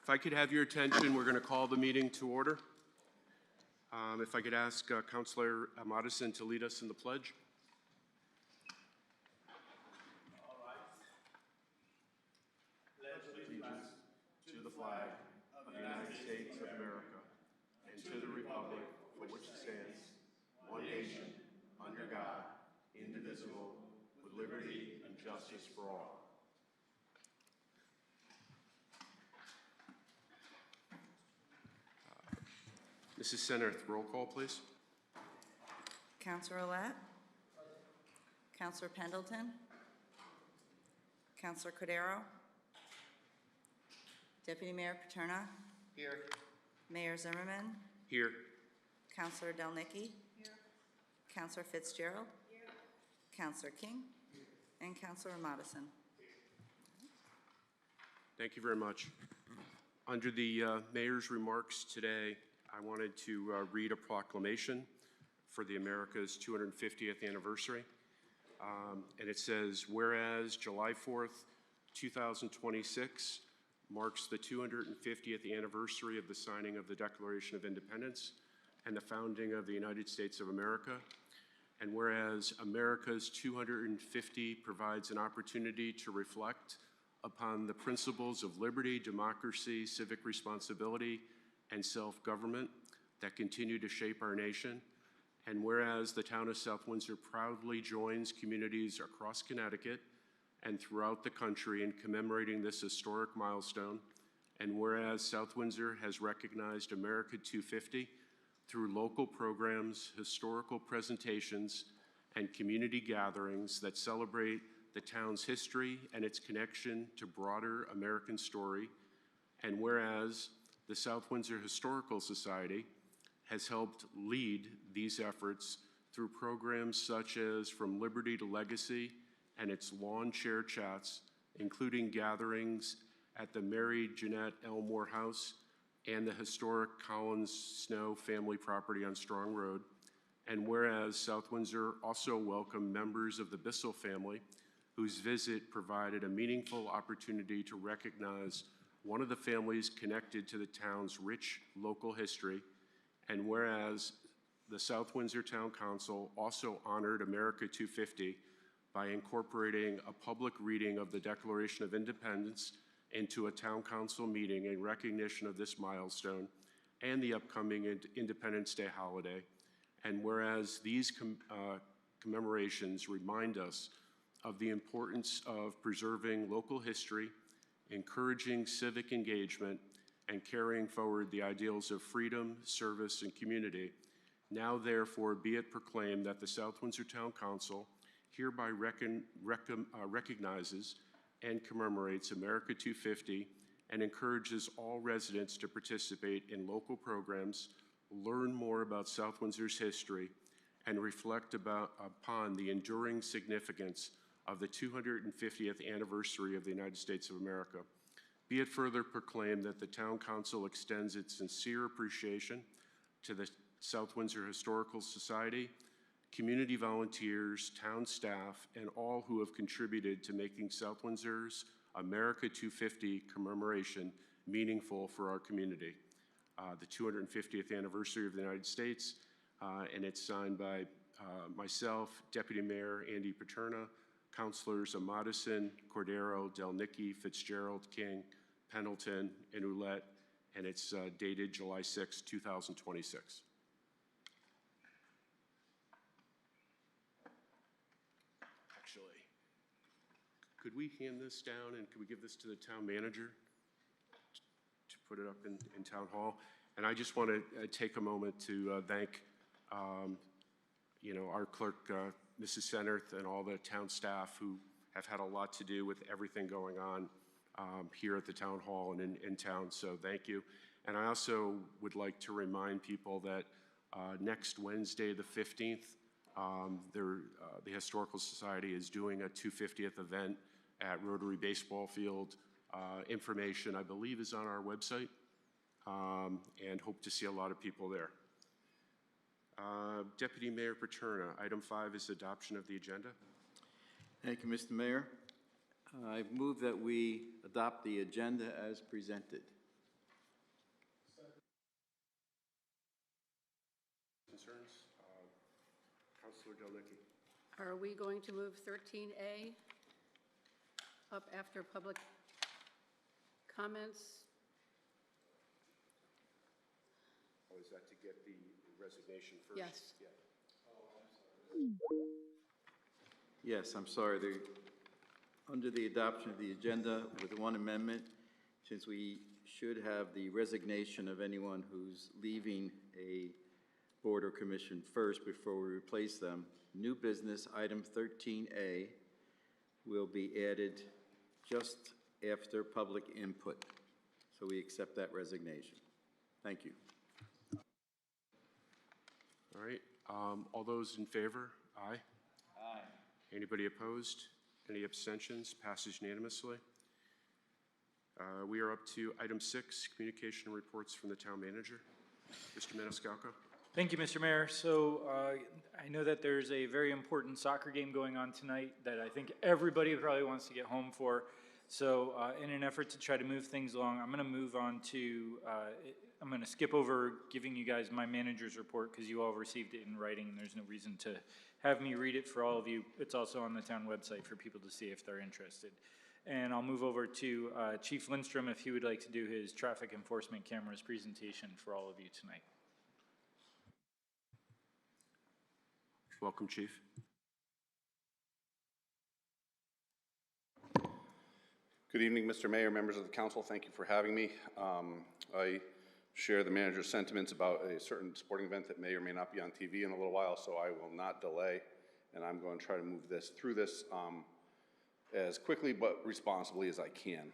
If I could have your attention, we're going to call the meeting to order. If I could ask Councillor Madison to lead us in the pledge. All right. Pledge allegiance to the flag of the United States of America and to the republic for which it stands, one nation, under God, indivisible, with liberty and justice for all. Mrs. Senath, roll call, please. Councillor Ouellette? Councillor Pendleton? Councillor Cordero? Deputy Mayor Paterna? Here. Mayor Zimmerman? Here. Councillor Delnicki? Here. Councillor Fitzgerald? Here. Councillor King? And Councillor Madison. Thank you very much. Under the Mayor's remarks today, I wanted to read a proclamation for the America's 250th anniversary. And it says, whereas July 4th, 2026 marks the 250th anniversary of the signing of the Declaration of Independence and the founding of the United States of America. And whereas America's 250 provides an opportunity to reflect upon the principles of liberty, democracy, civic responsibility, and self-government that continue to shape our nation. And whereas the town of South Windsor proudly joins communities across Connecticut and throughout the country in commemorating this historic milestone, and whereas South Windsor has recognized America 250 through local programs, historical presentations, and community gatherings that celebrate the town's history and its connection to broader American story, and whereas the South Windsor Historical Society has helped lead these efforts through programs such as From Liberty to Legacy and its lawn chair chats, including gatherings at the Mary Jeanette Elmore House and the historic Collins Snow family property on Strong Road. And whereas South Windsor also welcomed members of the Bissell family, whose visit provided a meaningful opportunity to recognize one of the families connected to the town's rich local history. And whereas the South Windsor Town Council also honored America 250 by incorporating a public reading of the Declaration of Independence into a town council meeting in recognition of this milestone and the upcoming Independence Day holiday. And whereas these commemorations remind us of the importance of preserving local history, encouraging civic engagement, and carrying forward the ideals of freedom, service, and community, now therefore be it proclaimed that the South Windsor Town Council hereby recognizes and commemorates America 250 and encourages all residents to participate in local programs, learn more about South Windsor's history, and reflect upon the enduring significance of the 250th anniversary of the United States of America. Be it further proclaimed that the Town Council extends its sincere appreciation to the South Windsor Historical Society, community volunteers, town staff, and all who have contributed to making South Windsor's America 250 commemoration meaningful for our community. The 250th anniversary of the United States, and it's signed by myself, Deputy Mayor Andy Paterna, Councilors Madison, Cordero, Delnicki, Fitzgerald, King, Pendleton, and Ouellette, and it's dated July 6, 2026. Actually, could we hand this down and could we give this to the town manager to put it up in Town Hall? And I just want to take a moment to thank our clerk, Mrs. Senath, and all the town staff who have had a lot to do with everything going on here at the town hall and in town, so thank you. And I also would like to remind people that next Wednesday, the 15th, the Historical Society is doing a 250th event at Rotary Baseball Field. Information, I believe, is on our website, and hope to see a lot of people there. Deputy Mayor Paterna, item 5 is adoption of the agenda. Thank you, Mr. Mayor. I move that we adopt the agenda as presented. Counselor Delnicky. Are we going to move 13A up after public comments? Oh, is that to get the resignation first? Yes. Yeah. Yes, I'm sorry. Under the adoption of the agenda with one amendment, since we should have the resignation of anyone who's leaving a board or commission first before we replace them, new business item 13A will be added just after public input. So we accept that resignation. Thank you. All right. All those in favor? Aye. Aye. Anybody opposed? Any abstentions? Passes unanimously. We are up to item 6, communication reports from the town manager. Mr. Maniscalco. Thank you, Mr. Mayor. So I know that there's a very important soccer game going on tonight that I think everybody probably wants to get home for. So in an effort to try to move things along, I'm going to move on to, I'm going to skip over giving you guys my manager's report because you all received it in writing and there's no reason to have me read it for all of you. It's also on the town website for people to see if they're interested. And I'll move over to Chief Lindstrom if he would like to do his traffic enforcement cameras presentation for all of you tonight. Welcome, Chief. Good evening, Mr. Mayor, members of the council. Thank you for having me. I share the manager's sentiments about a certain sporting event that may or may not be on TV in a little while, so I will not delay, and I'm going to try to move this through this as quickly but responsibly as I can.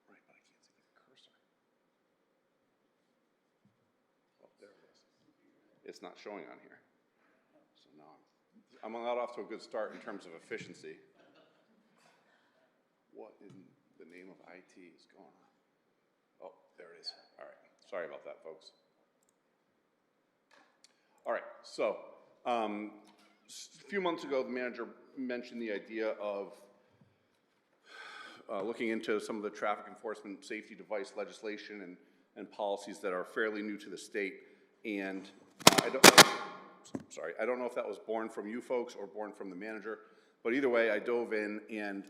Right, but I can't see the cursor. Oh, there it is. It's not showing on here. So now I'm not off to a good start in terms of efficiency. What in the name of IT is going on? Oh, there it is. All right. Sorry about that, folks. All right. So a few months ago, the manager mentioned the idea of looking into some of the traffic enforcement safety device legislation and policies that are fairly new to the state. And I don't know if that was born from you folks or born from the manager, but either way, I dove in and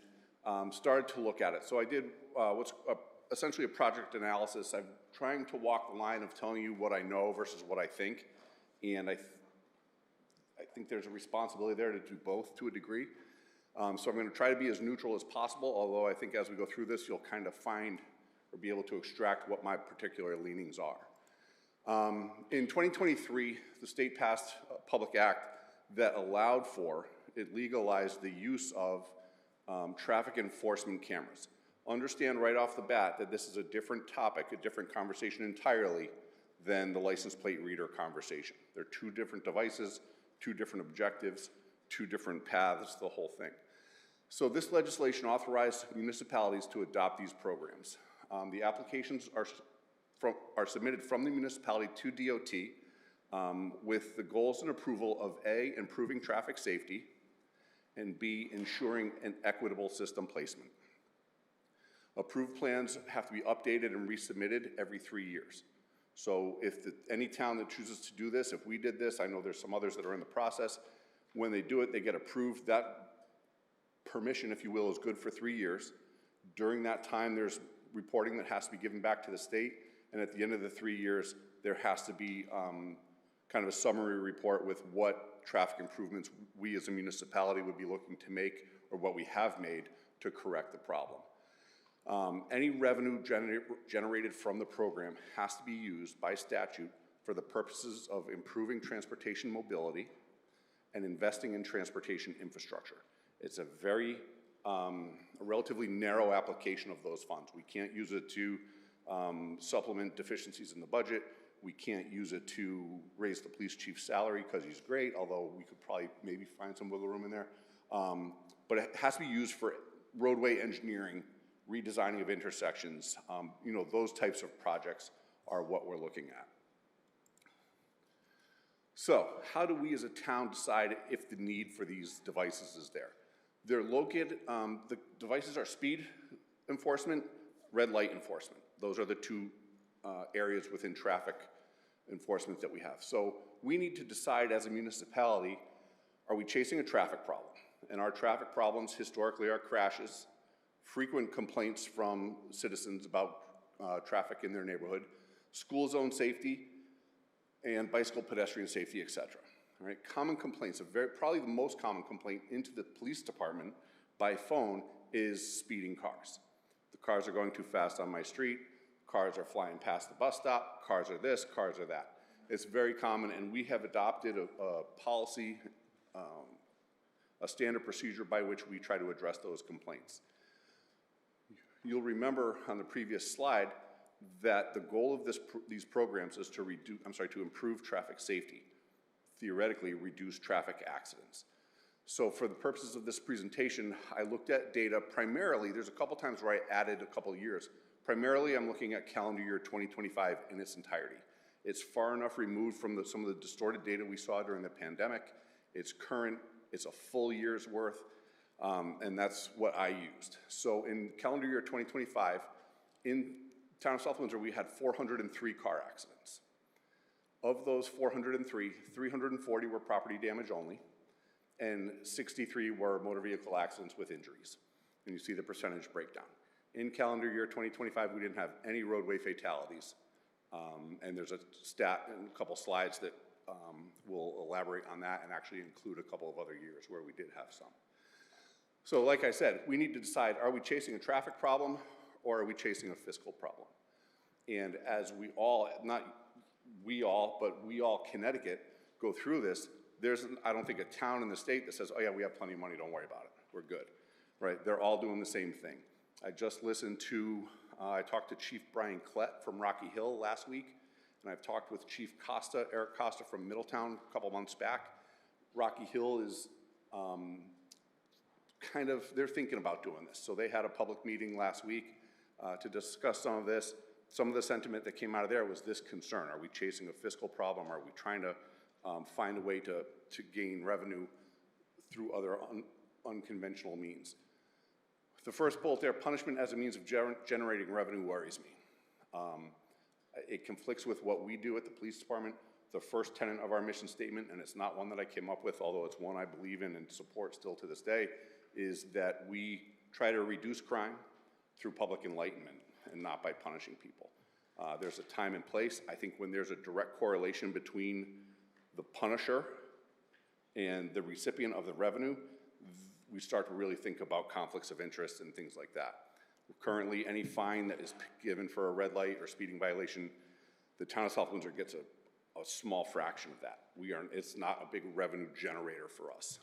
started to look at it. So I did what's essentially a project analysis. I'm trying to walk the line of telling you what I know versus what I think, and I think there's a responsibility there to do both to a degree. So I'm going to try to be as neutral as possible, although I think as we go through this, you'll kind of find or be able to extract what my particular leanings are. In 2023, the state passed a public act that allowed for, it legalized the use of traffic enforcement cameras. Understand right off the bat that this is a different topic, a different conversation entirely than the license plate reader conversation. They're two different devices, two different objectives, two different paths, the whole thing. So this legislation authorized municipalities to adopt these programs. The applications are submitted from the municipality to DOT with the goals and approval of A, improving traffic safety, and B, ensuring an equitable system placement. Approved plans have to be updated and resubmitted every 3 years. So if any town that chooses to do this, if we did this, I know there's some others that are in the process, when they do it, they get approved. That permission, if you will, is good for 3 years. During that time, there's reporting that has to be given back to the state, and at the end of the 3 years, there has to be kind of a summary report with what traffic improvements we as a municipality would be looking to make or what we have made to correct the problem. Any revenue generated from the program has to be used by statute for the purposes of improving transportation mobility and investing in transportation infrastructure. It's a relatively narrow application of those funds. We can't use it to supplement deficiencies in the budget. We can't use it to raise the police chief's salary because he's great, although we could probably maybe find some wiggle room in there. But it has to be used for roadway engineering, redesigning of intersections. You know, those types of projects are what we're looking at. So how do we as a town decide if the need for these devices is there? They're located, the devices are speed enforcement, red light enforcement. Those are the two areas within traffic enforcement that we have. So we need to decide as a municipality, are we chasing a traffic problem? And our traffic problems historically are crashes, frequent complaints from citizens about traffic in their neighborhood, school zone safety, and bicycle pedestrian safety, et cetera. All right, common complaints, probably the most common complaint into the police department by phone is speeding cars. The cars are going too fast on my street, cars are flying past the bus stop, cars are this, cars are that. It's very common, and we have adopted a policy, a standard procedure by which we try to address those complaints. You'll remember on the previous slide that the goal of these programs is to improve traffic safety, theoretically reduce traffic accidents. So for the purposes of this presentation, I looked at data primarily, there's a couple times where I added a couple of years. Primarily, I'm looking at calendar year 2025 in its entirety. It's far enough removed from some of the distorted data we saw during the pandemic. It's current, it's a full year's worth, and that's what I used. So in calendar year 2025, in town of South Windsor, we had 403 car accidents. Of those 403, 340 were property damage only, and 63 were motor vehicle accidents with injuries. And you see the percentage breakdown. In calendar year 2025, we didn't have any roadway fatalities. And there's a stat and a couple slides that will elaborate on that and actually include a couple of other years where we did have some. So like I said, we need to decide, are we chasing a traffic problem or are we chasing a fiscal problem? And as we all, not we all, but we all Connecticut go through this, I don't think a town in the state that says, oh yeah, we have plenty of money, don't worry about it, we're good, right? They're all doing the same thing. I just listened to, I talked to Chief Brian Klett from Rocky Hill last week, and I've talked with Chief Costa, Eric Costa from Middletown a couple months back. Rocky Hill is they're thinking about doing this. So they had a public meeting last week to discuss some of this. Some of the sentiment that came out of there was this concern. Are we chasing a fiscal problem? Are we trying to find a way to gain revenue through other unconventional means? The first bullet there, punishment as a means of generating revenue, worries me. It conflicts with what we do at the police department. The first tenet of our mission statement, and it's not one that I came up with, although it's one I believe in and support still to this day, is that we try to reduce crime through public enlightenment and not by punishing people. There's a time and place. I think when there's a direct correlation between the punisher and the recipient of the revenue, we start to really think about conflicts of interest and things like that. Currently, any fine that is given for a red light or speeding violation, the town of South Windsor gets a small fraction of that. It's not a big revenue generator for us.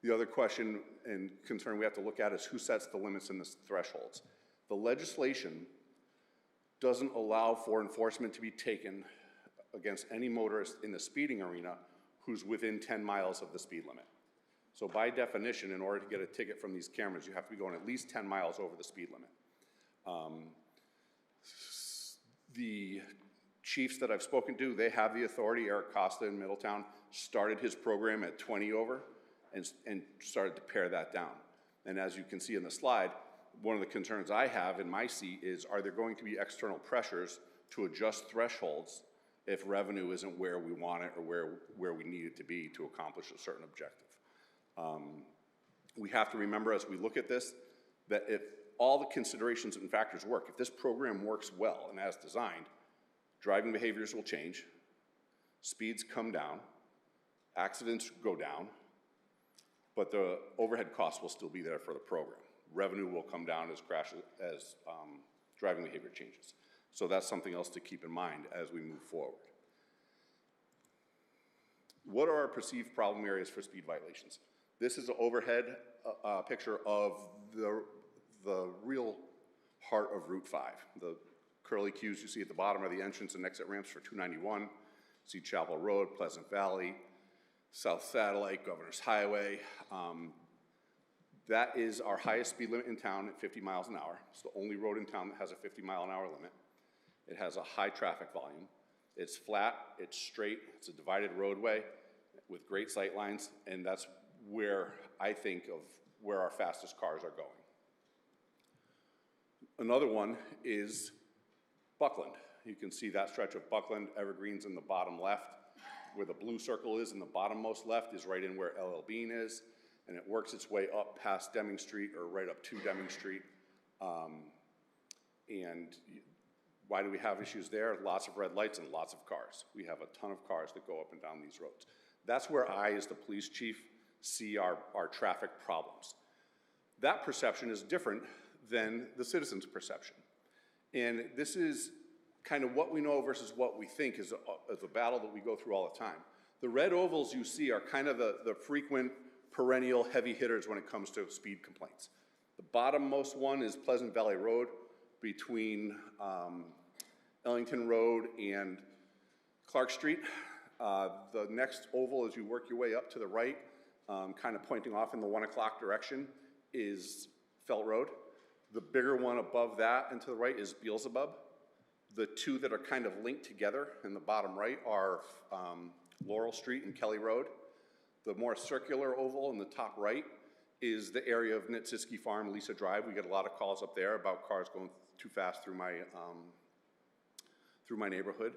The other question and concern we have to look at is who sets the limits and the thresholds. The legislation doesn't allow for enforcement to be taken against any motorist in the speeding arena who's within 10 miles of the speed limit. So by definition, in order to get a ticket from these cameras, you have to be going at least 10 miles over the speed limit. The chiefs that I've spoken to, they have the authority. Eric Costa in Middletown started his program at 20 over and started to pare that down. And as you can see in the slide, one of the concerns I have in my seat is, are there going to be external pressures to adjust thresholds if revenue isn't where we want it or where we need it to be to accomplish a certain objective? We have to remember as we look at this, that if all the considerations and factors work, if this program works well and as designed, driving behaviors will change, speeds come down, accidents go down, but the overhead costs will still be there for the program. Revenue will come down as driving behavior changes. So that's something else to keep in mind as we move forward. What are our perceived problem areas for speed violations? This is an overhead picture of the real heart of Route 5. The curly cues you see at the bottom are the entrance and exit ramps for 291. See Chapel Road, Pleasant Valley, South Satellite, Governor's Highway. That is our highest speed limit in town at 50 miles an hour. It's the only road in town that has a 50-mile-an-hour limit. It has a high traffic volume. It's flat, it's straight, it's a divided roadway with great sight lines, and that's where I think of where our fastest cars are going. Another one is Buckland. You can see that stretch of Buckland, Evergreen's in the bottom left. Where the blue circle is in the bottommost left is right in where LL Bean is, and it works its way up past Deming Street or right up to Deming Street. And why do we have issues there? Lots of red lights and lots of cars. We have a ton of cars that go up and down these roads. That's where I, as the police chief, see our traffic problems. That perception is different than the citizens' perception. And this is kind of what we know versus what we think is a battle that we go through all the time. The red ovals you see are kind of the frequent, perennial heavy hitters when it comes to speed complaints. The bottommost one is Pleasant Valley Road between Ellington Road and Clark Street. The next oval, as you work your way up to the right, kind of pointing off in the 1 o'clock direction, is Felt Road. The bigger one above that and to the right is Beelzebub. The two that are kind of linked together in the bottom right are Laurel Street and Kelly Road. The more circular oval in the top right is the area of Nitsiski Farm, Lisa Drive. We get a lot of calls up there about cars going too fast through my neighborhood.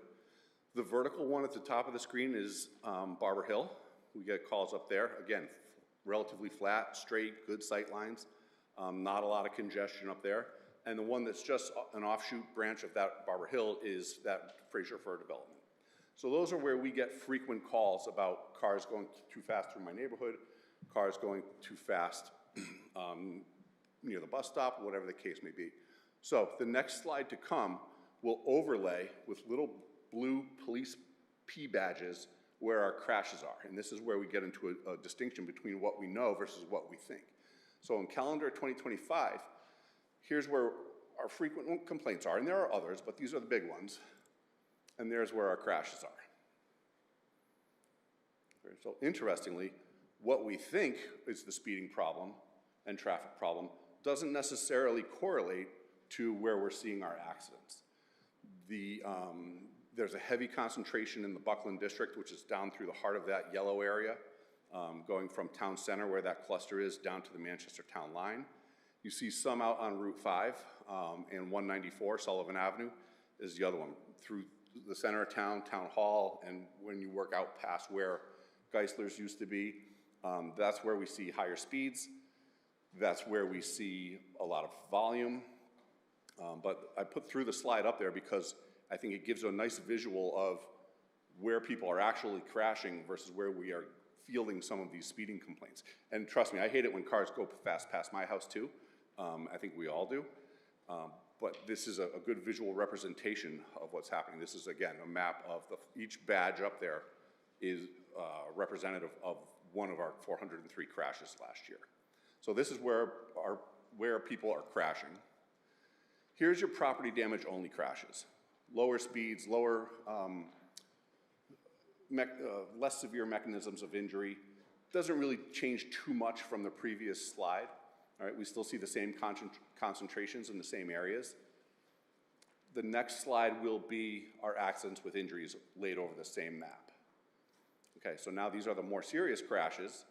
The vertical one at the top of the screen is Barber Hill. We get calls up there. Again, relatively flat, straight, good sight lines. Not a lot of congestion up there. And the one that's just an offshoot branch of that Barber Hill is that Fraser Fur development. So those are where we get frequent calls about cars going too fast through my neighborhood, cars going too fast near the bus stop, whatever the case may be. So the next slide to come will overlay with little blue police P badges where our crashes are. And this is where we get into a distinction between what we know versus what we think. So in calendar 2025, here's where our frequent complaints are, and there are others, but these are the big ones, and there's where our crashes are. Okay, so interestingly, what we think is the speeding problem and traffic problem doesn't necessarily correlate to where we're seeing our accidents. There's a heavy concentration in the Buckland district, which is down through the heart of that yellow area, going from town center where that cluster is down to the Manchester town line. You see some out on Route 5 and 194, Sullivan Avenue is the other one. Through the center of town, Town Hall, and when you work out past where Geisler's used to be, that's where we see higher speeds. That's where we see a lot of volume. But I put through the slide up there because I think it gives a nice visual of where people are actually crashing versus where we are fielding some of these speeding complaints. And trust me, I hate it when cars go fast past my house too. I think we all do. But this is a good visual representation of what's happening. This is, again, a map of each badge up there is representative of one of our 403 crashes last year. So this is where people are crashing. Here's your property damage only crashes. Lower speeds, less severe mechanisms of injury. Doesn't really change too much from the previous slide. All right, we still see the same concentrations in the same areas. The next slide will be our accidents with injuries laid over the same map. Okay, so now these are the more serious crashes.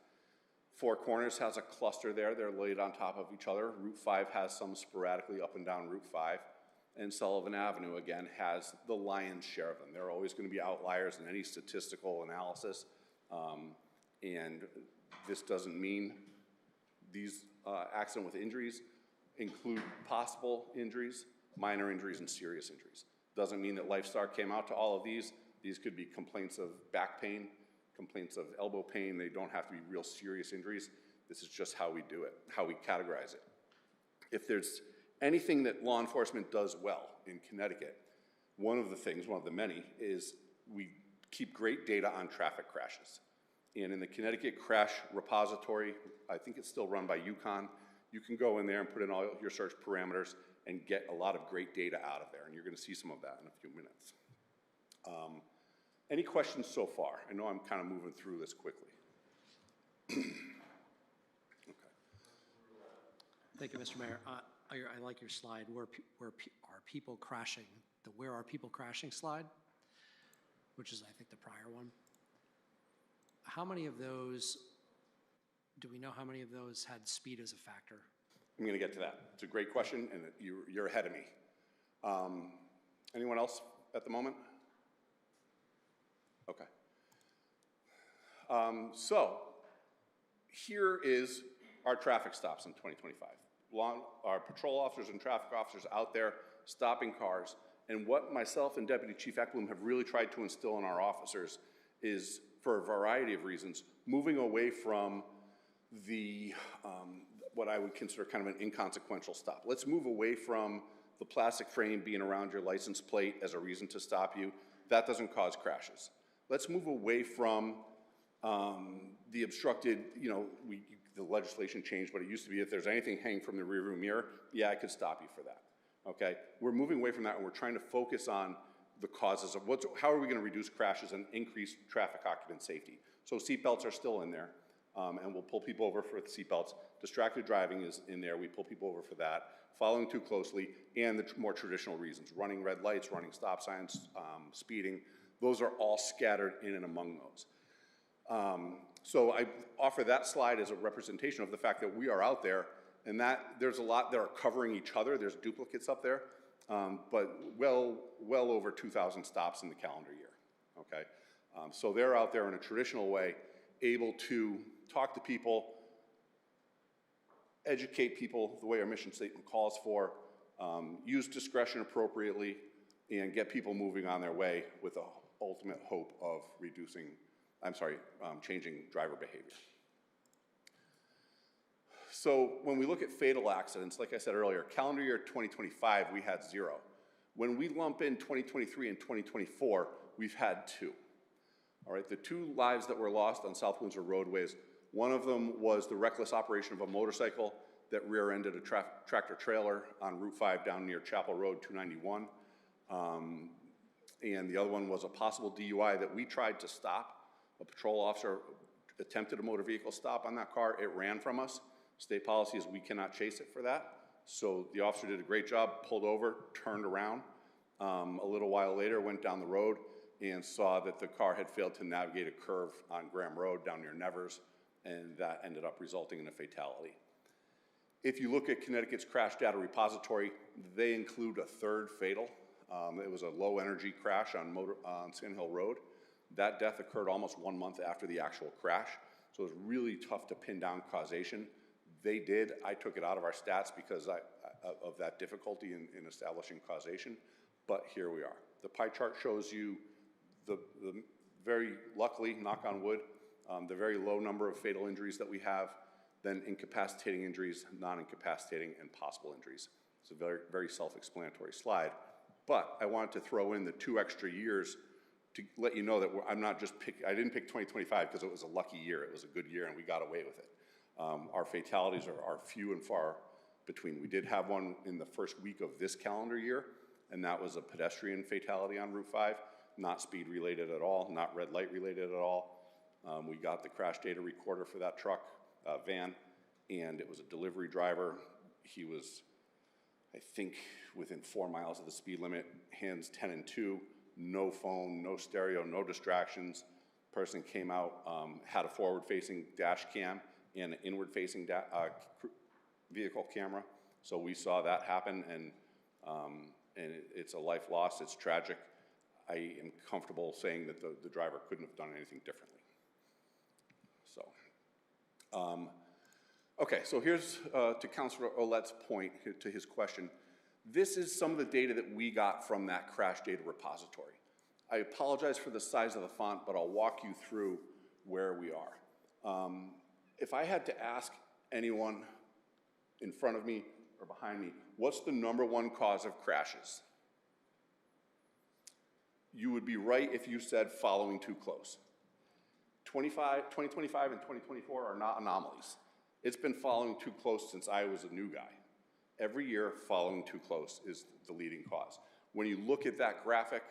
Four Corners has a cluster there. They're laid on top of each other. Route 5 has some sporadically up and down Route 5. And Sullivan Avenue, again, has the lion's share of them. There are always going to be outliers in any statistical analysis. And this doesn't mean these accident with injuries include possible injuries, minor injuries, and serious injuries. Doesn't mean that LifeStar came out to all of these. These could be complaints of back pain, complaints of elbow pain. They don't have to be real serious injuries. This is just how we do it, how we categorize it. If there's anything that law enforcement does well in Connecticut, one of the many, is we keep great data on traffic crashes. And in the Connecticut Crash Repository, I think it's still run by UConn, you can go in there and put in all your search parameters and get a lot of great data out of there, and you're going to see some of that in a few minutes. Any questions so far? I know I'm kind of moving through this quickly. Okay. Thank you, Mr. Mayor. I like your slide, where are people crashing, the where are people crashing slide. which is, I think, the prior one. How many of those, do we know how many of those had speed as a factor? I'm going to get to that. It's a great question, and you're ahead of me. Anyone else at the moment? Okay. So here is our traffic stops in 2025. Our patrol officers and traffic officers out there stopping cars. And what myself and Deputy Chief Eklund have really tried to instill in our officers is, for a variety of reasons, moving away from the, what I would consider kind of an inconsequential stop. Let's move away from the plastic frame being around your license plate as a reason to stop you. That doesn't cause crashes. Let's move away from the obstructed, the legislation changed, but it used to be if there's anything hanging from the rearview mirror, yeah, I could stop you for that, okay? We're moving away from that, and we're trying to focus on the causes of how are we gonna reduce crashes and increase traffic occupant safety? So seatbelts are still in there, and we'll pull people over for the seatbelts. Distracted driving is in there, we pull people over for that. Following too closely, and the more traditional reasons, running red lights, running stop signs, speeding, those are all scattered in and among those. So I offer that slide as a representation of the fact that we are out there, and that there's a lot that are covering each other. There's duplicates up there, but well over 2,000 stops in the calendar year, okay? So they're out there in a traditional way, able to talk to people, educate people the way our mission statement calls for, use discretion appropriately, and get people moving on their way with the ultimate hope of changing driver behavior. So when we look at fatal accidents, like I said earlier, calendar year 2025, we had 0. When we lump in 2023 and 2024, we've had 2. All right, the 2 lives that were lost on South Windsor roadways, one of them was the reckless operation of a motorcycle that rear-ended a tractor trailer on Route 5 down near Chapel Road 291. And the other one was a possible DUI that we tried to stop. A patrol officer attempted a motor vehicle stop on that car. It ran from us. State policy is we cannot chase it for that. So the officer did a great job, pulled over, turned around. A little while later, went down the road and saw that the car had failed to navigate a curve on Graham Road down near Nevers, and that ended up resulting in a fatality. If you look at Connecticut's crash data repository, they include a 3rd fatal. It was a low-energy crash on Sand Hill Road. That death occurred almost 1 month after the actual crash, so it was really tough to pin down causation. They did. I took it out of our stats because of that difficulty in establishing causation, but here we are. The pie chart shows you the very luckily, knock on wood, the very low number of fatal injuries that we have, then incapacitating injuries, non-incapacitating, and possible injuries. It's a very, very self-explanatory slide. But I wanted to throw in the 2 extra years to let you know that I didn't pick 2025 because it was a lucky year. It was a good year and we got away with it. Our fatalities are few and far between. We did have one in the first week of this calendar year, and that was a pedestrian fatality on Route 5, not speed related at all, not red light related at all. We got the crash data recorder for that truck, van, and it was a delivery driver. He was, I think, within 4 miles of the speed limit, hands 10 and 2, no phone, no stereo, no distractions. Person came out, had a forward-facing dash cam and an inward-facing vehicle camera. So we saw that happen, and it's a life lost. It's tragic. I am comfortable saying that the driver couldn't have done anything differently. So, okay, so here's to Councilor Ouellette's point, to his question. This is some of the data that we got from that crash data repository. I apologize for the size of the font, but I'll walk you through where we are. If I had to ask anyone in front of me or behind me, what's the #1 cause of crashes? You would be right if you said following too close. 2025 and 2024 are not anomalies. It's been following too close since I was a new guy. Every year, following too close is the leading cause. When you look at that graphic,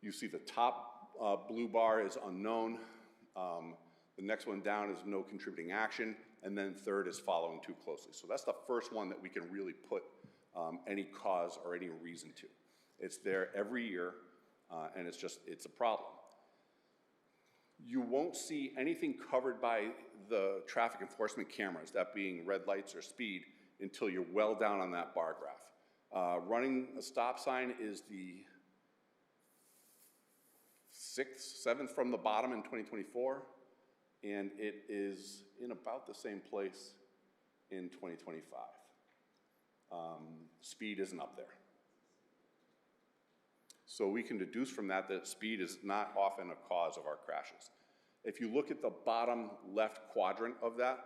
you see the top blue bar is unknown. The next one down is no contributing action, and then 3rd is following too closely. So that's the first one that we can really put any cause or any reason to. It's there every year, and it's a problem. You won't see anything covered by the traffic enforcement cameras, that being red lights or speed, until you're well down on that bar graph. Running a stop sign is the 6th, 7th from the bottom in 2024, and it is in about the same place in 2025. Speed isn't up there. So we can deduce from that that speed is not often a cause of our crashes. If you look at the bottom left quadrant of that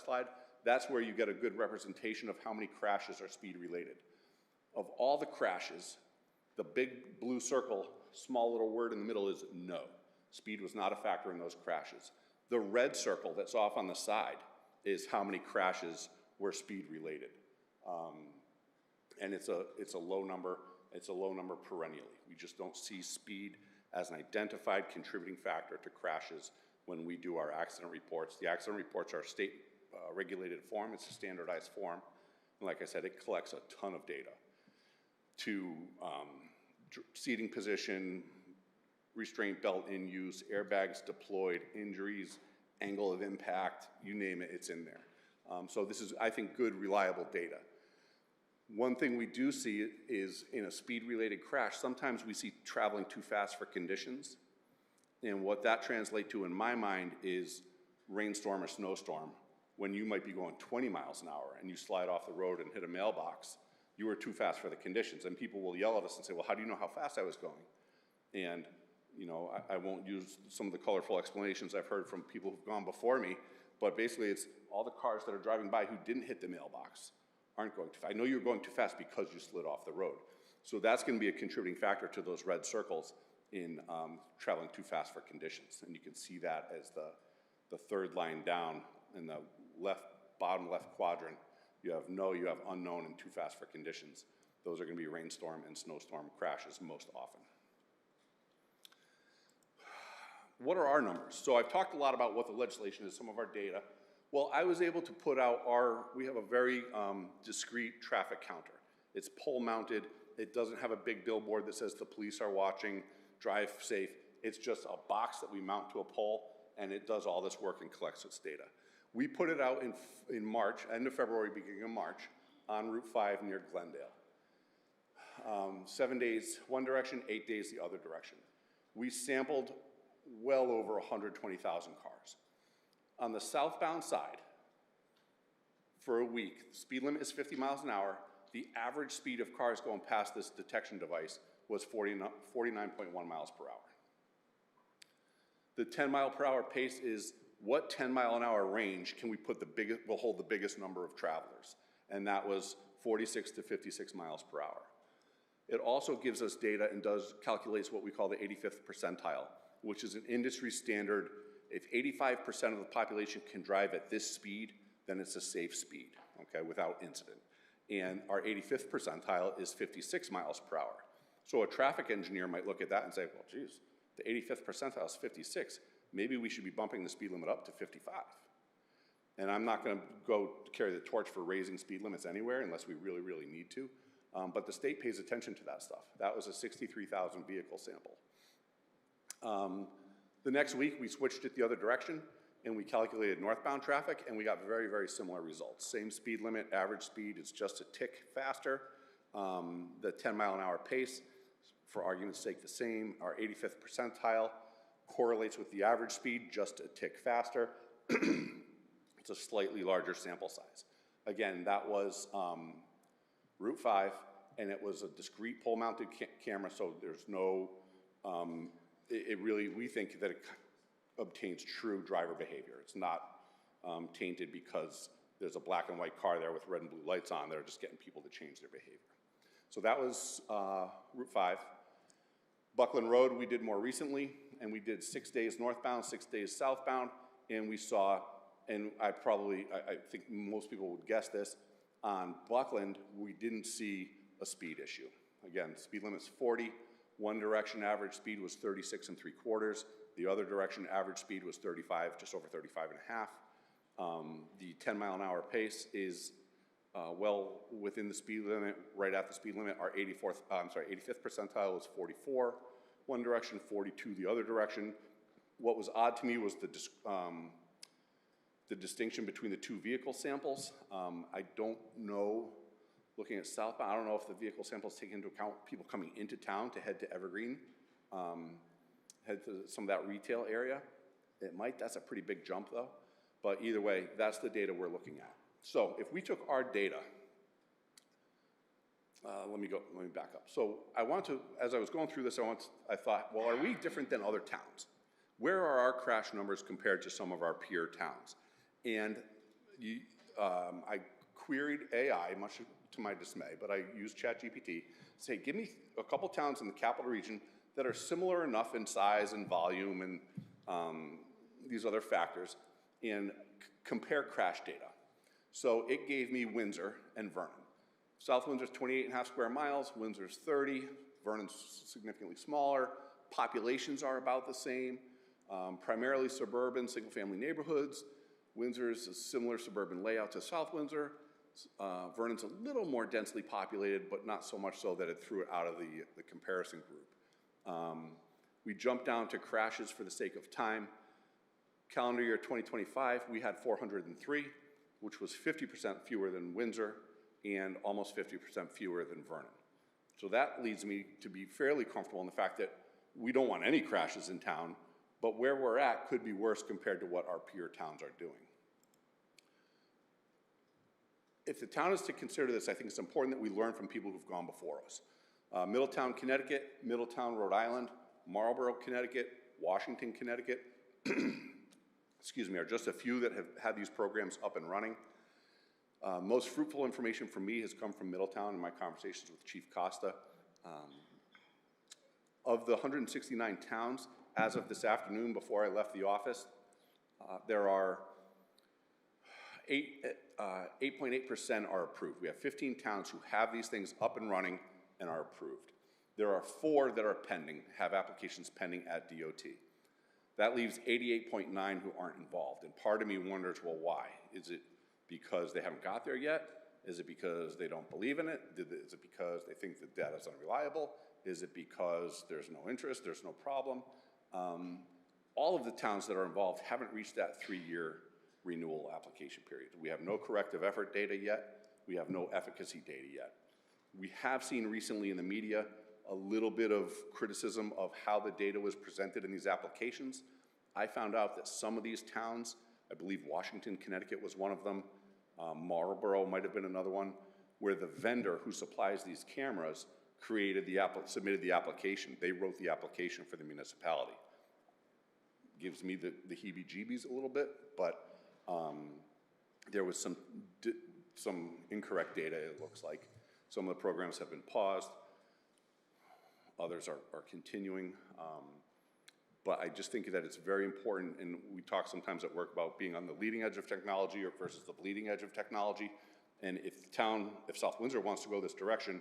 slide, that's where you get a good representation of how many crashes are speed related. Of all the crashes, the big blue circle, small little word in the middle is no. Speed was not a factor in those crashes. The red circle that's off on the side is how many crashes were speed related. And it's a low number. It's a low number perennially. We just don't see speed as an identified contributing factor to crashes when we do our accident reports. The accident reports are a state regulated form. It's a standardized form. And like I said, it collects a ton of data to seating position, restraint belt in use, airbags deployed, injuries, angle of impact, you name it, it's in there. So this is, I think, good, reliable data. One thing we do see is in a speed-related crash, sometimes we see traveling too fast for conditions. And what that translates to in my mind is rainstorm or snowstorm. When you might be going 20 miles an hour and you slide off the road and hit a mailbox, you were too fast for the conditions. And people will yell at us and say, well, how do you know how fast I was going? And you know, I won't use some of the colorful explanations I've heard from people who've gone before me, but basically it's all the cars that are driving by who didn't hit the mailbox aren't going too fast. I know you're going too fast because you slid off the road. So that's going to be a contributing factor to those red circles in traveling too fast for conditions. And you can see that as the third line down in the bottom left quadrant. You have no, you have unknown, and too fast for conditions. Those are going to be rainstorm and snowstorm crashes most often. What are our numbers? So I've talked a lot about what the legislation is, some of our data. Well, I was able to put out we have a very discrete traffic counter. It's pole mounted. It doesn't have a big billboard that says the police are watching, drive safe. It's just a box that we mount to a pole, and it does all this work and collects its data. We put it out in March, end of February, beginning of March, on Route 5 near Glendale. 7 days one direction, 8 days the other direction. We sampled well over 120,000 cars. On the southbound side, for a week, the speed limit is 50 miles an hour. The average speed of cars going past this detection device was 49.1 miles per hour. The 10 mile per hour pace is what 10 mile an hour range can we put will hold the biggest number of travelers? And that was 46 to 56 miles per hour. It also gives us data and calculates what we call the 85th percentile, which is an industry standard. If 85% of the population can drive at this speed, then it's a safe speed, okay, without incident. And our 85th percentile is 56 miles per hour. So a traffic engineer might look at that and say, well, geez, the 85th percentile is 56. Maybe we should be bumping the speed limit up to 55. And I'm not going to go carry the torch for raising speed limits anywhere unless we really, really need to. But the state pays attention to that stuff. That was a 63,000 vehicle sample. The next week, we switched it the other direction, and we calculated northbound traffic, and we got very, very similar results. Same speed limit, average speed is just a tick faster. The 10 mile an hour pace, for argument's sake, the same. Our 85th percentile correlates with the average speed, just a tick faster. It's a slightly larger sample size. Again, that was Route 5, and it was a discrete pole-mounted camera, so there's no, we think that it obtains true driver behavior. It's not tainted because there's a black and white car there with red and blue lights on. They're just getting people to change their behavior. So that was Route 5. Buckland Road we did more recently, and we did 6 days northbound, 6 days southbound, and we saw, and I think most people would guess this, on Buckland, we didn't see a speed issue. Again, speed limit's 40. One direction average speed was 36 3/4. The other direction average speed was 35, just over 35 1/2. The 10 mile an hour pace is well within the speed limit, right at the speed limit. Our 85th percentile was 44, one direction, 42 the other direction. What was odd to me was the distinction between the two vehicle samples. I don't know, looking at southbound, I don't know if the vehicle samples take into account people coming into town to head to Evergreen, head to some of that retail area. It might, that's a pretty big jump though. But either way, that's the data we're looking at. So if we took our data, let me back up. So I want to, as I was going through this, I thought, well, are we different than other towns? Where are our crash numbers compared to some of our peer towns? And I queried AI, much to my dismay, but I used ChatGPT to say, give me a couple towns in the capital region that are similar enough in size and volume and these other factors, and compare crash data. So it gave me Windsor and Vernon. South Windsor's 28.5 square miles, Windsor's 30, Vernon's significantly smaller, populations are about the same, primarily suburban, single-family neighborhoods. Windsor's a similar suburban layout to South Windsor. Vernon's a little more densely populated, but not so much so that it threw it out of the comparison group. We jumped down to crashes for the sake of time. Calendar year 2025, we had 403, which was 50% fewer than Windsor and almost 50% fewer than Vernon. So that leads me to be fairly comfortable in the fact that we don't want any crashes in town, but where we're at could be worse compared to what our peer towns are doing. If the town is to consider this, I think it's important that we learn from people who've gone before us. Middletown, Connecticut, Middletown, Rhode Island, Marlborough, Connecticut, Washington, Connecticut, excuse me, are just a few that have had these programs up and running. Most fruitful information from me has come from Middletown in my conversations with Chief Costa. Of the 169 towns, as of this afternoon before I left the office, there are 8.8% are approved. We have 15 towns who have these things up and running and are approved. There are 4 that are pending, have applications pending at DOT. That leaves 88.9 who aren't involved. And part of me wonders, well, why? Is it because they haven't got there yet? Is it because they don't believe in it? Is it because they think the data is unreliable? Is it because there's no interest, there's no problem? All of the towns that are involved haven't reached that 3-year renewal application period. We have no corrective effort data yet. We have no efficacy data yet. We have seen recently in the media a little bit of criticism of how the data was presented in these applications. I found out that some of these towns, I believe Washington, Connecticut was one of them, Marlborough might have been another one, where the vendor who supplies these cameras submitted the application. They wrote the application for the municipality. Gives me the heebie-jeebies a little bit, but there was some incorrect data, it looks like. Some of the programs have been paused. Others are continuing. But I just think that it's very important, and we talk sometimes at work about being on the leading edge of technology or versus the bleeding edge of technology. And if South Windsor wants to go this direction,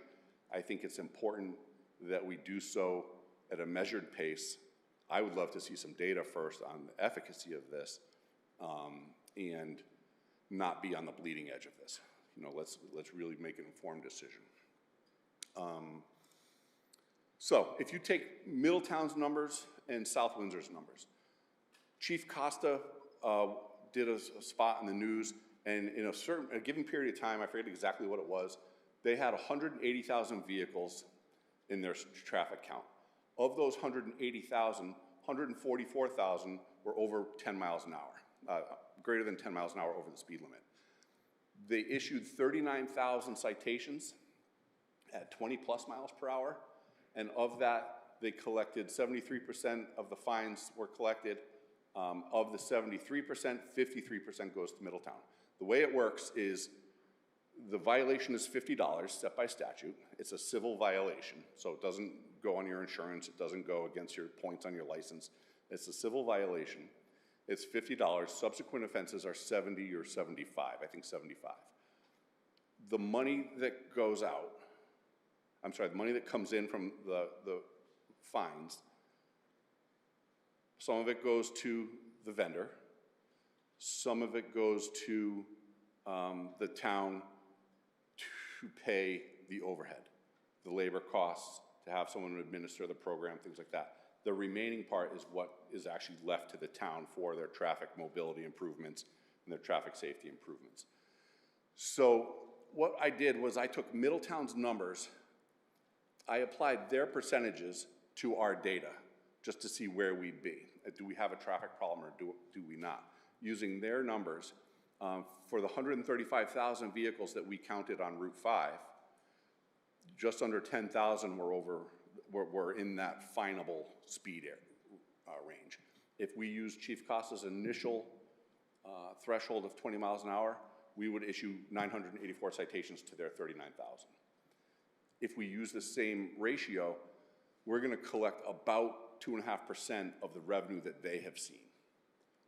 I think it's important that we do so at a measured pace. I would love to see some data first on the efficacy of this, and not be on the bleeding edge of this. You know, let's really make an informed decision. So if you take Middletown's numbers and South Windsor's numbers, Chief Costa did a spot in the news, and in a given period of time, I forget exactly what it was, they had 180,000 vehicles in their traffic count. Of those 180,000, 144,000 were over 10 miles an hour, greater than 10 miles an hour over the speed limit. They issued 39,000 citations at 20 plus miles per hour, and of that, they collected 73% of the fines were collected. Of the 73%, 53% goes to Middletown. The way it works is the violation is $50 set by statute. It's a civil violation, so it doesn't go on your insurance. It doesn't go against your points on your license. It's a civil violation. It's $50. Subsequent offenses are 70 or 75, I think 75. The money that goes out, the money that comes in from the fines, some of it goes to the vendor, some of it goes to the town to pay the overhead, the labor costs, to have someone administer the program, things like that. The remaining part is what is actually left to the town for their traffic mobility improvements and their traffic safety improvements. So what I did was I took Middletown's numbers, I applied their percentages to our data just to see where we'd be. Do we have a traffic problem or do we not? Using their numbers, for the 135,000 vehicles that we counted on Route 5, just under 10,000 were in that finable speed range. If we use Chief Costa's initial threshold of 20 miles an hour, we would issue 984 citations to their 39,000. If we use the same ratio, we're going to collect about 2.5% of the revenue that they have seen.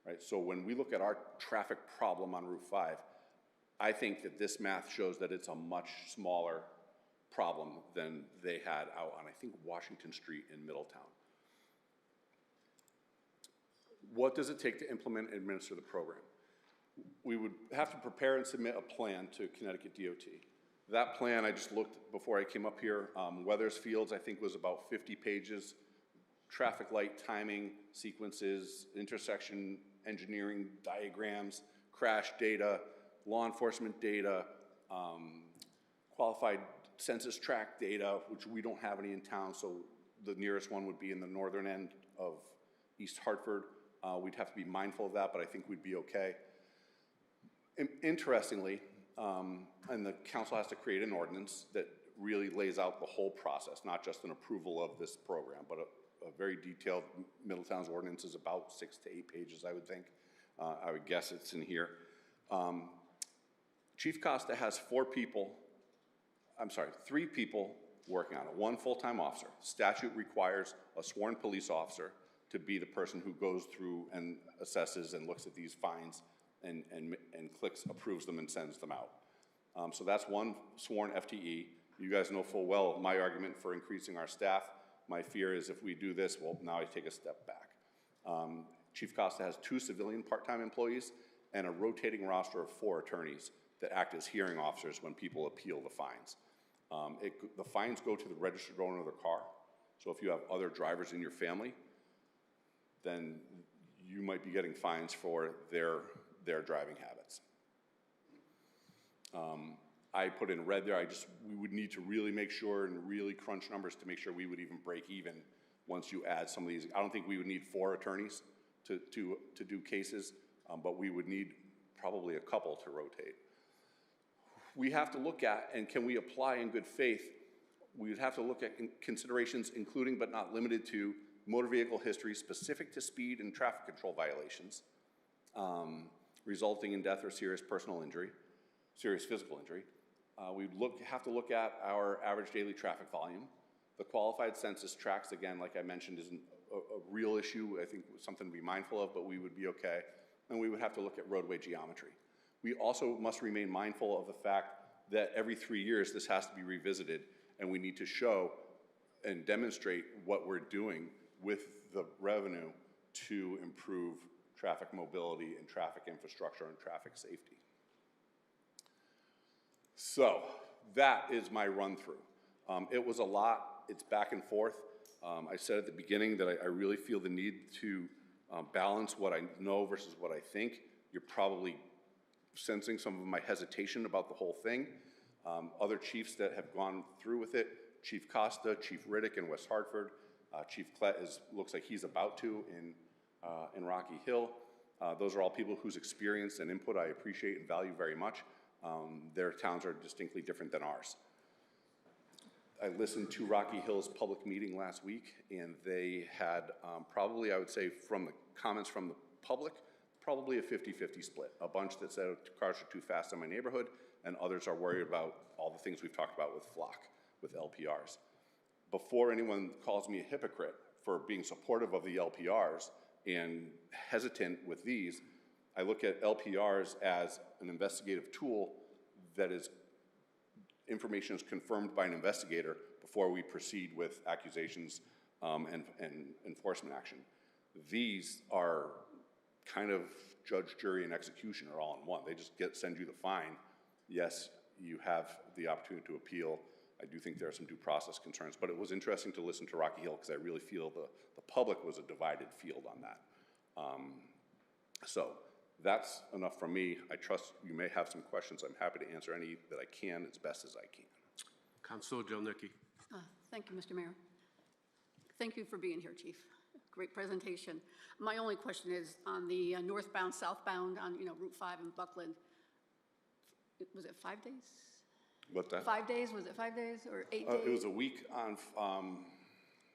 Right? So when we look at our traffic problem on Route 5, I think that this math shows that it's a much smaller problem than they had out on, I think, Washington Street in Middletown. What does it take to implement and administer the program? We would have to prepare and submit a plan to Connecticut DOT. That plan, I just looked before I came up here, Weathersfield's, I think, was about 50 pages. Traffic light timing, sequences, intersection engineering diagrams, crash data, law enforcement data, qualified census tract data, which we don't have any in town, so the nearest one would be in the northern end of East Hartford. We'd have to be mindful of that, but I think we'd be okay. Interestingly, and the council has to create an ordinance that really lays out the whole process, not just an approval of this program, but a very detailed, Middletown's ordinance is about 6 to 8 pages, I would think. I would guess it's in here. Chief Costa has 3 people working on it, 1 full-time officer. Statute requires a sworn police officer to be the person who goes through and assesses and looks at these fines and clicks, approves them and sends them out. So that's 1 sworn FTE. You guys know full well my argument for increasing our staff. My fear is if we do this, well, now I take a step back. Chief Costa has 2 civilian part-time employees and a rotating roster of 4 attorneys that act as hearing officers when people appeal the fines. The fines go to the registered owner of the car. So if you have other drivers in your family, then you might be getting fines for their driving habits. I put in red there, we would need to really make sure and really crunch numbers to make sure we would even break even once you add some of these. I don't think we would need 4 attorneys to do cases, but we would need probably a couple to rotate. We have to look at, and can we apply in good faith, we would have to look at considerations including but not limited to motor vehicle history specific to speed and traffic control violations, resulting in death or serious physical injury. We'd have to look at our average daily traffic volume. The qualified census tracts, again, like I mentioned, isn't a real issue. I think something to be mindful of, but we would be okay. And we would have to look at roadway geometry. We also must remain mindful of the fact that every 3 years this has to be revisited, and we need to show and demonstrate what we're doing with the revenue to improve traffic mobility and traffic infrastructure and traffic safety. So that is my run through. It was a lot, it's back and forth. I said at the beginning that I really feel the need to balance what I know versus what I think. You're probably sensing some of my hesitation about the whole thing. Other chiefs that have gone through with it, Chief Costa, Chief Riddick in West Hartford, Chief Klett looks like he's about to in Rocky Hill. Those are all people whose experience and input I appreciate and value very much. Their towns are distinctly different than ours. I listened to Rocky Hill's public meeting last week, and they had probably, I would say, from the comments from the public, probably a 50-50 split. A bunch that said cars are too fast in my neighborhood, and others are worried about all the things we've talked about with FLOC, with LPRs. Before anyone calls me a hypocrite for being supportive of the LPRs and hesitant with these, I look at LPRs as an investigative tool that is information is confirmed by an investigator before we proceed with accusations and enforcement action. These are kind of judge, jury, and execution are all in one. They just send you the fine. Yes, you have the opportunity to appeal. I do think there are some due process concerns, but it was interesting to listen to Rocky Hill because I really feel the public was a divided field on that. So that's enough from me. I trust you may have some questions. I'm happy to answer any that I can as best as I can. Councilor Delnicki. Thank you, Mr. Mayor. Thank you for being here, Chief. Great presentation. My only question is on the northbound, southbound on, Route 5 in Buckland. Was it 5 days? What's that? 5 days? Was it 5 days or 8 days? It was a week on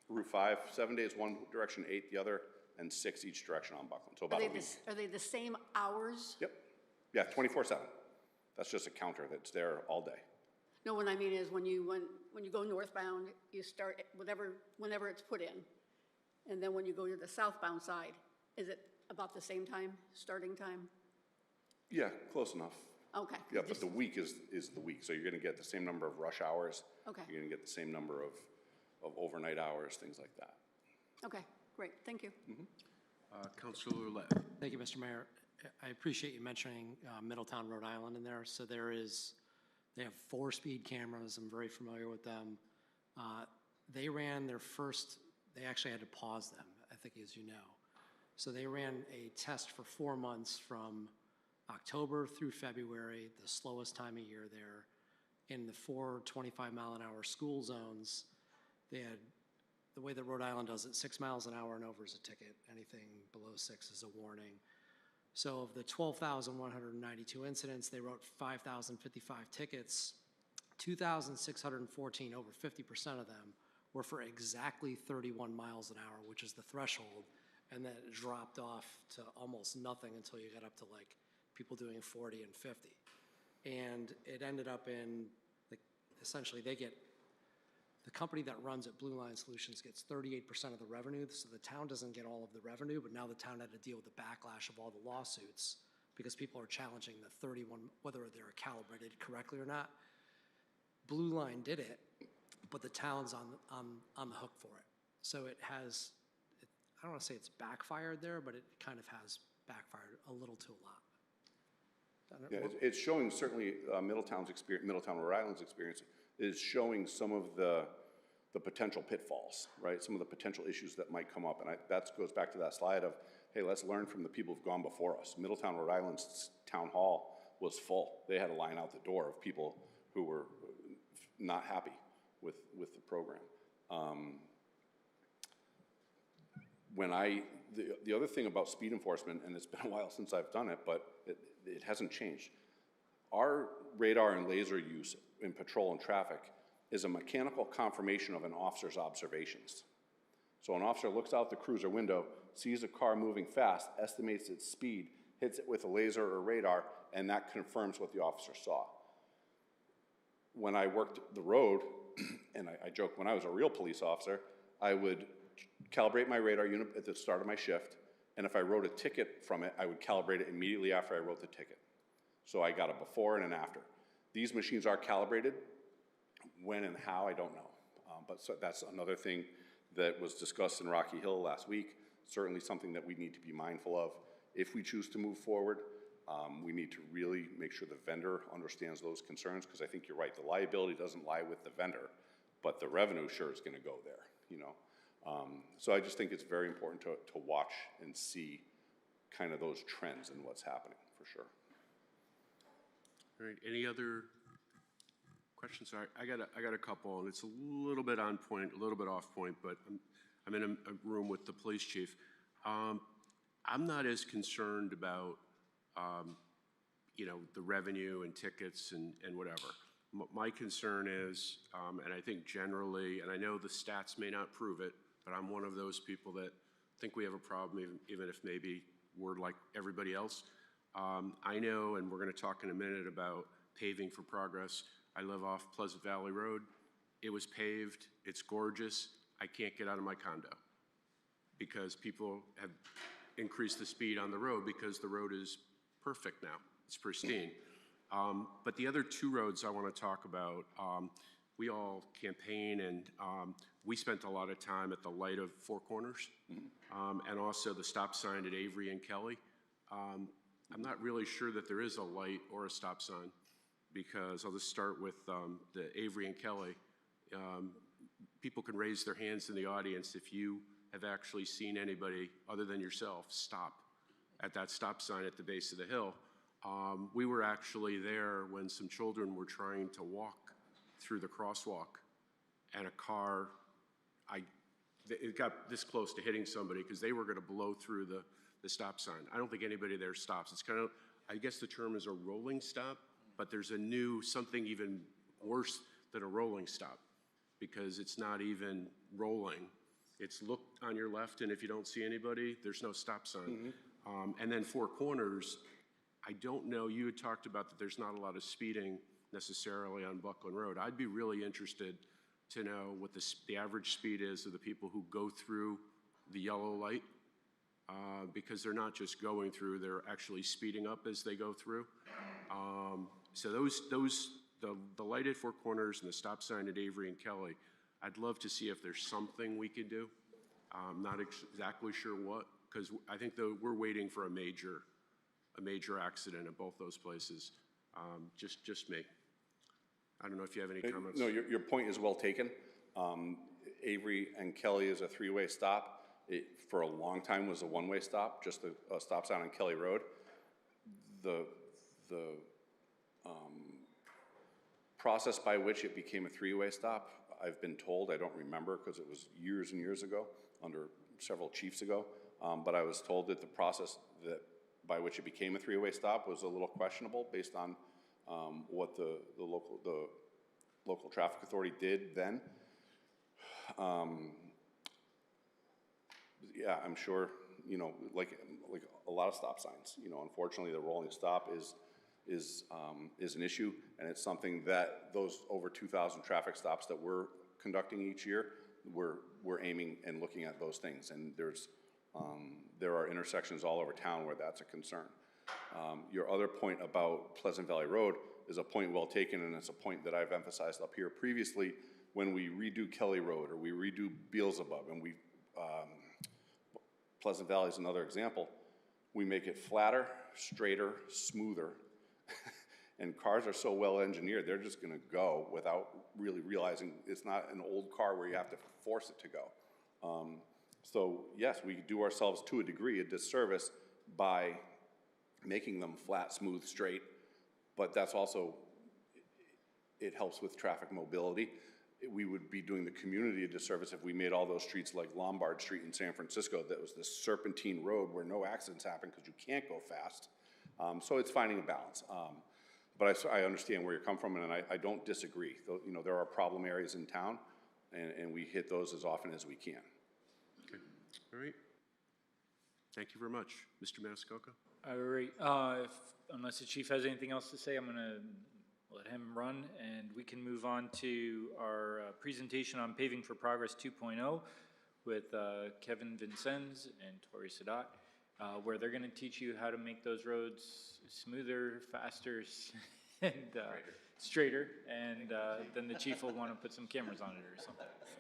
Route 5, 7 days one direction, 8 the other, and 6 each direction on Buckland, so about a week. Are they the same hours? Yep. Yeah, 24/7. That's just a counter that's there all day. No, what I mean is when you go northbound, you start whenever it's put in. And then when you go to the southbound side, is it about the same time, starting time? Yeah, close enough. Okay. Yeah, but the week is the week, so you're gonna get the same number of rush hours. Okay. You're gonna get the same number of overnight hours, things like that. Okay, great, thank you. Councilor Roulette. Thank you, Mr. Mayor. I appreciate you mentioning Middletown, Rhode Island in there. So they have 4 speed cameras. I'm very familiar with them. They ran they actually had to pause them, I think, as you know. So they ran a test for 4 months from October through February, the slowest time of year there. In the 4 25-mile-an-hour school zones, they had, the way that Rhode Island does it, 6 miles an hour and over is a ticket. Anything below 6 is a warning. So of the 12,192 incidents, they wrote 5,055 tickets. 2,614, over 50% of them, were for exactly 31 miles an hour, which is the threshold, and then it dropped off to almost nothing until you got up to like people doing 40 and 50. And it ended up in, essentially the company that runs it, Blue Line Solutions, gets 38% of the revenue, so the town doesn't get all of the revenue, but now the town had to deal with the backlash of all the lawsuits because people are challenging the 31, whether they're calibrated correctly or not. Blue Line did it, but the town's on the hook for it. So it has, I don't want to say it's backfired there, but it kind of has backfired a little to a lot. Yeah, it's showing certainly Middletown's experience, Middletown, Rhode Island's experience is showing some of the potential pitfalls, right? Some of the potential issues that might come up. And that goes back to that slide of, hey, let's learn from the people who've gone before us. Middletown, Rhode Island's town hall was full. They had a line out the door of people who were not happy with the program. The other thing about speed enforcement, and it's been a while since I've done it, but it hasn't changed. Our radar and laser use in patrol and traffic is a mechanical confirmation of an officer's observations. So an officer looks out the cruiser window, sees a car moving fast, estimates its speed, hits it with a laser or radar, and that confirms what the officer saw. When I worked the road, and I joke, when I was a real police officer, I would calibrate my radar unit at the start of my shift, and if I wrote a ticket from it, I would calibrate it immediately after I wrote the ticket. So I got a before and an after. These machines are calibrated. When and how, I don't know. But so that's another thing that was discussed in Rocky Hill last week. Certainly something that we need to be mindful of. If we choose to move forward, we need to really make sure the vendor understands those concerns, because I think you're right. The liability doesn't lie with the vendor, but the revenue sure is going to go there, you know. So I just think it's very important to watch and see kind of those trends and what's happening, for sure. All right, any other questions? All right, I got a couple, and it's a little bit on point, a little bit off point, but I'm in a room with the police chief. I'm not as concerned about, the revenue and tickets and whatever. My concern is, and I think generally, and I know the stats may not prove it, but I'm one of those people that think we have a problem, even if maybe we're like everybody else. I know, and we're going to talk in a minute about paving for progress. I live off Pleasant Valley Road. It was paved. It's gorgeous. I can't get out of my condo because people have increased the speed on the road because the road is perfect now. It's pristine. But the other 2 roads I want to talk about, we all campaign, and we spent a lot of time at the light of Four Corners, and also the stop sign at Avery and Kelly. I'm not really sure that there is a light or a stop sign, because I'll just start with the Avery and Kelly. People can raise their hands in the audience if you have actually seen anybody other than yourself stop at that stop sign at the base of the hill. We were actually there when some children were trying to walk through the crosswalk, and a car, it got this close to hitting somebody because they were going to blow through the stop sign. I don't think anybody there stops. It's kind of, I guess the term is a rolling stop, but there's a new, something even worse than a rolling stop, because it's not even rolling. It's look on your left, and if you don't see anybody, there's no stop sign. And then Four Corners, I don't know, you had talked about that there's not a lot of speeding necessarily on Buckland Road. I'd be really interested to know what the average speed is of the people who go through the yellow light, because they're not just going through, they're actually speeding up as they go through. So the light at Four Corners and the stop sign at Avery and Kelly, I'd love to see if there's something we could do. I'm not exactly sure what, because I think we're waiting for a major accident at both those places. Just me. I don't know if you have any comments. No, your point is well taken. Avery and Kelly is a three-way stop. It, for a long time, was a one-way stop, just a stop sign on Kelly Road. The process by which it became a three-way stop, I've been told, I don't remember because it was years and years ago, under several chiefs ago, but I was told that the process by which it became a three-way stop was a little questionable based on what the local traffic authority did then. Yeah, I'm sure, you know, like a lot of stop signs, you know, unfortunately the rolling stop is an issue, and it's something that those over 2,000 traffic stops that we're conducting each year, we're aiming and looking at those things, and there are intersections all over town where that's a concern. Your other point about Pleasant Valley Road is a point well taken, and it's a point that I've emphasized up here previously. When we redo Kelly Road or we redo Beelzebub, and Pleasant Valley is another example, we make it flatter, straighter, smoother, and cars are so well engineered, they're just gonna go without really realizing it's not an old car where you have to force it to go. So yes, we do ourselves to a degree a disservice by making them flat, smooth, straight, but that's also, it helps with traffic mobility. We would be doing the community a disservice if we made all those streets like Lombard Street in San Francisco, that was this serpentine road where no accidents happen because you can't go fast. So it's finding a balance. But I understand where you're coming from, and I don't disagree. You know, there are problem areas in town, and we hit those as often as we can. Okay, all right. Thank you very much. Mr. Maniscalco? All right, unless the chief has anything else to say, I'm gonna let him run, and we can move on to our presentation on Paving for Progress 2.0 with Kevin Vincennes and Tori Sadat, where they're gonna teach you how to make those roads smoother, faster, and straighter, and then the chief will wanna put some cameras on it or something. So.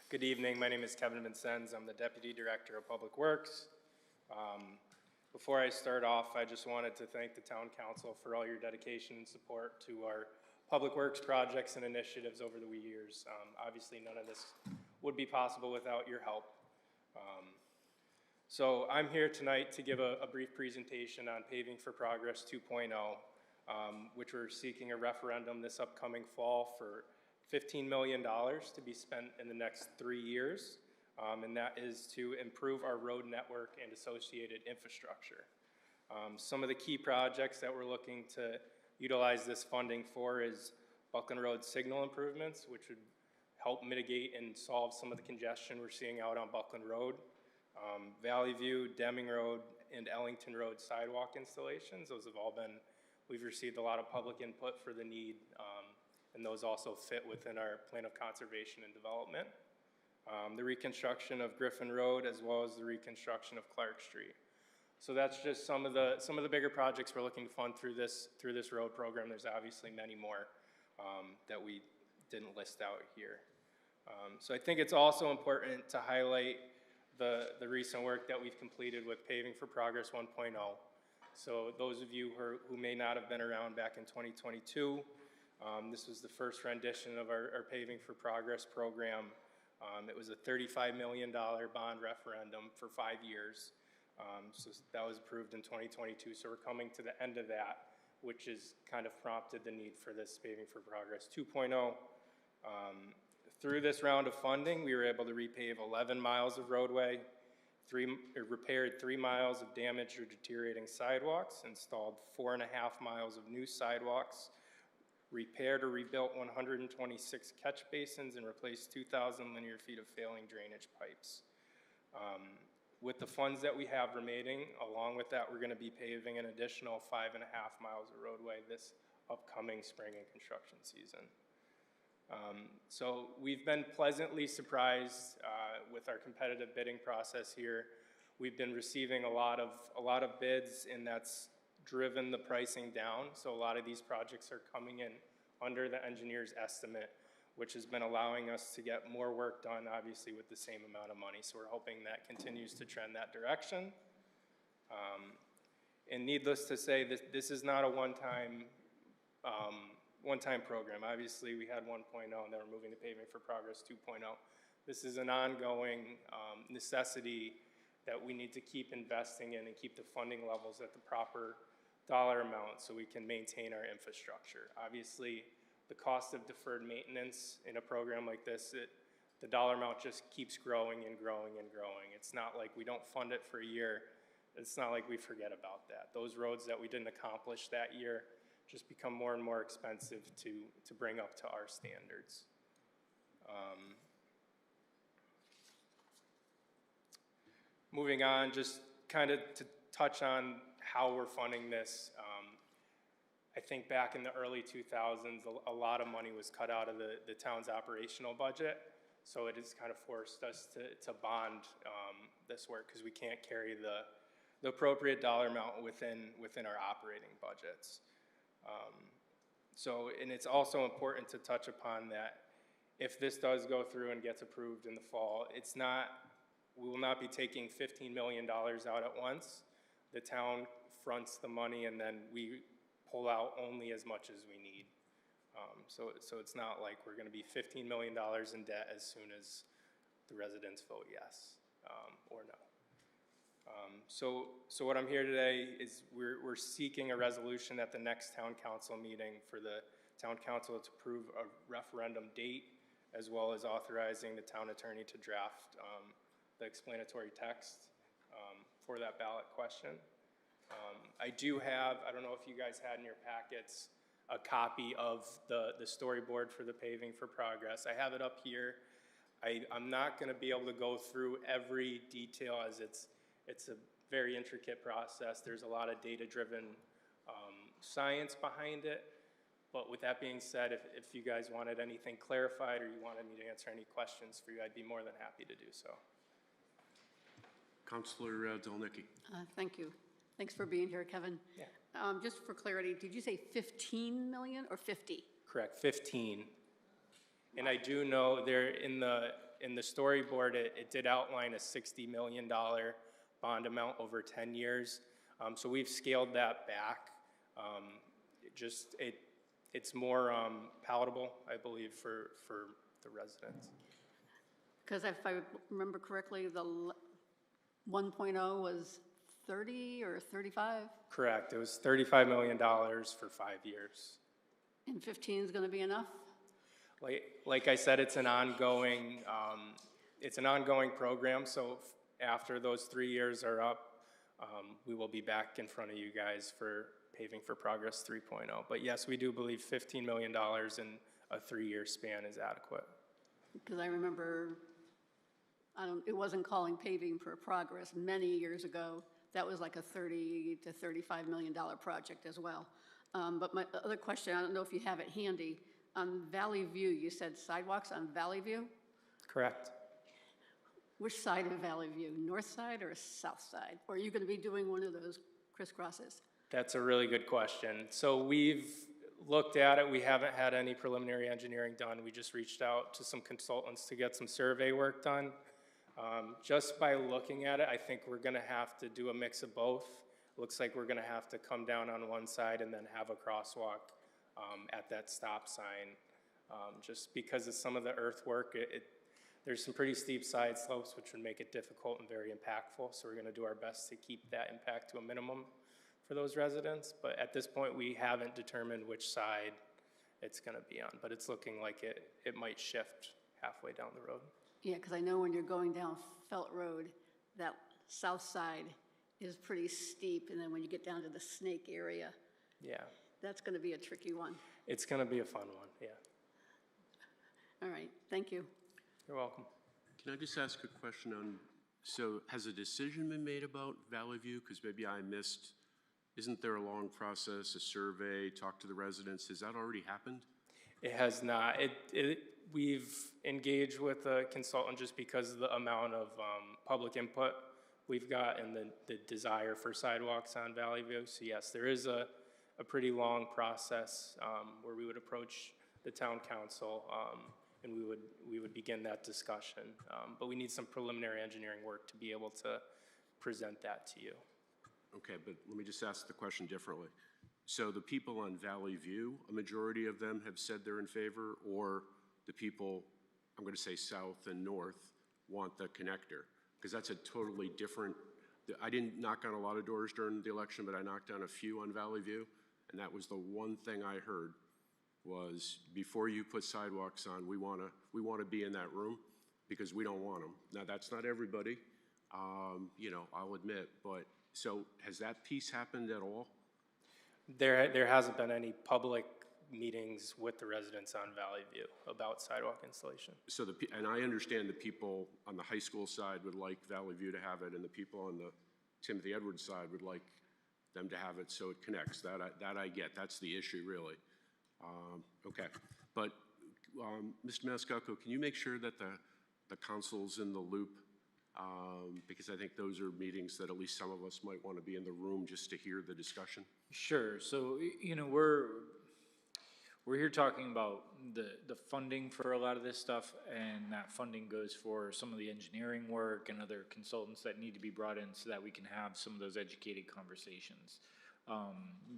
Good evening. My name is Kevin Vincennes. I'm the Deputy Director of Public Works. Before I start off, I just wanted to thank the Town Council for all your dedication and support to our public works projects and initiatives over the years. Obviously, none of this would be possible without your help. So I'm here tonight to give a brief presentation on Paving for Progress 2.0, which we're seeking a referendum this upcoming fall for $15 million to be spent in the next 3 years, and that is to improve our road network and associated infrastructure. Some of the key projects that we're looking to utilize this funding for is Buckland Road signal improvements, which would help mitigate and solve some of the congestion we're seeing out on Buckland Road. Valley View, Deming Road, and Ellington Road sidewalk installations. Those have all been, we've received a lot of public input for the need, and those also fit within our plan of conservation and development. the reconstruction of Griffin Road, as well as the reconstruction of Clark Street. So that's just some of the bigger projects we're looking to fund through this road program. There's obviously many more that we didn't list out here. So I think it's also important to highlight the recent work that we've completed with Paving for Progress 1.0. So those of you who may not have been around back in 2022, this was the first rendition of our Paving for Progress program. It was a $35 million bond referendum for 5 years. So that was approved in 2022. So we're coming to the end of that, which has kind of prompted the need for this Paving for Progress 2.0. Through this round of funding, we were able to repave 11 miles of roadway, repaired 3 miles of damaged or deteriorating sidewalks, installed 4.5 miles of new sidewalks, repaired or rebuilt 126 catch basins, and replaced 2,000 linear feet of failing drainage pipes. With the funds that we have remaining, along with that, we're going to be paving an additional 5.5 miles of roadway this upcoming spring and construction season. So we've been pleasantly surprised with our competitive bidding process here. We've been receiving a lot of bids, and that's driven the pricing down. So a lot of these projects are coming in under the engineer's estimate, which has been allowing us to get more work done, obviously, with the same amount of money. So we're hoping that continues to trend that direction. And needless to say, this is not a one-time program. Obviously, we had 1.0, and then we're moving to Paving for Progress 2.0. This is an ongoing necessity that we need to keep investing in and keep the funding levels at the proper dollar amount so we can maintain our infrastructure. Obviously, the cost of deferred maintenance in a program like this, the dollar amount just keeps growing and growing and growing. It's not like we don't fund it for a year. It's not like we forget about that. Those roads that we didn't accomplish that year just become more and more expensive to bring up to our standards. Moving on, just kind of to touch on how we're funding this. I think back in the early 2000s, a lot of money was cut out of the town's operational budget. So it has kind of forced us to bond this work because we can't carry the appropriate dollar amount within our operating budgets. And it's also important to touch upon that if this does go through and gets approved in the fall, we will not be taking $15 million out at once. The town fronts the money and then we pull out only as much as we need. So it's not like we're gonna be $15 million in debt as soon as the residents vote yes or no. So what I'm here today is we're seeking a resolution at the next town council meeting for the town council to approve a referendum date, as well as authorizing the town attorney to draft the explanatory text for that ballot question. I do have, I don't know if you guys had in your packets, a copy of the storyboard for the Paving for Progress. I have it up here. I'm not gonna be able to go through every detail as it's a very intricate process. There's a lot of data-driven science behind it. But with that being said, if you guys wanted anything clarified or you wanted me to answer any questions for you, I'd be more than happy to do so. Councilor Delnicki. Thank you. Thanks for being here, Kevin. Yeah. Just for clarity, did you say 15 million or 50? Correct, 15. And I do know there in the storyboard, it did outline a $60 million bond amount over 10 years. So we've scaled that back. It's more palatable, I believe, for the residents. Because if I remember correctly, the 1.0 was 30 or 35? Correct, it was $35 million for 5 years. And 15 is going to be enough? Like I said, it's an ongoing program. So after those 3 years are up, we will be back in front of you guys for Paving for Progress 3.0. But yes, we do believe $15 million in a 3-year span is adequate. Because I remember, it wasn't calling Paving for Progress many years ago. That was like a $30 to $35 million project as well. But my other question, I don't know if you have it handy. On Valley View, you said sidewalks on Valley View? Correct. Which side of Valley View, north side or south side? Or are you going to be doing one of those crisscrosses? That's a really good question. So we've looked at it. We haven't had any preliminary engineering done. We just reached out to some consultants to get some survey work done. Just by looking at it, I think we're gonna have to do a mix of both. Looks like we're gonna have to come down on one side and then have a crosswalk at that stop sign. Just because of some of the earthwork, there's some pretty steep side slopes which would make it difficult and very impactful. So we're gonna do our best to keep that impact to a minimum for those residents. But at this point, we haven't determined which side it's gonna be on. But it's looking like it might shift halfway down the road. Yeah, because I know when you're going down Felt Road, that south side is pretty steep, and then when you get down to the Snake area, Yeah, that's going to be a tricky one. it's gonna be a fun one, yeah. All right, thank you. You're welcome. Can I just ask a question on, so has a decision been made about Valley View? Because maybe I missed, isn't there a long process, a survey, talk to the residents? Has that already happened? It has not. We've engaged with a consultant just because of the amount of public input we've got and the desire for sidewalks on Valley View. So yes, there is a pretty long process where we would approach the town council and we would begin that discussion. But we need some preliminary engineering work to be able to present that to you. Okay, but let me just ask the question differently. So the people on Valley View, a majority of them have said they're in favor, or the people, I'm going to say south and north, want the connector? Because that's a totally different, I didn't knock on a lot of doors during the election, but I knocked on a few on Valley View, and that was the one thing I heard was, before you put sidewalks on, we want to be in that room because we don't want them. Now, that's not everybody, you know, I'll admit, but so has that piece happened at all? There hasn't been any public meetings with the residents on Valley View about sidewalk installation. So and I understand the people on the high school side would like Valley View to have it, and the people on the Timothy Edwards side would like them to have it so it connects. That I get. That's the issue, really. Okay, but Mr. Maniscalco, can you make sure that the council's in the loop? Because I think those are meetings that at least some of us might want to be in the room just to hear the discussion. Sure. So, you know, we're here talking about the funding for a lot of this stuff, and that funding goes for some of the engineering work and other consultants that need to be brought in so that we can have some of those educated conversations.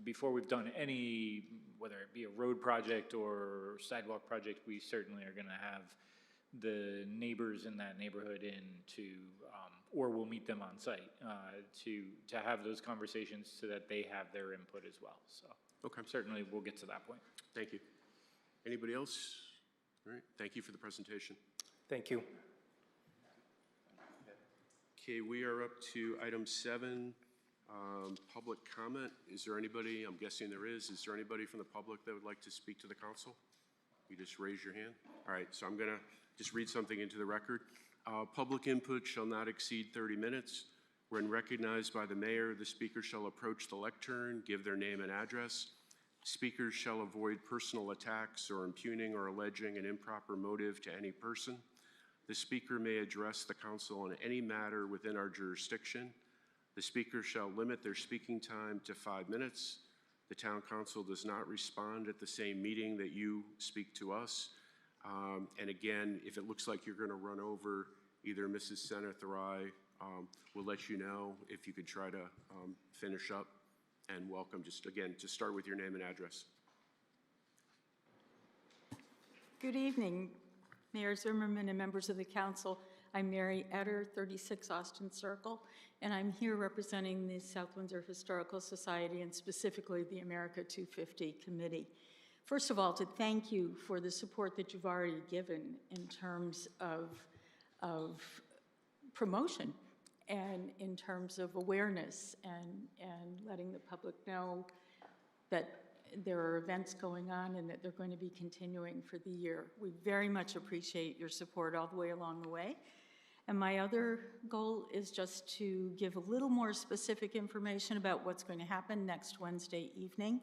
Before we've done any, whether it be a road project or sidewalk project, we certainly are going to have the neighbors in that neighborhood in to, or we'll meet them on site to have those conversations so that they have their input as well. So Okay. certainly we'll get to that point. Thank you. Anybody else? All right, thank you for the presentation. Thank you. Okay, we are up to item 7, public comment. Is there anybody, I'm guessing there is there anybody from the public that would like to speak to the council? You just raise your hand. All right, so I'm gonna just read something into the record. Public input shall not exceed 30 minutes. When recognized by the mayor, the speaker shall approach the lectern, give their name and address. Speakers shall avoid personal attacks or impugning or alleging an improper motive to any person. The speaker may address the council on any matter within our jurisdiction. The speaker shall limit their speaking time to 5 minutes. The town council does not respond at the same meeting that you speak to us. And again, if it looks like you're going to run over either Mrs. Seneth or I, we'll let you know if you could try to finish up. And welcome, just again, to start with your name and address. Good evening, Mayor Zimmerman and members of the council. I'm Mary Etter, 36 Austin Circle, and I'm here representing the South Windsor Historical Society and specifically the America 250 Committee. First of all, to thank you for the support that you've already given in terms of promotion and in terms of awareness and letting the public know that there are events going on and that they're going to be continuing for the year. We very much appreciate your support all the way along the way. And my other goal is just to give a little more specific information about what's going to happen next Wednesday evening.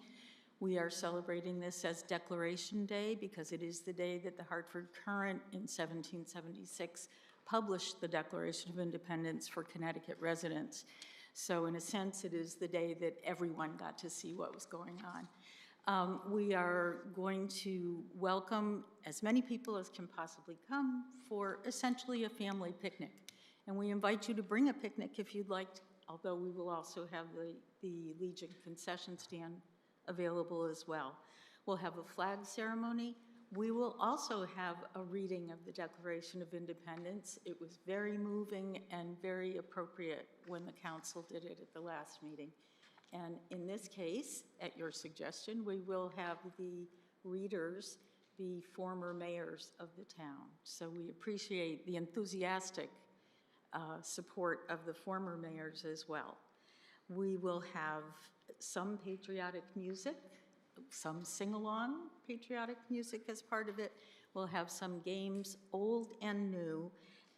We are celebrating this as Declaration Day because it is the day that the Hartford Courant in 1776 published the Declaration of Independence for Connecticut residents. So in a sense, it is the day that everyone got to see what was going on. We are going to welcome as many people as can possibly come for essentially a family picnic. And we invite you to bring a picnic if you'd like, although we will also have the Legion concession stand available as well. We'll have a flag ceremony. We will also have a reading of the Declaration of Independence. It was very moving and very appropriate when the council did it at the last meeting. And in this case, at your suggestion, we will have the readers be former mayors of the town. So we appreciate the enthusiastic support of the former mayors as well. We will have some patriotic music, some sing-along patriotic music as part of it. We'll have some games, old and new,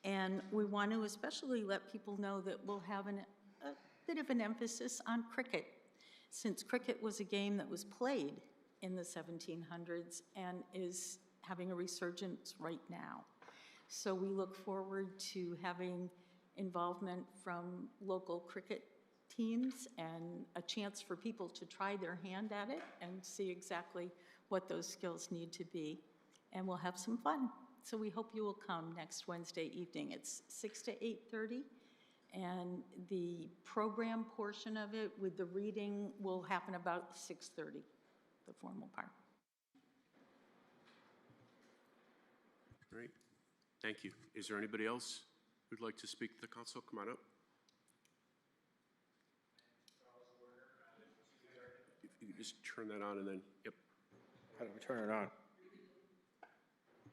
and we want to especially let people know that we'll have a bit of an emphasis on cricket, since cricket was a game that was played in the 1700s and is having a resurgence right now. So we look forward to having involvement from local cricket teams and a chance for people to try their hand at it and see exactly what those skills need to be. And we'll have some fun. So we hope you will come next Wednesday evening. It's 6 to 8:30, and the program portion of it with the reading will happen about 6:30, the formal part. Great. Thank you. Is there anybody else who'd like to speak to the council? Come on up. If you could just turn that on and then, yep. How do we turn it on?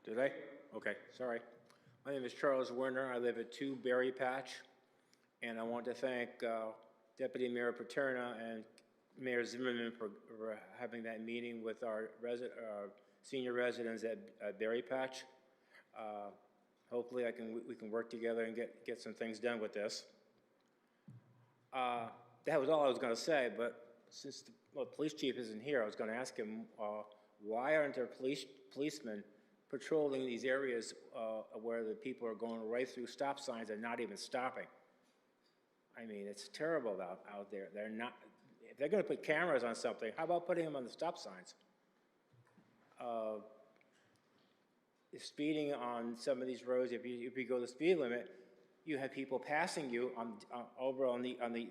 Did I? Okay, sorry. My name is Charles Werner. I live at 2 Berry Patch, and I want to thank Deputy Mayor Paterna and Mayor Zimmerman for having that meeting with our senior residents at Berry Patch. Hopefully we can work together and get some things done with this. That was all I was going to say, but since the police chief isn't here, I was going to ask him, why aren't there policemen patrolling these areas where the people are going right through stop signs and not even stopping? I mean, it's terrible out there. They're not, if they're going to put cameras on something, how about putting them on the stop signs? Speeding on some of these roads, if you go the speed limit, you have people passing you over on the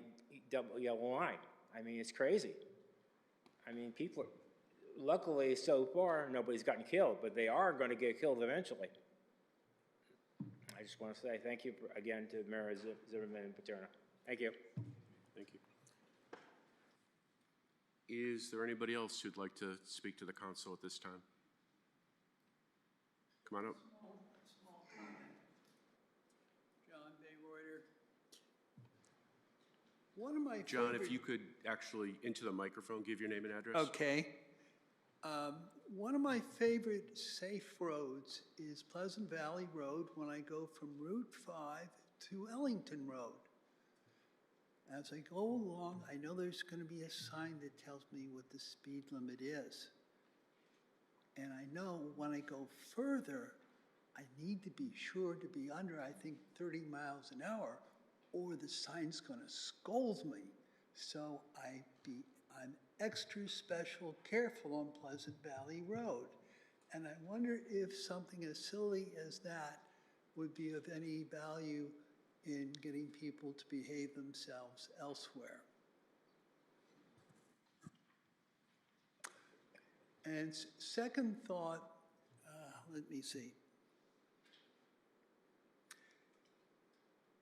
double yellow line. I mean, it's crazy. I mean, people, luckily so far, nobody's gotten killed, but they are going to get killed eventually. I just want to say thank you again to Mayor Zimmerman and Paterna. Thank you. Thank you. Is there anybody else who'd like to speak to the council at this time? Come on up. Small comment. John Bayreuter. One of my John, favorite... if you could actually, into the microphone, give your name and address. Okay. One of my favorite safe roads is Pleasant Valley Road when I go from Route 5 to Ellington Road. As I go along, I know there's going to be a sign that tells me what the speed limit is. And I know when I go further, I need to be sure to be under, I think, 30 miles an hour, or the sign's going to scold me. So I'm extra special careful on Pleasant Valley Road. And I wonder if something as silly as that would be of any value in getting people to behave themselves elsewhere. And second thought, let me see.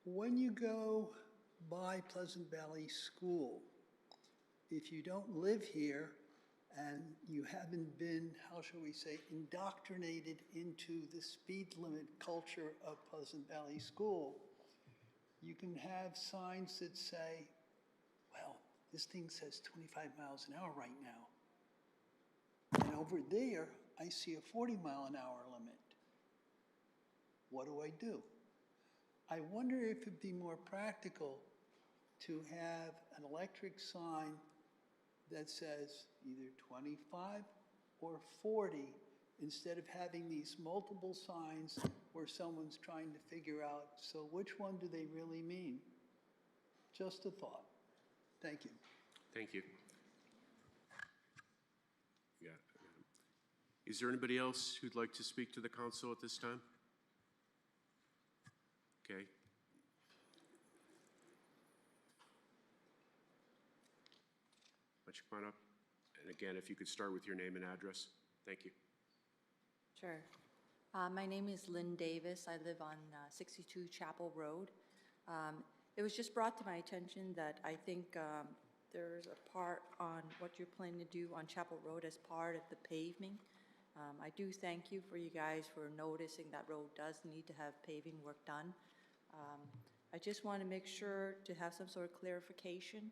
When you go by Pleasant Valley School, if you don't live here and you haven't been, how shall we say, indoctrinated into the speed limit culture of Pleasant Valley School, you can have signs that say, well, this thing says 25 miles an hour right now. And over there, I see a 40-mile-an-hour limit. What do? I wonder if it'd be more practical to have an electric sign that says either 25 or 40 instead of having these multiple signs where someone's trying to figure out, so which one do they really mean? Just a thought. Thank you. Thank you. Yeah. Is there anybody else who'd like to speak to the council at this time? Okay. Why don't you come on up? And again, if you could start with your name and address. Thank you. Sure. My name is Lynn Davis. I live on 62 Chapel Road. It was just brought to my attention that I think there's a part on what you're planning to do on Chapel Road as part of the paving. I do thank you for you guys for noticing that road does need to have paving work done. I just want to make sure to have some sort of clarification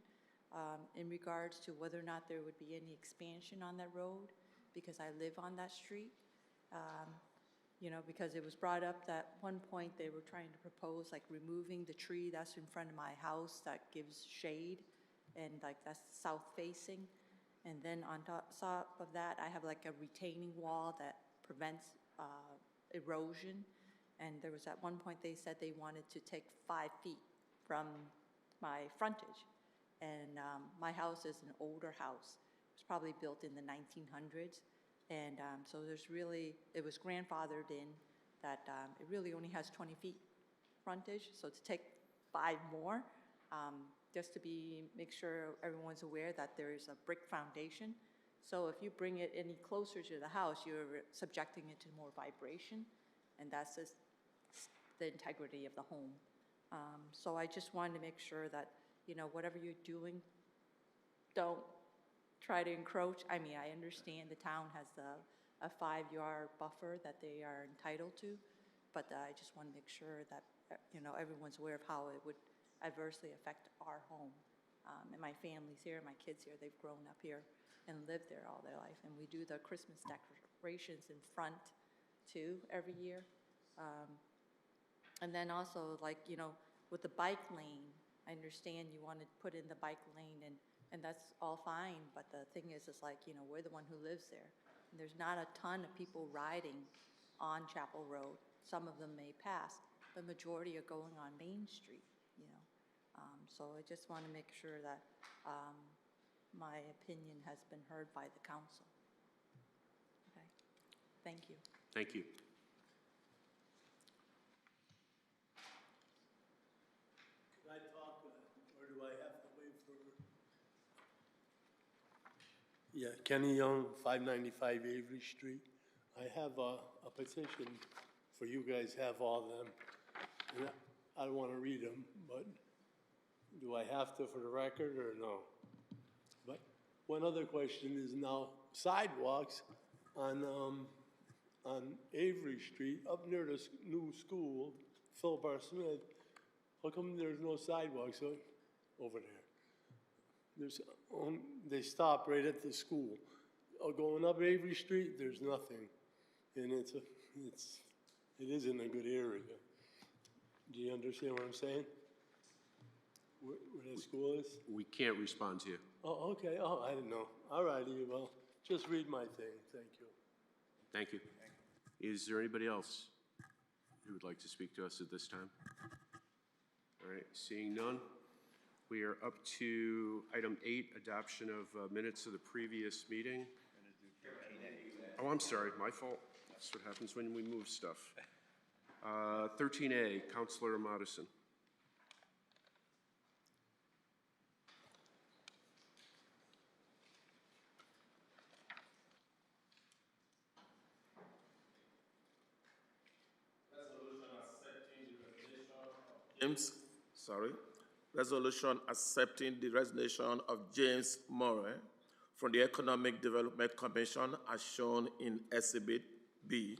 in regards to whether or not there would be any expansion on that road, because I live on that street. You know, because it was brought up that one point they were trying to propose like removing the tree that's in front of my house that gives shade, and like that's south facing. And then on top of that, I have like a retaining wall that prevents erosion. And there was at one point they said they wanted to take 5 feet from my frontage. And my house is an older house. It was probably built in the 1900s. And so there's really, it was grandfathered in that it really only has 20 feet frontage. So to take 5 more, just to make sure everyone's aware that there is a brick foundation. So if you bring it any closer to the house, you're subjecting it to more vibration, and that's just the integrity of the home. So I just wanted to make sure that, you know, whatever you're doing, don't try to encroach. I mean, I understand the town has a 5-yard buffer that they are entitled to, but I just want to make sure that, you know, everyone's aware of how it would adversely affect our home. And my family's here, my kids here, they've grown up here and lived there all their life. And we do the Christmas decorations in front too every year. And then also, like, you know, with the bike lane, I understand you want to put in the bike lane, and that's all fine, but the thing is like, you know, we're the one who lives there. And there's not a ton of people riding on Chapel Road. Some of them may pass. The majority are going on Main Street, you know. So I just want to make sure that my opinion has been heard by the council. Okay, thank you. Thank you. Can I talk, or do I have to wait for? Yeah, Kenny Young, 595 Avery Street. I have a petition for you guys, have all them. And I don't want to read them, but do I have to for the record or no? But one other question is now sidewalks on Avery Street up near the new school, Philip R. Smith. How come there's no sidewalks over there? They stop right at the school. Going up Avery Street, there's nothing, and it isn't a good area. Do you understand what I'm saying? Where that school is? We can't respond to you. Oh, okay. Oh, I didn't know. All righty. Well, just read my thing. Thank you. Thank you. Is there anybody else who would like to speak to us at this time? All right, seeing none, we are up to item 8, adoption of minutes of the previous meeting. Oh, I'm sorry, my fault. That's what happens when we move stuff. 13A, Councilor Madison. Resolution accepting the resignation of James Murray from the Economic Development Commission as shown in Exhibit B.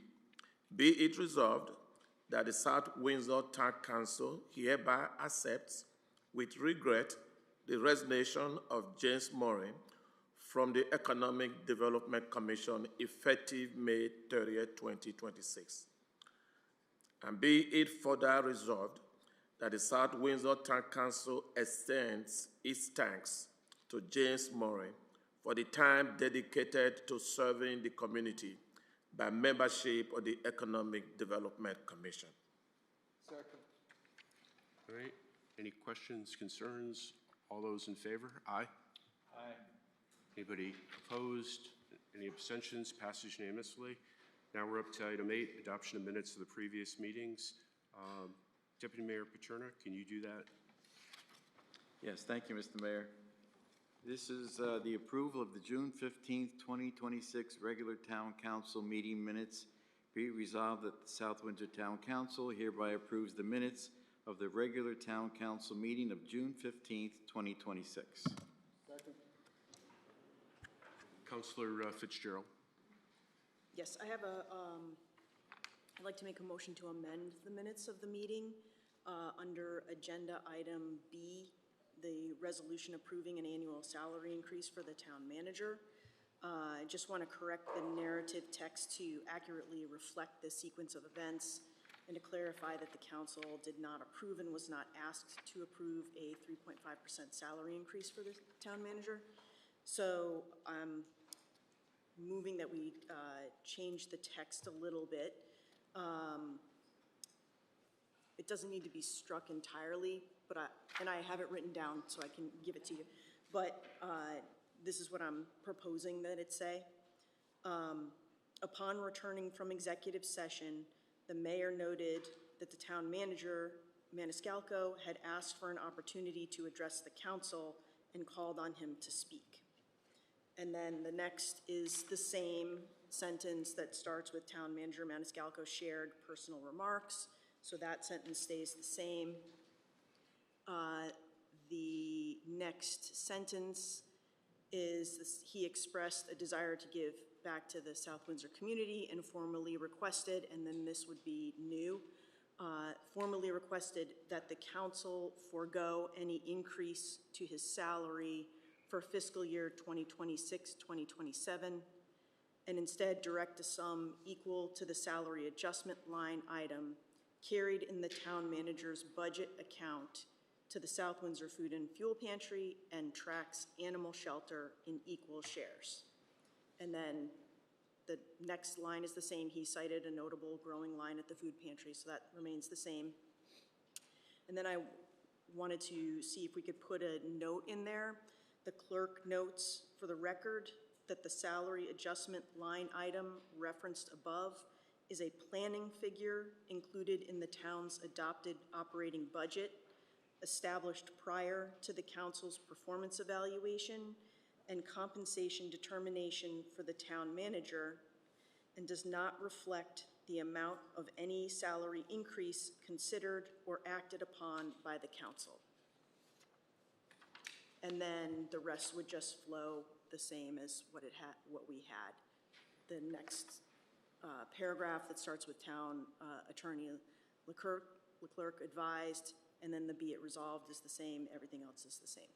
Be it resolved that the South Windsor Town Council hereby accepts with regret the resignation of James Murray from the Economic Development Commission effective May 30th, 2026. And be it further resolved that the South Windsor Town Council extends its thanks to James Murray for the time dedicated to serving the community by membership of the Economic Development Commission. Second. All right, any questions, concerns? All those in favor? Aye. Aye. Anybody opposed? Any abstentions? Passes unanimously. Now we're up to item 8, adoption of minutes of the previous meetings. Deputy Mayor Paterna, can you do that? Yes, thank you, Mr. Mayor. This is the approval of the June 15th, 2026 regular Town Council meeting minutes. Be it resolved that the South Windsor Town Council hereby approves the minutes of the regular Town Council meeting of June 15th, 2026. Second. Councilor Fitzgerald. Yes, I have I'd like to make a motion to amend the minutes of the meeting under Agenda Item B, the resolution approving an annual salary increase for the town manager. I just want to correct the narrative text to accurately reflect the sequence of events and to clarify that the council did not approve and was not asked to approve a 3.5% salary increase for the town manager. So I'm moving that we change the text a little bit. It doesn't need to be struck entirely, but I have it written down so I can give it to you. But this is what I'm proposing that it say. Upon returning from executive session, the mayor noted that the town manager, Maniscalco, had asked for an opportunity to address the council and called on him to speak. And then the next is the same sentence that starts with town manager Maniscalco shared personal remarks. So that sentence stays the same. The next sentence is this: he expressed a desire to give back to the South Windsor community and formally requested, and then this would be new, formally requested that the council forego any increase to his salary for fiscal year 2026-2027, and instead direct a sum equal to the salary adjustment line item carried in the town manager's budget account to the South Windsor Food and Fuel Pantry and Trax Animal Shelter in equal shares. And then the next line is the same. He cited a notable growing line at the food pantry, so that remains the same. And then I wanted to see if we could put a note in there. The clerk notes for the record that the salary adjustment line item referenced above is a planning figure included in the town's adopted operating budget, established prior to the council's performance evaluation and compensation determination for the town manager, and does not reflect the amount of any salary increase considered or acted upon by the council. And then the rest would just flow the same as what we had. The next paragraph that starts with town attorney Leclerc advised, and then the be it resolved is the same, everything else is the same.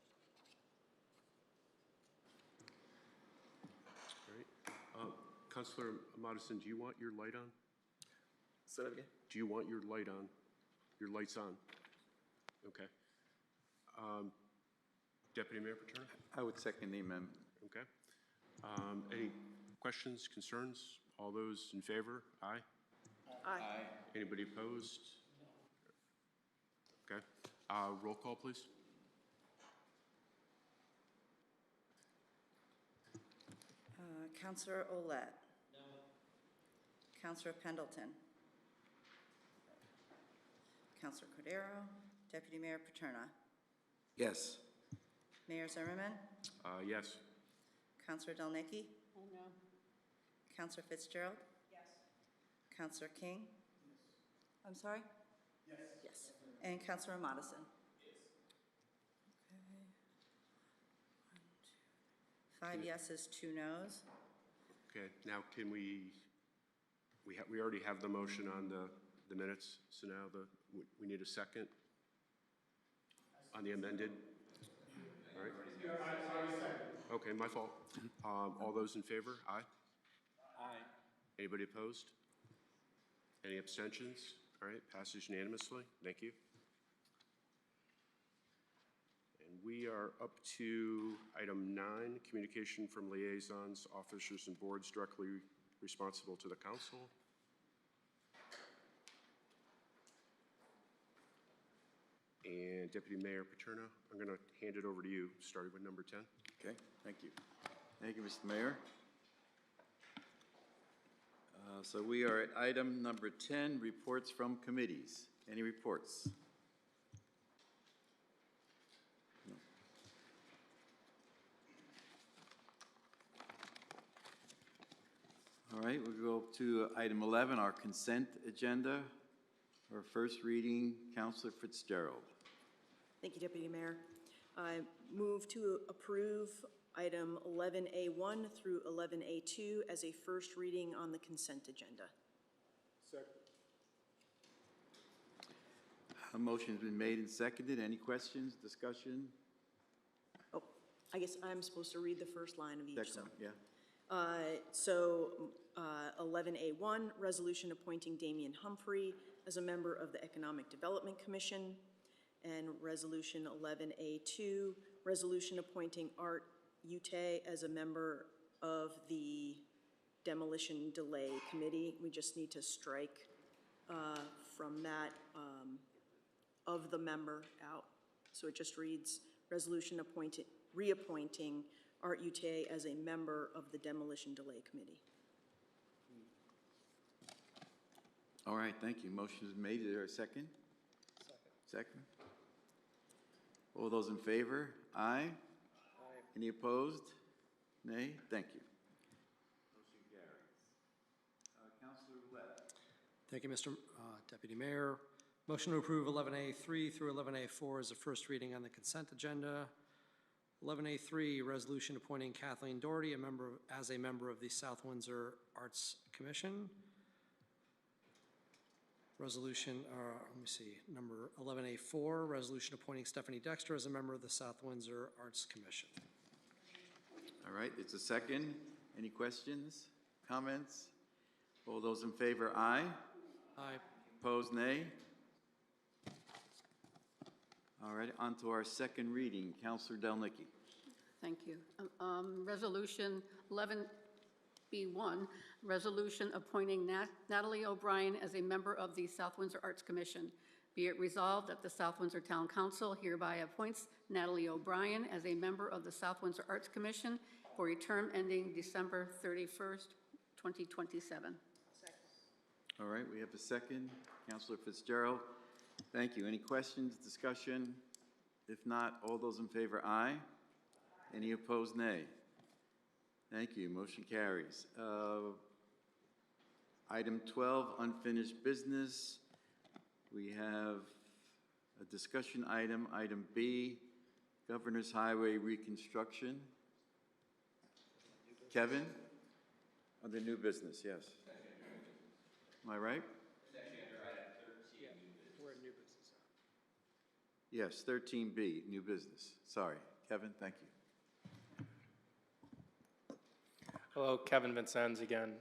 All right. Councilor Madison, do you want your light on? Say that again? Do you want your light on? Your light's on. Okay. Deputy Mayor Paterna? I would second the amendment. Okay. Any questions, concerns? All those in favor? Aye. Aye. Anybody opposed? Okay. Roll call, please. Councilor Olet. No. Councilor Pendleton. Councilor Cordero. Deputy Mayor Paterna. Yes. Mayor Zimmerman. Yes. Councilor Delnicki. Oh, no. Councilor Fitzgerald. Yes. Councilor King. I'm sorry? Yes. Yes. And Councilor Madison. Okay. 5 yeses, 2 noes. Okay. Now, can we already have the motion on the minutes, so now we need a second on the amended. All right. Okay, my fault. All those in favor? Aye. Aye. Anybody opposed? Any abstentions? All right, passes unanimously. Thank you. And we are up to item 9, communication from liaisons, officers, and boards directly responsible to the council. And Deputy Mayor Paterno, I'm going to hand it over to you, starting with number 10. Okay, thank you. Thank you, Mr. Mayor. So we are at item number 10, reports from committees. Any reports? No. All right, we'll go to item 11, our consent agenda. Our first reading, Councilor Fitzgerald. Thank you, Deputy Mayor. I move to approve item 11A1 through 11A2 as a first reading on the consent agenda. Second. A motion's been made and seconded. Any questions, discussion? Oh, I guess I'm supposed to read the first line of each. Second, yeah. 11A1, resolution appointing Damian Humphrey as a member of the Economic Development Commission, and resolution 11A2, resolution appointing Art Ute as a member of the Demolition Delay Committee. We just need to strike from that of the member out. So it just reads, resolution reappointing Art Ute as a member of the Demolition Delay Committee. All right, thank you. Motion is made. Is there a second? Second. All those in favor? Aye. Any opposed? Nay? Thank you. Motion carries. Councilor Roulette. Thank you, Mr. Deputy Mayor. Motion to approve 11A3 through 11A4 as a first reading on the consent agenda. 11A3, resolution appointing Kathleen Doherty as a member of the South Windsor Arts Commission. Resolution, let me see, number 11A4, resolution appointing Stephanie Dexter as a member of the South Windsor Arts Commission. All right, it's a second. Any questions, comments? All those in favor, aye. Aye. Opposed, nay. All right, on to our second reading. Councilor Delnicki. Thank you. Resolution 11B1, resolution appointing Natalie O'Brien as a member of the South Windsor Arts Commission. Be it resolved that the South Windsor Town Council hereby appoints Natalie O'Brien as a member of the South Windsor Arts Commission for a term ending December 31st, 2027. All right, we have a second. Councilor Fitzgerald. Thank you. Any questions, discussion? If not, all those in favor, aye. Any opposed, nay. Thank you. Motion carries. Item 12, unfinished business. We have a discussion item, item B, Governor's Highway reconstruction. Kevin? Under new business, yes. Am I right? We're in new business. Yes, 13B, new business. Sorry. Kevin, thank you. Hello, Kevin Vincennes again.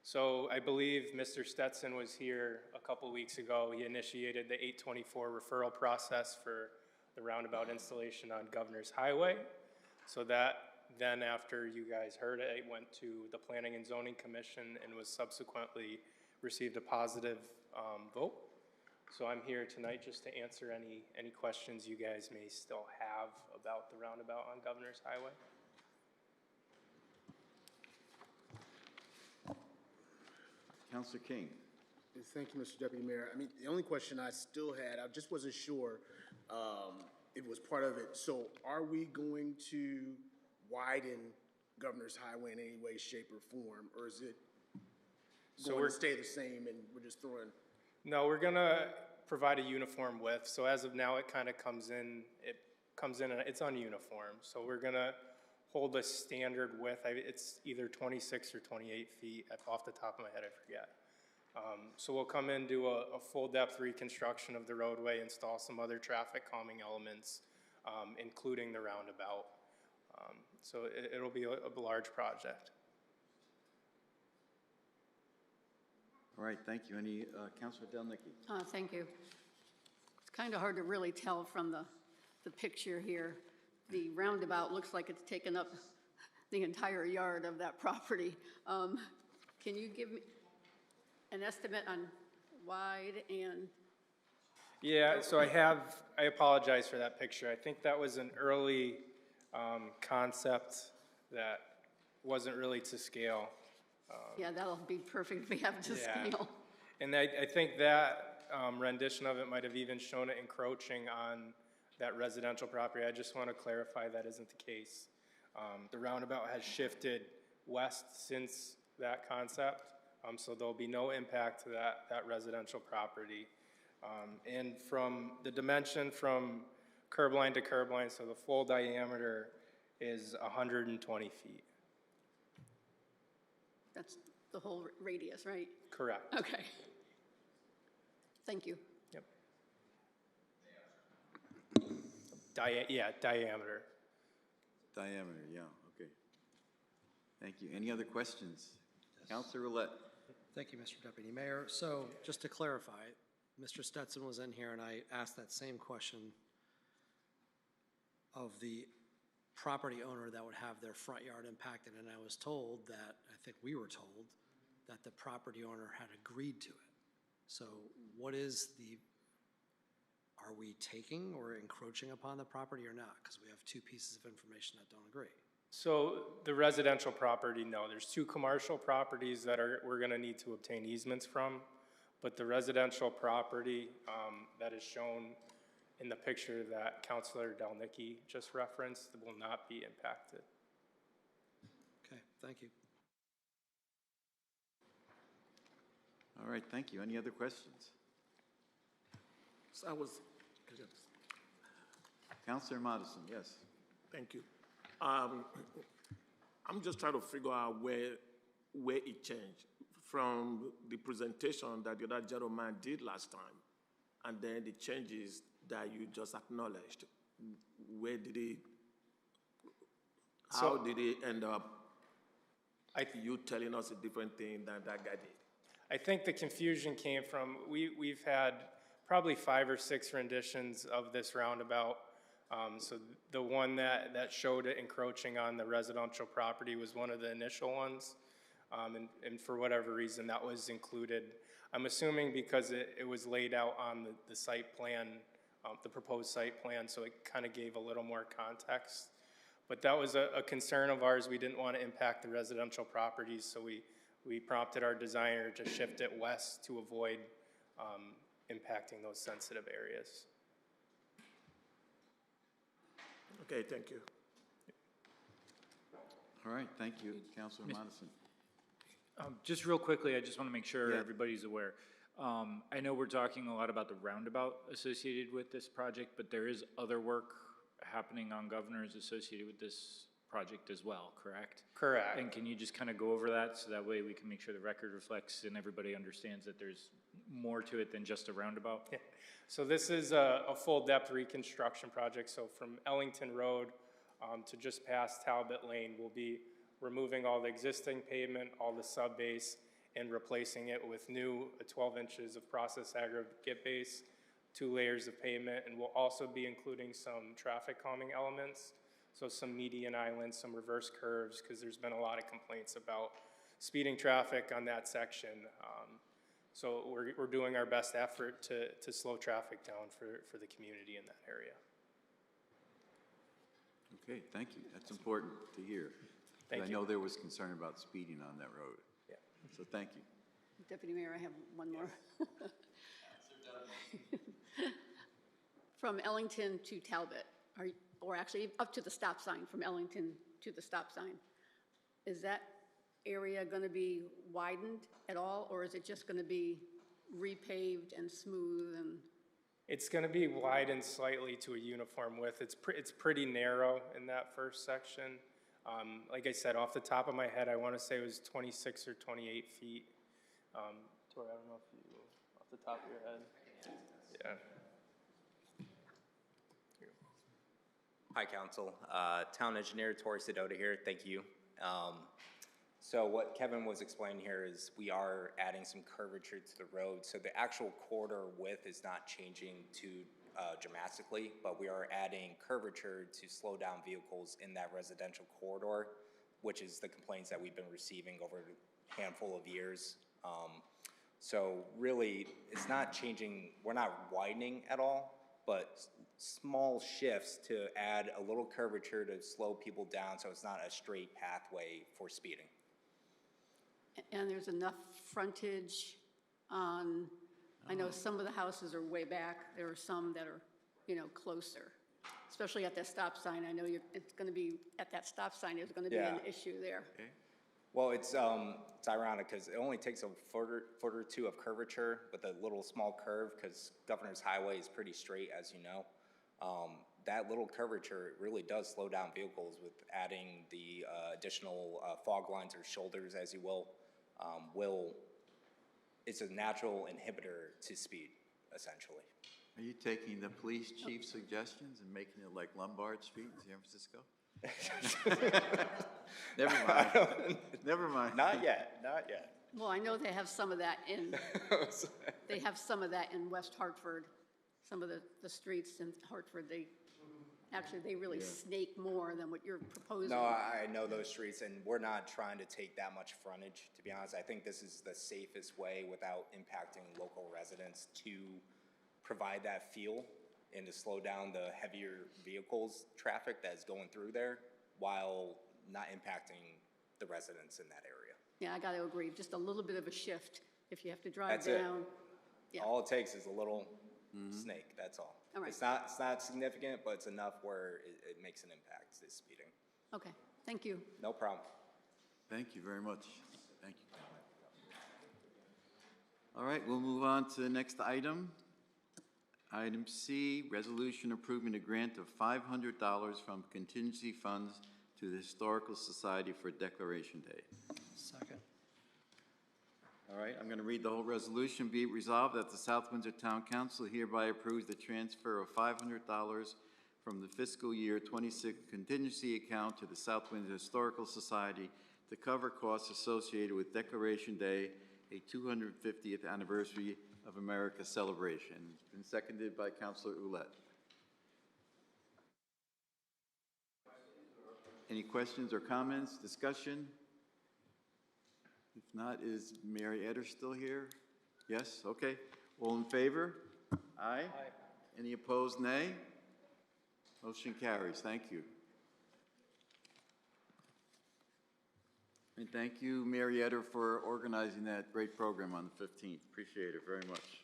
So I believe Mr. Stetson was here a couple weeks ago. He initiated the 824 referral process for the roundabout installation on Governor's Highway. So that then, after you guys heard it, it went to the Planning and Zoning Commission and was subsequently received a positive vote. So I'm here tonight just to answer any questions you guys may still have about the roundabout on Governor's Highway. Councilor King. Thank you, Mr. Deputy Mayor. I mean, the only question I still had, I just wasn't sure it was part of it. So are we going to widen Governor's Highway in any way, shape, or form? Or is it going to stay the same and we're just throwing? No, we're going to provide a uniform width. So as of now, it kind of comes in and it's ununiform. So we're going to hold a standard width. It's either 26 or 28 feet. Off the top of my head, I forget. So we'll come in, do a full depth reconstruction of the roadway, install some other traffic calming elements, including the roundabout. So it'll be a large project. All right, thank you. Any, Councilor Delnicki? Thank you. It's kind of hard to really tell from the picture here. The roundabout looks like it's taken up the entire yard of that property. Can you give me an estimate on wide and? Yeah, so I apologize for that picture. I think that was an early concept that wasn't really to scale. Yeah, that'll be perfect if we have it to Yeah. scale. And I think that rendition of it might have even shown it encroaching on that residential property. I just want to clarify that isn't the case. The roundabout has shifted west since that concept, so there'll be no impact to that residential property. And from the dimension from curb line to curb line, so the full diameter is 120 feet. That's the whole radius, right? Correct. Okay. Thank you. Yep. Diameter. Diameter, yeah, okay. Thank you. Any other questions? Councilor Roulette. Thank you, Mr. Deputy Mayor. So just to clarify, Mr. Stetson was in here and I asked that same question of the property owner that would have their front yard impacted, and I was told that, I think we were told, that the property owner had agreed to it. So what is are we taking or encroaching upon the property or not? Because we have two pieces of information that don't agree. So the residential property, no. There's two commercial properties that we're going to need to obtain easements from, but the residential property that is shown in the picture that Councilor Delnicki just referenced will not be impacted. Okay, thank you. All right, thank you. Any other questions? Councilor Madison, yes. Thank you. I'm just trying to figure out where it changed from the presentation that the other gentleman did last time, and then the changes that you just acknowledged. Where did it? How did it end up? You telling us a different thing than that guy did. I think the confusion came from, we've had probably 5 or 6 renditions of this roundabout. So the one that showed it encroaching on the residential property was one of the initial ones. And for whatever reason, that was included. I'm assuming because it was laid out on the site plan, the proposed site plan, so it kind of gave a little more context. But that was a concern of ours. We didn't want to impact the residential properties, so we prompted our designer to shift it west to avoid impacting those sensitive areas. Okay, thank you. All right, thank you, Councilor Madison. Just real quickly, I just want to make sure Yeah. everybody's aware. I know we're talking a lot about the roundabout associated with this project, but there is other work happening on Governors associated with this project as well, correct? Correct. And can you just kind of go over that so that way we can make sure the record reflects and everybody understands that there's more to it than just a roundabout? Yeah. So this is a full depth reconstruction project. So from Ellington Road to just past Talbot Lane, we'll be removing all the existing pavement, all the sub-base, and replacing it with new 12 inches of process aggregate base, 2 layers of pavement, and we'll also be including some traffic calming elements. So some median islands, some reverse curves, because there's been a lot of complaints about speeding traffic on that section. So we're doing our best effort to slow traffic down for the community in that area. Okay, thank you. That's important to hear. Thank I you. know there was concern about speeding on that road. Yeah. So thank you. Deputy Mayor, I have one more. From Ellington to Talbot, or actually up to the stop sign, from Ellington to the stop sign, is that area going to be widened at all, or is it just going to be repaved and smooth and? It's going to be widened slightly to a uniform width. It's pretty narrow in that first section. Like I said, off the top of my head, I want to say it was 26 or 28 feet. Tori, I don't know if you, off the top of your head. Yeah. Hi, Council. Town Engineer Tori Sedota here. Thank you. So what Kevin was explaining here is we are adding some curvature to the road. So the actual corridor width is not changing too dramatically, but we are adding curvature to slow down vehicles in that residential corridor which is the complaints that we've been receiving over a handful of years. So really, it's not changing, we're not widening at all, but small shifts to add a little curvature to slow people down so it's not a straight pathway for speeding. And there's enough frontage on, I know some of the houses are way back. There are some that are, you know, closer, especially at that stop sign. I know it's going to be, at that stop sign, there's going to be an issue there. Well, it's ironic because it only takes a foot or two of curvature with a little small curve because Governor's Highway is pretty straight, as you know. That little curvature really does slow down vehicles with adding the additional fog lines or shoulders, as you will. It's a natural inhibitor to speed, essentially. Are you taking the police chief's suggestions and making it like Lombard Street in San Francisco? Never mind. Never mind. Not yet, not yet. Well, I know they have some of that in, they have some of that in West Hartford. Some of the streets in Hartford, they really snake more than what you're proposing. No, I know those streets, and we're not trying to take that much frontage, to be honest. I think this is the safest way without impacting local residents to provide that feel and to slow down the heavier vehicles traffic that is going through there while not impacting the residents in that area. Yeah, I got to agree. Just a little bit of a shift if you have to drive That's down. It. All it takes is a little snake, that's all. All right. It's not significant, but it's enough where it makes an impact to speeding. Okay, thank you. No problem. Thank you very much. Thank you. All right, we'll move on to the next item. Item C, resolution approving a grant of $500 from contingency funds to the Historical Society for Declaration Day. Second. All right, I'm going to read the whole resolution. Be it resolved that the South Windsor Town Council hereby approves the transfer of $500 from the fiscal year 26 contingency account to the South Windsor Historical Society to cover costs associated with Declaration Day, a 250th anniversary of America celebration. It's been seconded by Councilor Ouellette. Any questions or comments, discussion? If not, is Mary Etter still here? Yes, okay. All in favor? Aye. Any opposed, nay? Motion carries. Thank you. And thank you, Mary Etter, for organizing that great program on the 15th. Appreciate it very much.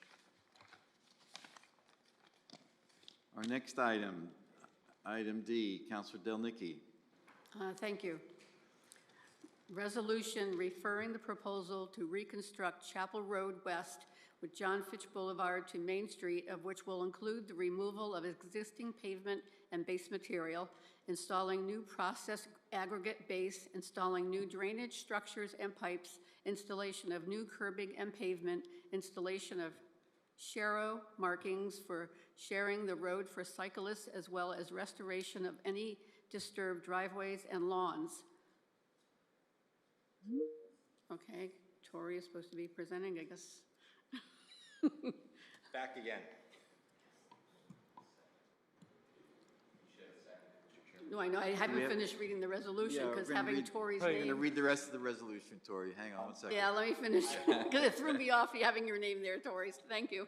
Our next item, item D, Councilor Delnicki. Thank you. Resolution referring the proposal to reconstruct Chapel Road West with John Fitch Boulevard to Main Street, of which will include the removal of existing pavement and base material, installing new process aggregate base, installing new drainage structures and pipes, installation of new curbing and pavement, installation of sharrow markings for sharing the road for cyclists, as well as restoration of any disturbed driveways and lawns. Okay, Tori is supposed to be presenting, I guess. Back again. No, I know, I haven't finished reading the resolution because having Tori's I'm going to name. read the rest of the resolution, Tori. Hang on one second. Yeah, let me finish, because it threw me off having your name there, Tori. Thank you.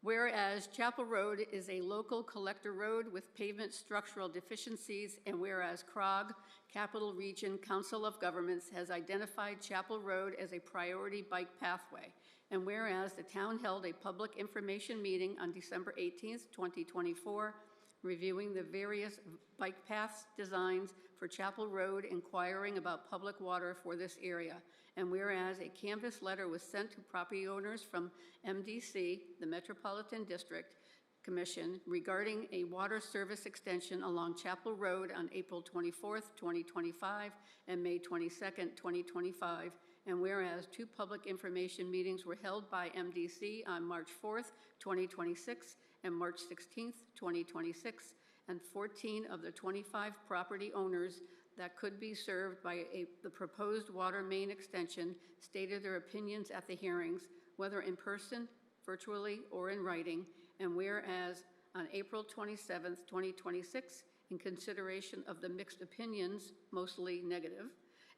Whereas Chapel Road is a local collector road with pavement structural deficiencies, and whereas CROG, Capital Region Council of Governments, has identified Chapel Road as a priority bike pathway, and whereas the town held a public information meeting on December 18th, 2024, reviewing the various bike paths designs for Chapel Road, inquiring about public water for this area. And whereas a canvas letter was sent to property owners from MDC, the Metropolitan District Commission, regarding a water service extension along Chapel Road on April 24th, 2025 and May 22nd, 2025. And whereas 2 public information meetings were held by MDC on March 4th, 2026 and March 16th, 2026, and 14 of the 25 property owners that could be served by the proposed water main extension stated their opinions at the hearings, whether in person, virtually, or in writing. And whereas on April 27th, 2026, in consideration of the mixed opinions, mostly negative,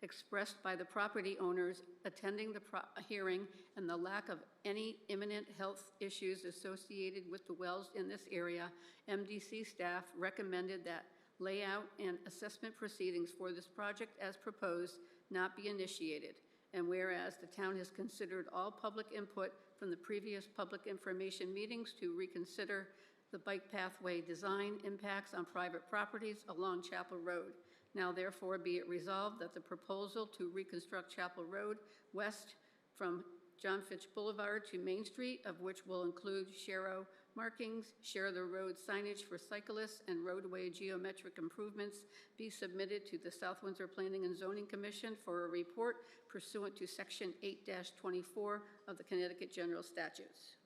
expressed by the property owners attending the hearing and the lack of any imminent health issues associated with the wells in this area, MDC staff recommended that layout and assessment proceedings for this project as proposed not be initiated. And whereas the town has considered all public input from the previous public information meetings to reconsider the bike pathway design impacts on private properties along Chapel Road. Now therefore be it resolved that the proposal to reconstruct Chapel Road west from John Fitch Boulevard to Main Street, of which will include Sharrow markings, share the road signage for cyclists, and roadway geometric improvements, be submitted to the South Windsor Planning and Zoning Commission for a report pursuant to Section 8-24 of the Connecticut General Statutes.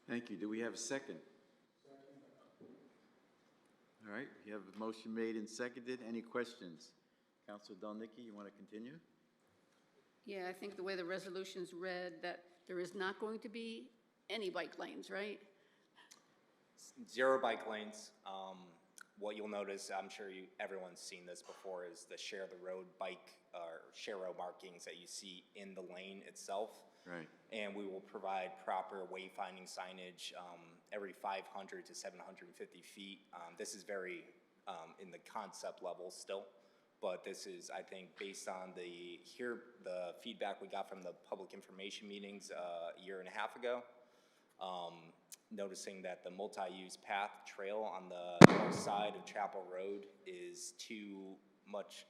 Thank you. Do we have a second? All right, you have a motion made and seconded. Any questions? Councilor Delnicki, you want to continue? Yeah, I think the way the resolution's read, that there is not going to be any bike lanes, right? 0 bike lanes. What you'll notice, I'm sure everyone's seen this before, is the share the road bike or Sharrow markings that you see in the lane itself. Right. And we will provide proper wayfinding signage every 500 to 750 feet. This is very in the concept level still, but this is, I think, based on the feedback we got from the public information meetings a year and a half ago. Noticing that the multi-use path trail on the north side of Chapel Road is too much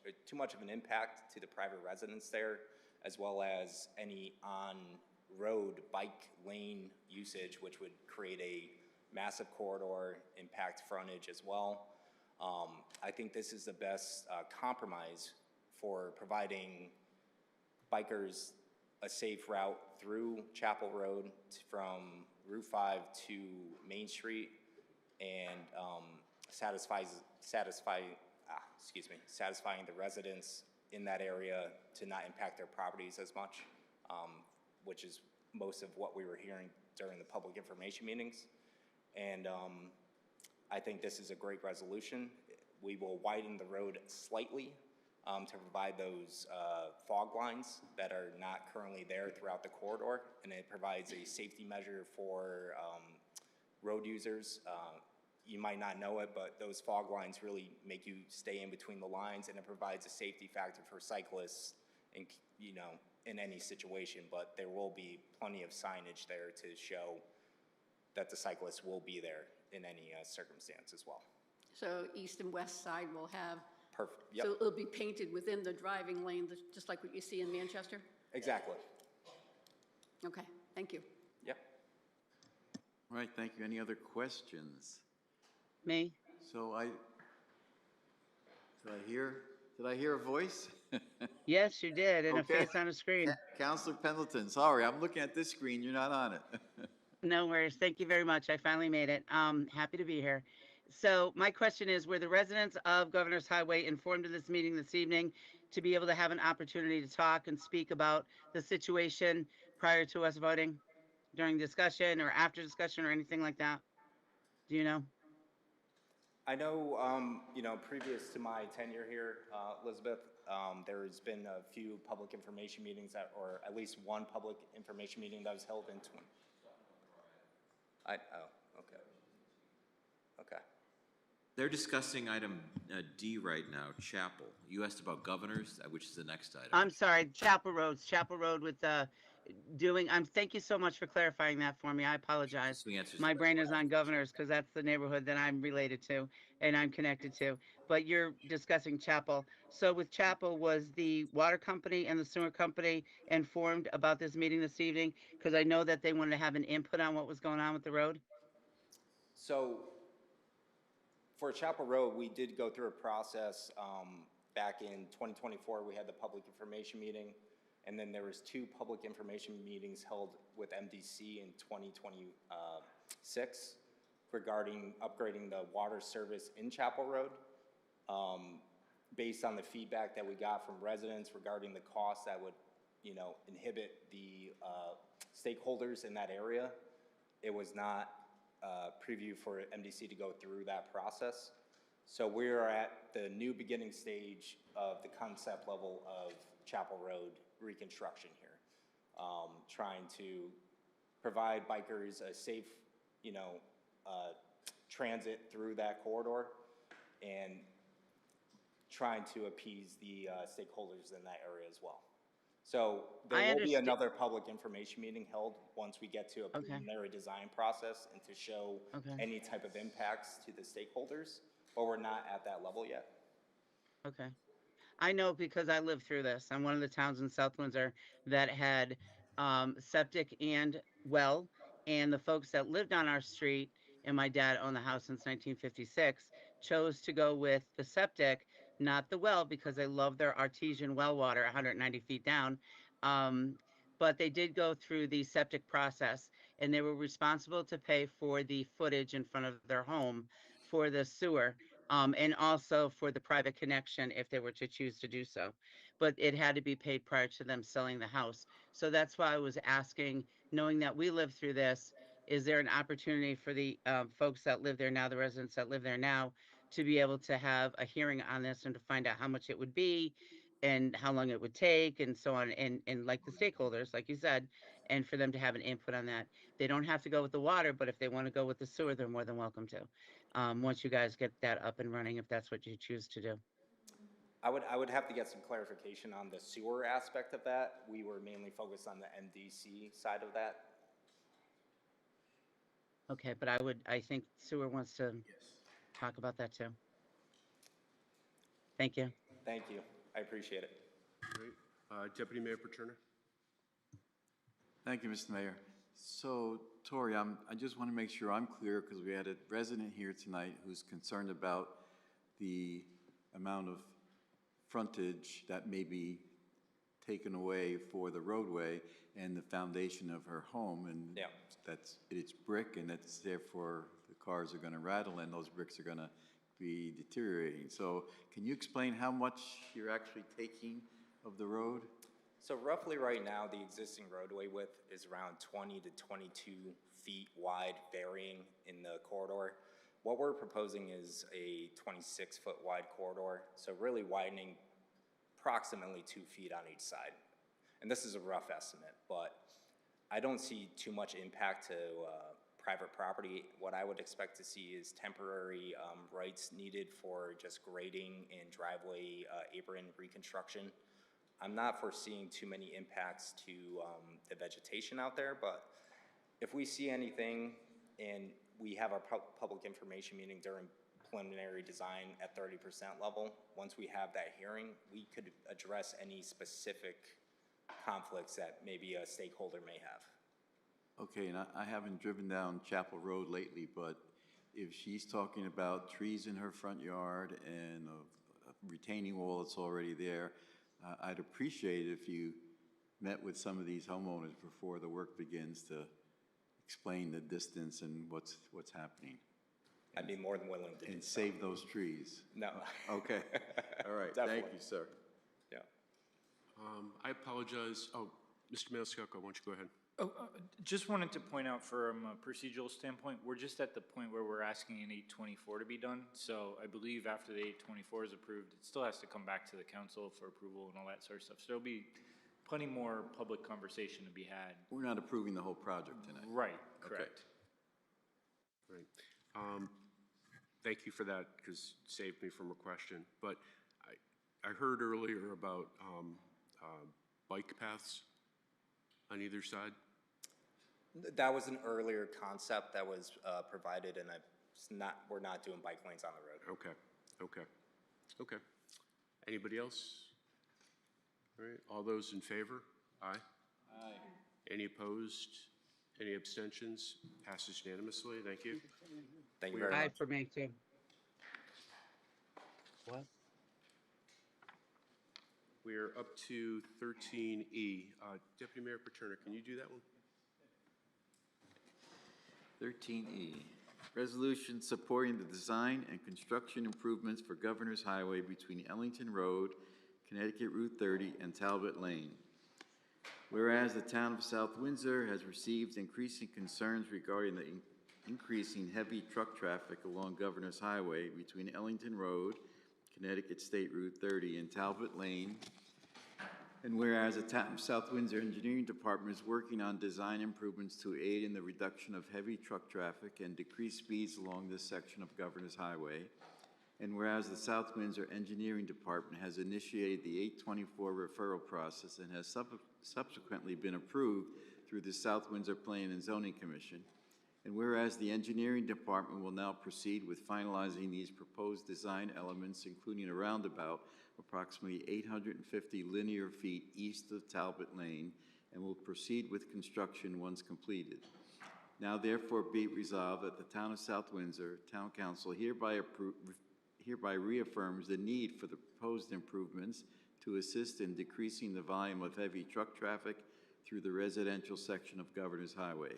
of an impact to the private residents there, as well as any on-road bike lane usage, which would create a massive corridor, impact frontage as well. I think this is the best compromise for providing bikers a safe route through Chapel Road from Route 5 to Main Street, and satisfying the residents in that area to not impact their properties as much, which is most of what we were hearing during the public information meetings. And I think this is a great resolution. We will widen the road slightly to provide those fog lines that are not currently there throughout the corridor, and it provides a safety measure for road users. You might not know it, but those fog lines really make you stay in between the lines, and it provides a safety factor for cyclists in any situation. But there will be plenty of signage there to show that the cyclists will be there in any circumstance as well. So east and west side will have, perfect. Yep. so it'll be painted within the driving lane, just like what you see in Manchester? Exactly. Okay, thank you. Yep. All right, thank you. Any other questions? Me? So did I hear a voice? Yes, you did, and Okay. a face on a screen. Councilor Pendleton, sorry, I'm looking at this screen, you're not on it. No worries. Thank you very much. I finally made it. Happy to be here. So my question is, were the residents of Governor's Highway informed of this meeting this evening to be able to have an opportunity to talk and speak about the situation prior to us voting, during discussion or after discussion or anything like that? Do you know? I know, previous to my tenure here, Elizabeth, there's been a few public information meetings or at least one public information meeting that was held in okay. They're discussing item D right now, Chapel. You asked about governors, which is the next item. I'm sorry, Chapel Road with thank you so much for clarifying that for me. I apologize. My brain is on Governors because that's the neighborhood that I'm related to and I'm connected to. But you're discussing Chapel. So with Chapel, was the water company and the sewer company informed about this meeting this evening? Because I know that they wanted to have an input on what was going on with the road. So for Chapel Road, we did go through a process. Back in 2024, we had the public information meeting. And then there was 2 public information meetings held with MDC in 2026 regarding upgrading the water service in Chapel Road. Based on the feedback that we got from residents regarding the costs that would, inhibit the stakeholders in that area, it was not preview for MDC to go through that process. So we're at the new beginning stage of the concept level of Chapel Road reconstruction here. Trying to provide bikers a safe, transit through that corridor and trying to appease the stakeholders in that area as well. So there will be another public information meeting held once we get to a preliminary design process and to show any type of impacts to the stakeholders, but we're not at that level yet. Okay. I know because I lived through this. I'm one of the towns in South Windsor that had septic and well, and the folks that lived on our street, and my dad owned the house since 1956, chose to go with the septic, not the well, because they love their artesian well water 190 feet down. But they did go through the septic process, and they were responsible to pay for the footage in front of their home for the sewer. And also for the private connection if they were to choose to do so. But it had to be paid prior to them selling the house. So that's why I was asking, knowing that we lived through this, is there an opportunity for the folks that live there now, the residents that live there now, to be able to have a hearing on this and to find out how much it would be and how long it would take and so on, and like the stakeholders, like you said, and for them to have an input on that. They don't have to go with the water, but if they want to go with the sewer, they're more than welcome to. Once you guys get that up and running, if that's what you choose to do. I would have to get some clarification on the sewer aspect of that. We were mainly focused on the MDC side of that. Okay, but I think sewer wants to talk about that too. Thank you. Thank you. I appreciate it. Great. Deputy Mayor Paterno. Thank you, Mr. Mayor. So, Tori, I just want to make sure I'm clear because we had a resident here tonight who's concerned about the amount of frontage that may be taken away for the roadway and the foundation of her home, and it's brick, and that's therefore the cars are going to rattle and those bricks are going to be deteriorating. So, can you explain how much you're actually taking of the road? So roughly right now, the existing roadway width is around 20 to 22 feet wide, varying in the corridor. What we're proposing is a 26-foot wide corridor, so really widening approximately 2 feet on each side. And this is a rough estimate, but I don't see too much impact to private property. What I would expect to see is temporary rights needed for just grading and driveway apron reconstruction. I'm not foreseeing too many impacts to the vegetation out there, but if we see anything and we have our public information meeting during preliminary design at 30% level, once we have that hearing, we could address any specific conflicts that maybe a stakeholder may have. Okay, and I haven't driven down Chapel Road lately, but if she's talking about trees in her front yard and a retaining wall that's already there, I'd appreciate it if you met with some of these homeowners before the work begins to explain the distance and what's happening. I'd be more than willing to. And save those trees. No. Okay. All right. Definitely. Thank you, sir. Yeah. I apologize. Oh, Mr. Maniscalco, why don't you go ahead? Just wanted to point out from a procedural standpoint, we're just at the point where we're asking an 824 to be done. So I believe after the 824 is approved, it still has to come back to the council for approval and all that sort of stuff. So there'll be plenty more public conversation to be had. We're not approving the whole project tonight. Right, correct. Okay. Right. Thank you for that, because it saved me from a question. But I heard earlier about bike paths on either side. That was an earlier concept that was provided, and we're not doing bike lanes on the road. Okay. Anybody else? All right. All those in favor? Aye. Aye. Any opposed? Any abstentions? Passes unanimously. Thank you. Thank you very much. Aye for me too. What? We're up to 13E. Deputy Mayor Paterno, can you do that one? 13E, resolution supporting the design and construction improvements for Governor's Highway between Ellington Road, Connecticut Route 30, and Talbot Lane. Whereas the town of South Windsor has received increasing concerns regarding the increasing heavy truck traffic along Governor's Highway between Ellington Road, Connecticut State Route 30, and Talbot Lane. And whereas the South Windsor Engineering Department is working on design improvements to aid in the reduction of heavy truck traffic and decrease speeds along this section of Governor's Highway. And whereas the South Windsor Engineering Department has initiated the 824 referral process and has subsequently been approved through the South Windsor Planning and Zoning Commission. And whereas the Engineering Department will now proceed with finalizing these proposed design elements, including a roundabout approximately 850 linear feet east of Talbot Lane, and will proceed with construction once completed. Now therefore be it resolved that the Town of South Windsor Town Council hereby reaffirms the need for the proposed improvements to assist in decreasing the volume of heavy truck traffic through the residential section of Governor's Highway.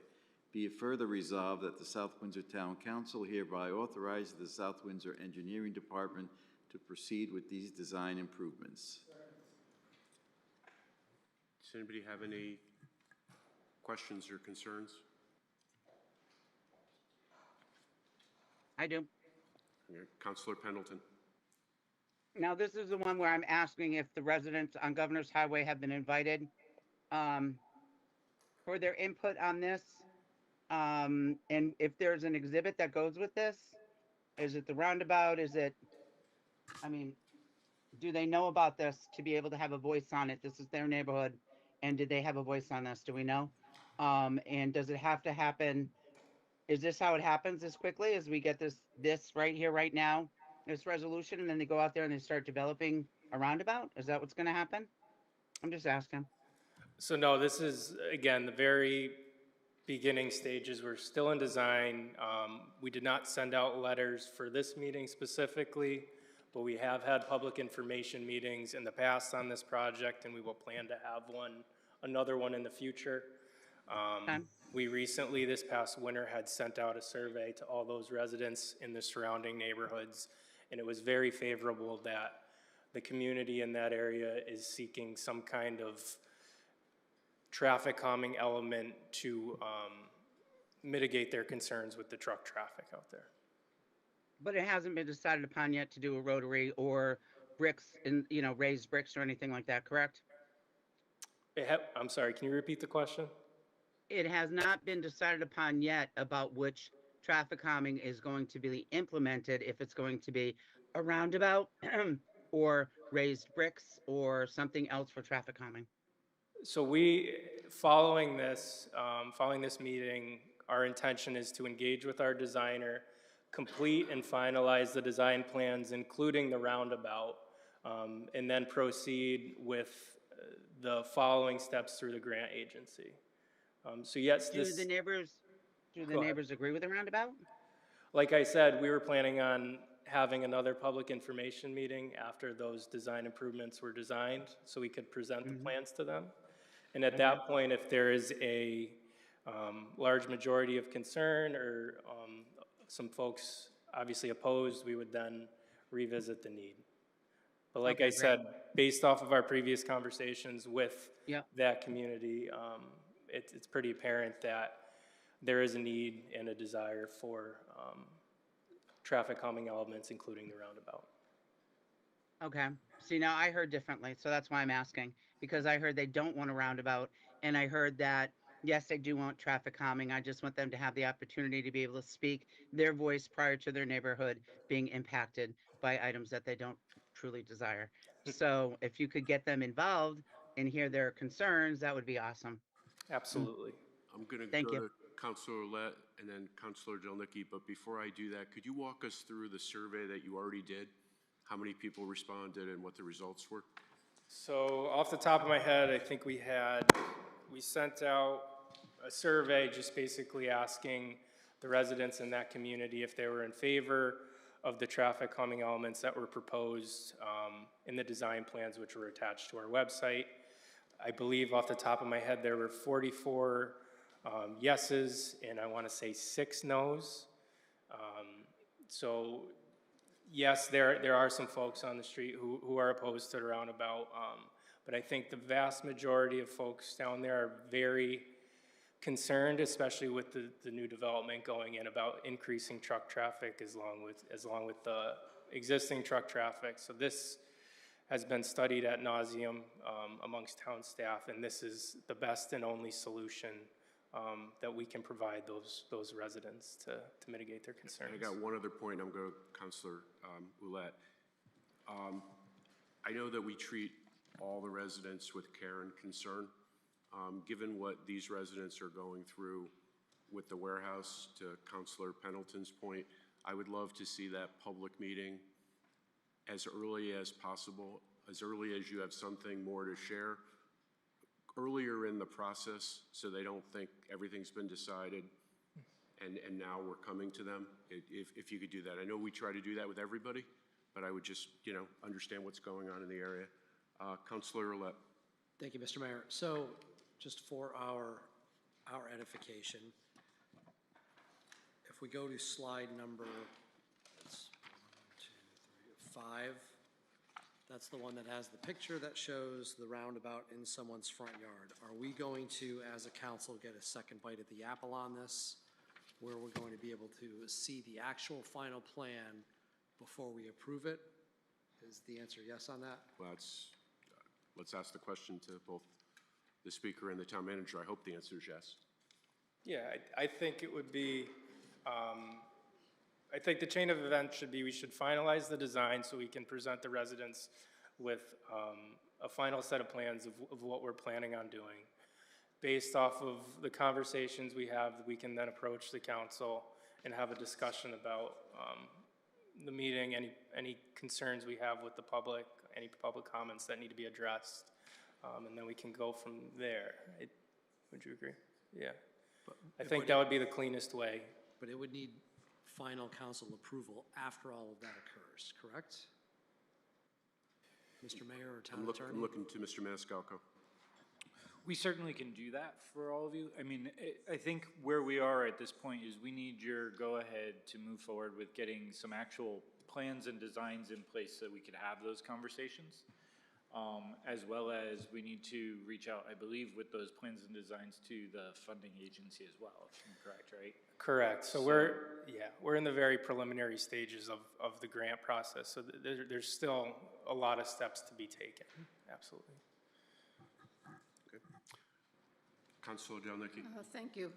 Be it further resolved that the South Windsor Town Council hereby authorizes the South Windsor Engineering Department to proceed with these design improvements. Does anybody have any questions or concerns? I do. Councilor Pendleton. Now, this is the one where I'm asking if the residents on Governor's Highway have been invited for their input on this. And if there's an exhibit that goes with this, is it the roundabout? Is it, I mean, do they know about this to be able to have a voice on it? This is their neighborhood. And did they have a voice on this? Do we know? And does it have to happen? Is this how it happens as quickly as we get this right here, right now, this resolution, and then they go out there and they start developing a roundabout? Is that what's going to happen? I'm just asking. So no, this is, again, the very beginning stages. We're still in design. We did not send out letters for this meeting specifically, but we have had public information meetings in the past on this project, and we will plan to have another one in the future. We recently, this past winter, had sent out a survey to all those residents in the surrounding neighborhoods, and it was very favorable that the community in that area is seeking some kind of traffic calming element to mitigate their concerns with the truck traffic out there. But it hasn't been decided upon yet to do a rotary or bricks and, raised bricks or anything like that, correct? I'm sorry, can you repeat the question? It has not been decided upon yet about which traffic calming is going to be implemented, if it's going to be a roundabout or raised bricks or something else for traffic calming. So following this meeting, our intention is to engage with our designer, complete and finalize the design plans, including the roundabout, and then proceed with the following steps through the grant agency. So yes, do the neighbors agree with the roundabout? Like I said, we were planning on having another public information meeting after those design improvements were designed, so we could present the plans to them. And at that point, if there is a large majority of concern or some folks obviously opposed, we would then revisit the need. But like I said, based off of our previous conversations with that community, it's pretty apparent that there is a need and a desire for traffic calming elements, including the roundabout. Okay. See, now I heard differently, so that's why I'm asking, because I heard they don't want a roundabout, and I heard that, yes, they do want traffic calming. I just want them to have the opportunity to be able to speak their voice prior to their neighborhood being impacted by items that they don't truly desire. So if you could get them involved and hear their concerns, that would be awesome. Absolutely. I'm going to go to Councilor Ouellette and then Councilor Delnicki, but before I do that, could you walk us through the survey that you already did? How many people responded and what the results were? So off the top of my head, I think we sent out a survey just basically asking the residents in that community if they were in favor of the traffic calming elements that were proposed in the design plans, which were attached to our website. I believe off the top of my head, there were 44 yeses and I want to say 6 no's. So yes, there are some folks on the street who are opposed to the roundabout, but I think the vast majority of folks down there are very concerned, especially with the new development going in, about increasing truck traffic as long with the existing truck traffic. So this has been studied ad nauseum amongst town staff, and this is the best and only solution that we can provide those residents to mitigate their concerns. I got one other point. I'm going to Councilor Ouellette. I know that we treat all the residents with care and concern. Given what these residents are going through with the warehouse, to Councilor Pendleton's point, I would love to see that public meeting as early as possible, as early as you have something more to share, earlier in the process, so they don't think everything's been decided and now we're coming to them. If you could do that. I know we try to do that with everybody, but I would just, understand what's going on in the area. Councilor Ouellette. Thank you, Mr. Mayor. So just for our edification, if we go to slide number 5, that's the one that has the picture that shows the roundabout in someone's front yard. Are we going to, as a council, get a second bite at the apple on this, where we're going to be able to see the actual final plan before we approve it? Is the answer yes on that? Well, let's ask the question to both the speaker and the town manager. I hope the answer is yes. Yeah, I think it would be, I think the chain of events should be, we should finalize the design so we can present the residents with a final set of plans of what we're planning on doing. Based off of the conversations we have, we can then approach the council and have a discussion about the meeting, any concerns we have with the public, any public comments that need to be addressed, and then we can go from there. Would you agree? Yeah. I think that would be the cleanest way. But it would need final council approval after all of that occurs, correct? Mr. Mayor or Town Attorney? I'm looking to Mr. Maniscalco. We certainly can do that for all of you. I mean, I think where we are at this point is we need your go-ahead to move forward with getting some actual plans and designs in place so we could have those conversations, as well as we need to reach out, I believe, with those plans and designs to the funding agency as well, if I'm correct, right? Correct. So we're in the very preliminary stages of the grant process. So there's still a lot of steps to be taken. Absolutely. Okay. Councilor Delnicki. Thank you.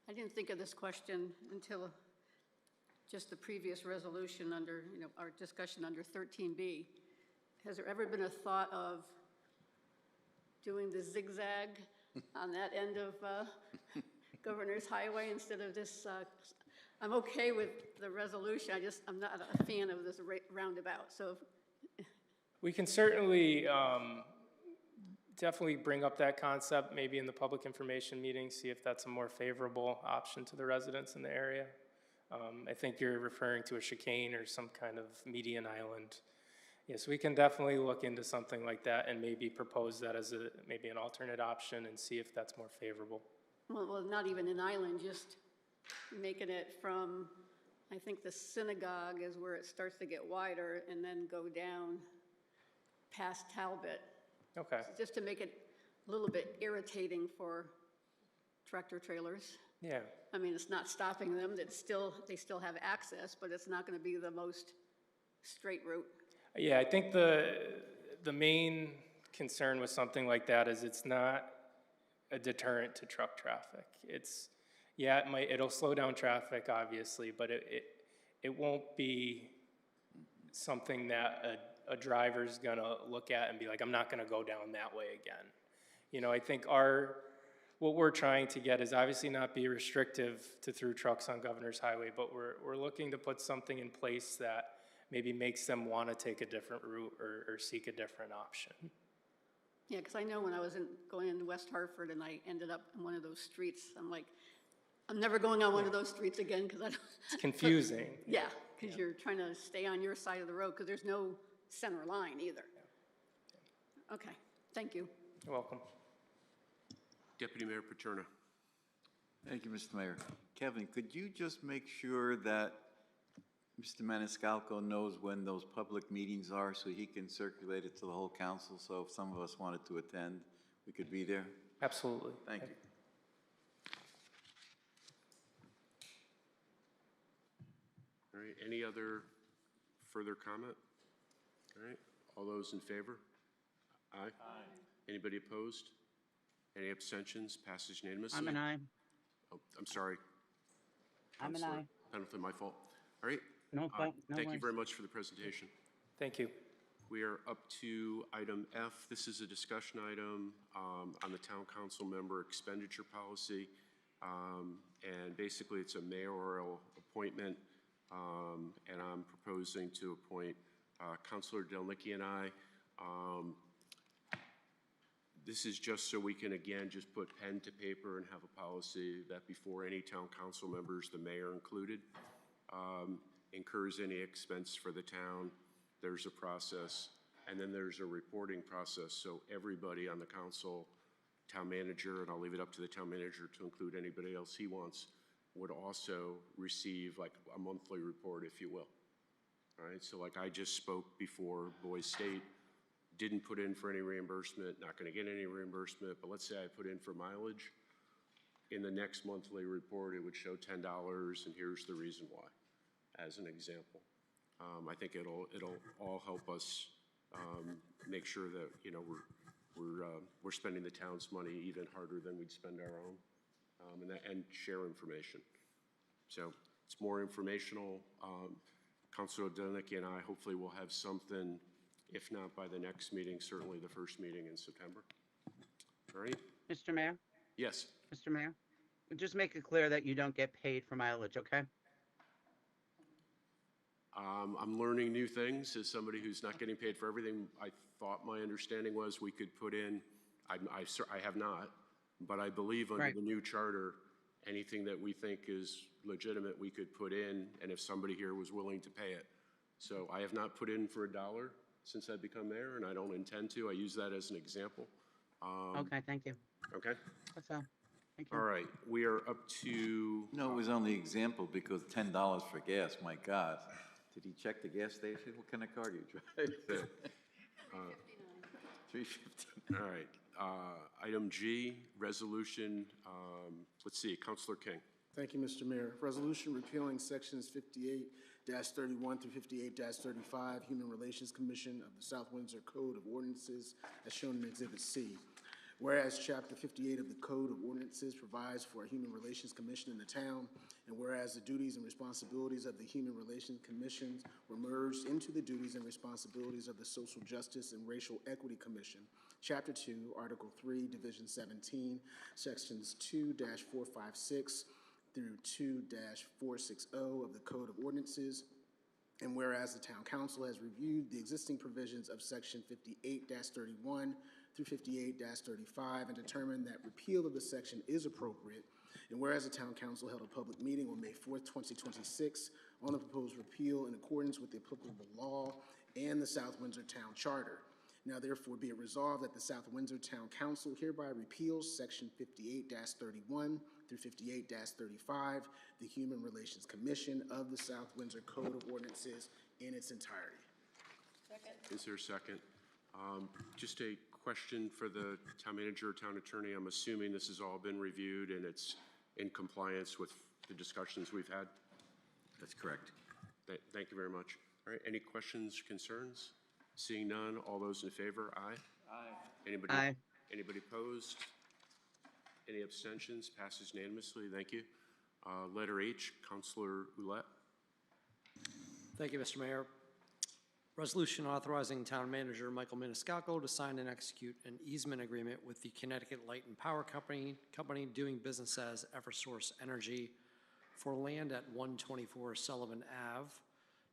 I didn't think of this question until just the previous resolution under, our discussion under 13B. Has there ever been a thought of doing the zigzag on that end of Governor's Highway instead of this? I'm okay with the resolution. I'm not a fan of this roundabout. So we can certainly definitely bring up that concept maybe in the public information meeting, see if that's a more favorable option to the residents in the area. I think you're referring to a chicane or some kind of median island. Yes, we can definitely look into something like that and maybe propose that as maybe an alternate option and see if that's more favorable. Well, not even an island, just making it from, I think the synagogue is where it starts to get wider, and then go down past Talbot. Okay. So just to make it a little bit irritating for tractor trailers. Yeah. I mean, it's not stopping them. They still have access, but it's not going to be the most straight route. Yeah, I think the main concern with something like that is it's not a deterrent to truck traffic. It'll slow down traffic, obviously, but it won't be something that a driver's gonna look at and be like, I'm not gonna go down that way again. I think what we're trying to get is obviously not be restrictive to through trucks on Governor's Highway, but we're looking to put something in place that maybe makes them want to take a different route or seek a different option. Yeah, because I know when I was going into West Hartford and I ended up in one of those streets, I'm like, I'm never going on one of those streets again because I don't. It's confusing. Yeah, because you're trying to stay on your side of the road because there's no center line either. Okay, thank you. You're welcome. Deputy Mayor Paterno. Thank you, Mr. Mayor. Kevin, could you just make sure that Mr. Maniscalco knows when those public meetings are so he can circulate it to the whole council, so if some of us wanted to attend, we could be there? Absolutely. Thank you. All right, any other further comment? All right, all those in favor? Aye. Anybody opposed? Any abstentions? Passes unanimously. I'm an aye. Oh, I'm sorry. I'm an Counselor aye. Pendleton, my fault. All right. No fault, no Thank you worries. very much for the presentation. Thank you. We are up to item F. This is a discussion item on the town council member expenditure policy. And basically, it's a mayoral appointment. And I'm proposing to appoint Councilor Delnicki and I. This is just so we can, again, just put pen to paper and have a policy that before any town council members, the mayor included, incurs any expense for the town, there's a process, and then there's a reporting process. So everybody on the council, town manager, and I'll leave it up to the town manager to include anybody else he wants, would also receive like a monthly report, if you will. All right, so like I just spoke before Boise State, didn't put in for any reimbursement, not gonna get any reimbursement, but let's say I put in for mileage. In the next monthly report, it would show $10, and here's the reason why, as an example. I think it'll all help us make sure that, you know, we're spending the town's money even harder than we'd spend our own, and share information. So it's more informational. Councilor Delnicki and I hopefully will have something, if not by the next meeting, certainly the first meeting in September. All right? Mr. Mayor? Yes. Mr. Mayor? Just make it clear that you don't get paid for mileage, okay? I'm learning new things as somebody who's not getting paid for everything. I thought my understanding was we could put in, I have not, but I believe under the new charter, anything that we think is legitimate, we could put in, and if somebody here was willing to pay it. So I have not put in for $1 since I've become mayor, and I don't intend to. I use that as an example. Okay, thank you. Okay? That's all. Thank you. All right, we are up to... No, it was only example because $10 for gas, my God. Did he check the gas station? What kind of car do you drive? $3.59. All right, item G, resolution, let's see, Councilor King. Thank you, Mr. Mayor. Resolution repealing sections 58-31 through 58-35, Human Relations Commission of the South Windsor Code of Ordinances, as shown in Exhibit C. Whereas Chapter 58 of the Code of Ordinances provides for a Human Relations Commission in the town, and whereas the duties and responsibilities of the Human Relations Commission were merged into the duties and responsibilities of the Social Justice and Racial Equity Commission, Chapter 2, Article 3, Division 17, Sections 2-456 through 2-460 of the Code of Ordinances, and whereas the Town Council has reviewed the existing provisions of Section 58-31 through 58-35 and determined that repeal of the section is appropriate, and whereas the Town Council held a public meeting on May 4th, 2026 on the proposed repeal in accordance with the applicable law and the South Windsor Town Charter. Now therefore be it resolved that the South Windsor Town Council hereby repeals Section 58-31 through 58-35, the Human Relations Commission of the South Windsor Code of Ordinances in its entirety. Second. Is there a second? Just a question for the town manager or town attorney. I'm assuming this has all been reviewed and it's in compliance with the discussions we've had? That's correct. Thank you very much. All right, any questions, concerns? Seeing none, all those in favor, aye? Aye. Anybody? Aye. Anybody opposed? Any abstentions? Passes unanimously. Thank you. Letter H, Councilor Ouellette. Thank you, Mr. Mayor. Resolution authorizing Town Manager Michael Maniscalco to sign and execute an easement agreement with the Connecticut Light and Power Company doing business as Eversource Energy for land at 124 Sullivan Ave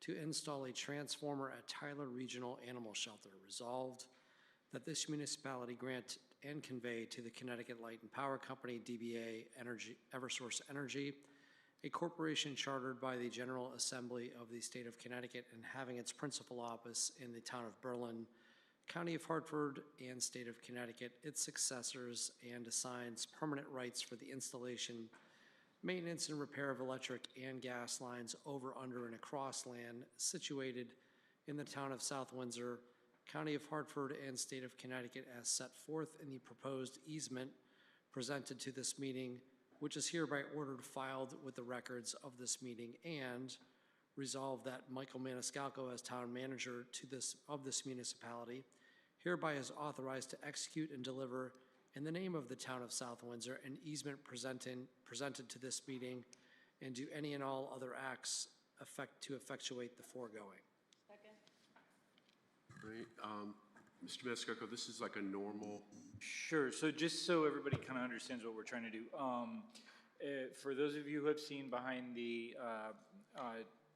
to install a transformer at Tyler Regional Animal Shelter. Resolved that this municipality grant and convey to the Connecticut Light and Power Company, DBA Eversource Energy, a corporation chartered by the General Assembly of the State of Connecticut and having its principal office in the town of Berlin, County of Hartford, and State of Connecticut, its successors, and assigns permanent rights for the installation, maintenance, and repair of electric and gas lines over, under, and across land situated in the town of South Windsor, County of Hartford, and State of Connecticut as set forth in the proposed easement presented to this meeting, which is hereby ordered filed with the records of this meeting, and resolved that Michael Maniscalco, as town manager of this municipality, hereby is authorized to execute and deliver in the name of the town of South Windsor an easement presented to this meeting and do any and all other acts to effectuate the foregoing. Right. Mr. Maniscalco, this is like a normal. Sure. So just so everybody kind of understands what we're trying to do, for those of you who have seen behind the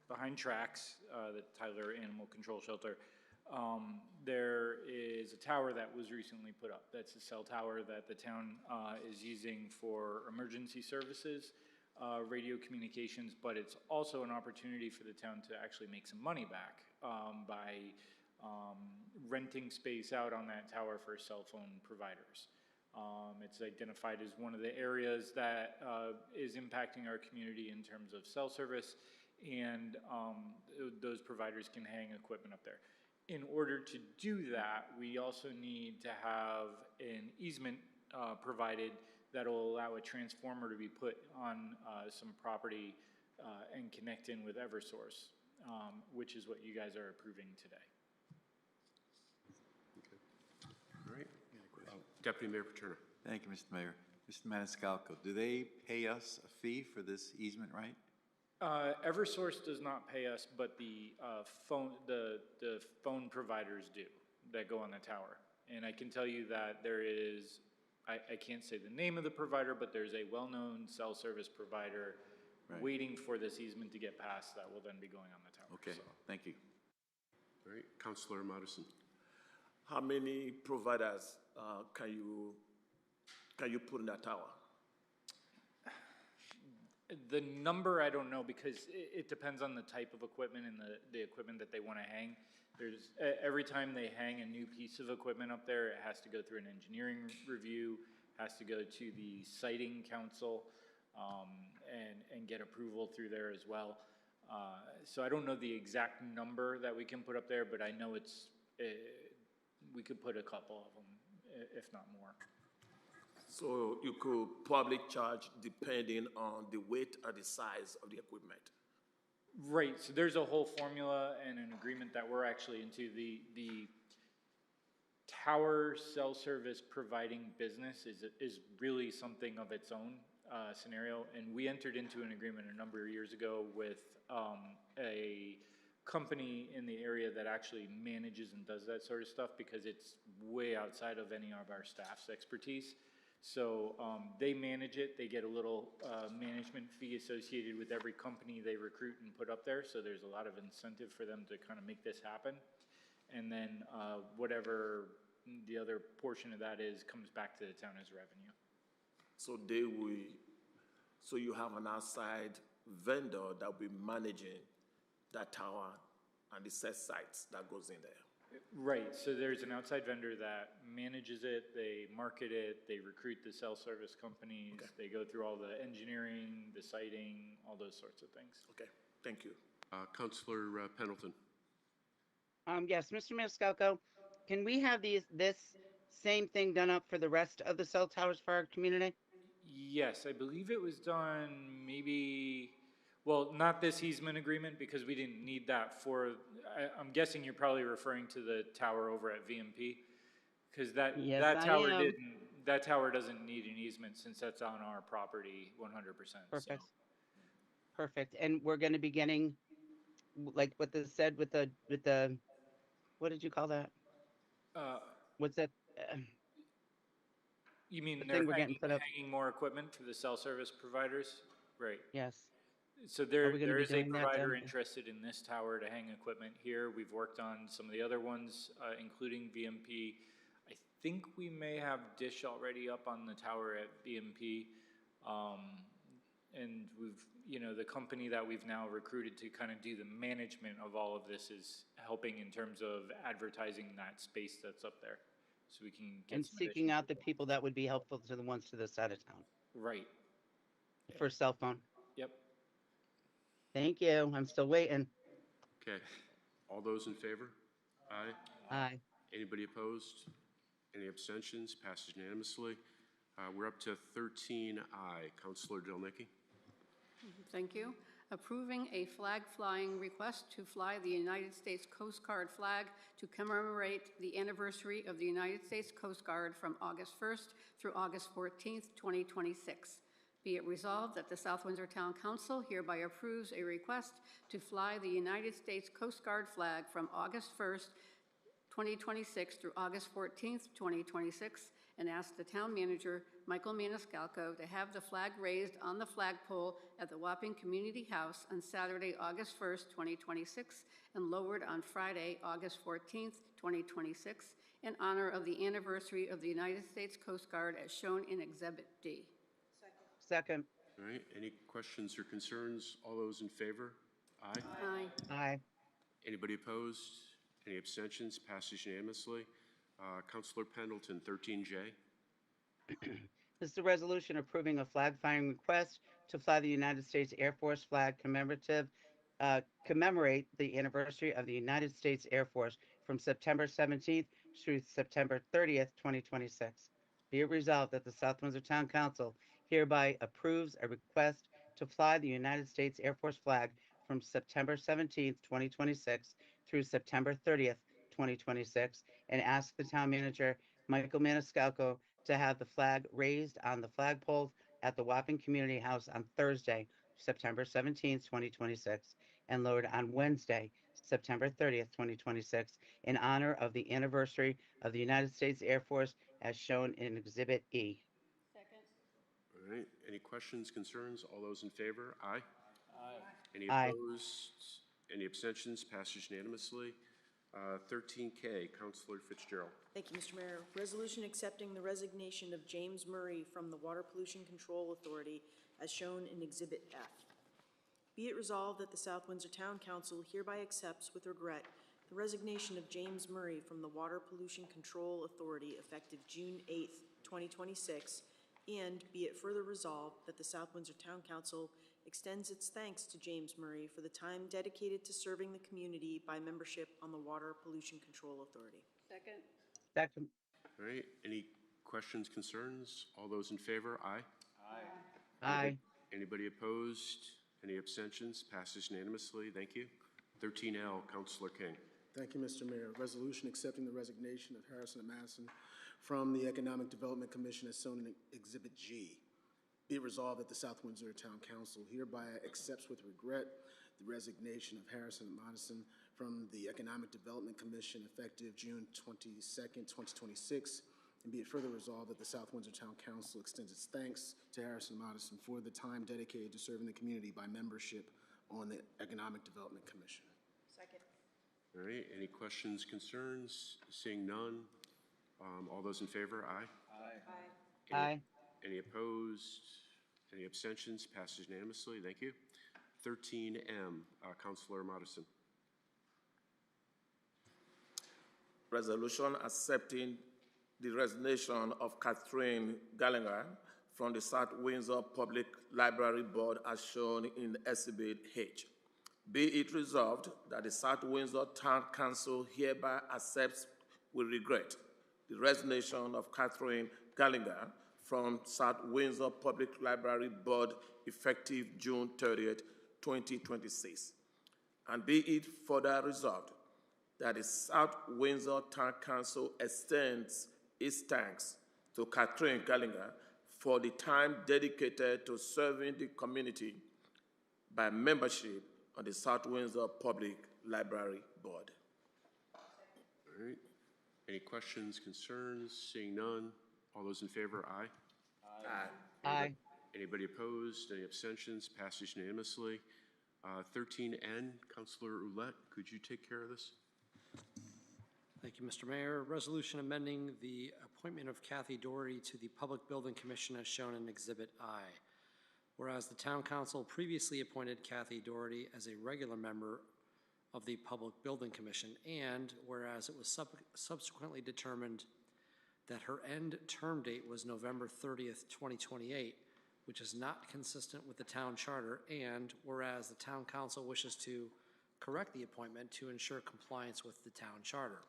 behind tracks, the Tyler Animal Control Shelter, there is a tower that was recently put up. That's a cell tower that the town is using for emergency services, radio communications, but it's also an opportunity for the town to actually make some money back by renting space out on that tower for cell phone providers. It's identified as one of the areas that is impacting our community in terms of cell service, and those providers can hang equipment up there. In order to do that, we also need to have an easement provided that will allow a transformer to be put on some property and connect in with Eversource, which is what you guys are approving today. All right. Deputy Mayor Paterno. Thank you, Mr. Mayor. Mr. Maniscalco, do they pay us a fee for this easement right? Eversource does not pay us, but the phone providers do that go on the tower. And I can tell you that there is, I can't say the name of the provider, but there's a well-known cell service provider waiting for this easement to get passed that will then be going on the tower. Okay, so. Thank you. All right, Councilor Madison. How many providers can you put in that tower? The number I don't know, because it depends on the type of equipment and the equipment that they want to hang. There's every time they hang a new piece of equipment up there, it has to go through an engineering review, has to go to the siting council, and get approval through there as well. So I don't know the exact number that we can put up there, but I know we could put a couple of them, if not more. So you could probably charge depending on the weight and the size of the equipment. Right, so there's a whole formula and an agreement that we're actually into. The tower cell service providing business is really something of its own scenario, and we entered into an agreement a number of years ago with a company in the area that actually manages and does that sort of stuff, because it's way outside of any of our staff's expertise. So they manage it. They get a little management fee associated with every company they recruit and put up there. So there's a lot of incentive for them to kind of make this happen. And then whatever the other portion of that is comes back to the town as revenue. So so you have an outside vendor that will be managing that tower and the set sites that goes in there. Right, so there's an outside vendor that manages it, they market it, they recruit the cell service companies, they go through all the engineering, the siting, all those sorts of things. Okay, thank you. Councilor Pendleton. Yes, Mr. Maniscalco, can we have this same thing done up for the rest of the cell towers for our community? Yes, I believe it was done maybe, well, not this easement agreement, because we didn't need that for, I'm guessing you're probably referring to the tower over at VMP, because that tower doesn't need an easement since that's on our property 100%. Perfect. So. Perfect. And we're going to be getting, like what this said with the, what did you call that? What's that? You mean the they're hanging more equipment for the cell service providers? Right. Yes. So there is a provider interested in this tower to hang equipment here. We've worked on some of the other ones, including VMP. I think we may have Dish already up on the tower at VMP. And we've, the company that we've now recruited to kind of do the management of all of this is helping in terms of advertising that space that's up there. So we can get and seeking out the people that would be helpful to the ones to this side of town. Right. For cell phone. Yep. Thank you. I'm still waiting. Okay. All those in favor? Aye. Aye. Anybody opposed? Any abstentions? Passes unanimously. We're up to 13I. Councilor Delnicki. Thank you. approving a flag flying request to fly the United States Coast Guard flag to commemorate the anniversary of the United States Coast Guard from August 1st through August 14th, 2026. Be it resolved that the South Windsor Town Council hereby approves a request to fly the United States Coast Guard flag from August 1st, 2026 through August 14th, 2026, and ask the town manager, Michael Maniscalco, to have the flag raised on the flagpole at the Wapping Community House on Saturday, August 1st, 2026, and lowered on Friday, August 14th, 2026, in honor of the anniversary of the United States Coast Guard as shown in Exhibit D. Second. All right, any questions or concerns? All those in favor? Aye. Aye. Aye. Anybody opposed? Any abstentions? Passes unanimously. Councilor Pendleton, 13J. This is a resolution approving a flag flying request to fly the United States Air Force flag commemorate the anniversary of the United States Air Force from September 17th through September 30th, 2026. Be it resolved that the South Windsor Town Council hereby approves a request to fly the United States Air Force flag from September 17th, 2026 through September 30th, 2026, and ask the town manager, Michael Maniscalco, to have the flag raised on the flagpoles at the Wapping Community House on Thursday, September 17th, 2026, and lowered on Wednesday, September 30th, 2026, in honor of the anniversary of the United States Air Force as shown in Exhibit E. All right, any questions, concerns? All those in favor? Aye. Any Aye. opposed? Any abstentions? Passes unanimously. 13K, Councilor Fitzgerald. Thank you, Mr. Mayor. Resolution accepting the resignation of James Murray from the Water Pollution Control Authority as shown in Exhibit F. Be it resolved that the South Windsor Town Council hereby accepts with regret the resignation of James Murray from the Water Pollution Control Authority effective June 8th, 2026, and be it further resolved that the South Windsor Town Council extends its thanks to James Murray for the time dedicated to serving the community by membership on the Water Pollution Control Authority. Second. Second. All right, any questions, concerns? All those in favor? Aye. Aye. Anybody opposed? Any abstentions? Passes unanimously. Thank you. 13L, Councilor King. Thank you, Mr. Mayor. Resolution accepting the resignation of Harrison and Madison from the Economic Development Commission as shown in Exhibit G. Be it resolved that the South Windsor Town Council hereby accepts with regret the resignation of Harrison and Madison from the Economic Development Commission effective June 22nd, 2026. And be it further resolved that the South Windsor Town Council extends its thanks to Harrison and Madison for the time dedicated to serving the community by membership on the Economic Development Commission. Second. All right, any questions, concerns? Seeing none. All those in favor? Aye. Aye. Any opposed? Any abstentions? Passes unanimously. Thank you. 13M, Councilor Madison. Resolution accepting the resignation of Catherine Gallagher from the South Windsor Public Library Board as shown in Exhibit H. Be it resolved that the South Windsor Town Council hereby accepts with regret the resignation of Catherine Gallagher from South Windsor Public Library Board effective June 30th, 2026. And be it further resolved that the South Windsor Town Council extends its thanks to Catherine Gallagher for the time dedicated to serving the community by membership on the South Windsor Public Library Board. All right. Any questions, concerns? Seeing none. All those in favor? Aye. Aye. Anybody opposed? Any abstentions? Passes unanimously. 13N, Councilor Ouellette, could you take care of this? Thank you, Mr. Mayor. Resolution amending the appointment of Kathy Doherty to the Public Building Commission as shown in Exhibit I. Whereas the Town Council previously appointed Kathy Doherty as a regular member of the Public Building Commission, and whereas it was subsequently determined that her end term date was November 30th, 2028, which is not consistent with the town charter, and whereas the Town Council wishes to correct the appointment to ensure compliance with the town charter.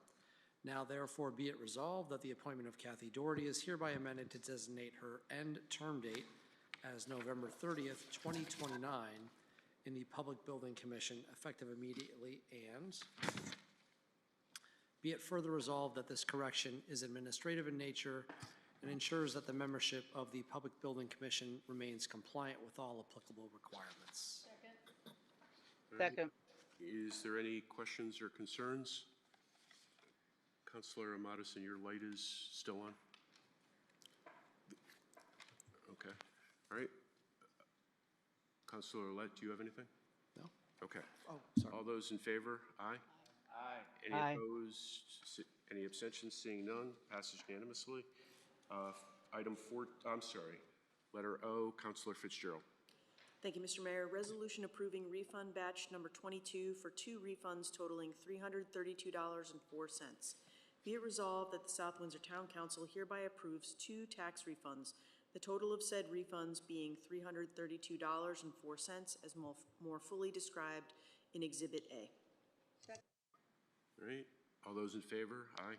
Now therefore be it resolved that the appointment of Kathy Doherty is hereby amended to designate her end term date as November 30th, 2029, in the Public Building Commission effective immediately, and be it further resolved that this correction is administrative in nature and ensures that the membership of the Public Building Commission remains compliant with all applicable requirements. Second. Is there any questions or concerns? Councilor Amadison, your light is still on? Okay, all right. Councilor Ouellette, do you have anything? No. Okay. Oh, sorry. All those in favor? Aye. Aye. Any Aye. opposed? Any abstentions? Seeing none, passes unanimously. Item 4, I'm sorry, letter O, Councilor Fitzgerald. Thank you, Mr. Mayor. Resolution approving refund batch number 22 for 2 refunds totaling $332.04. Be it resolved that the South Windsor Town Council hereby approves 2 tax refunds, the total of said refunds being $332.04 as more fully described in Exhibit A. All right, all those in favor? Aye.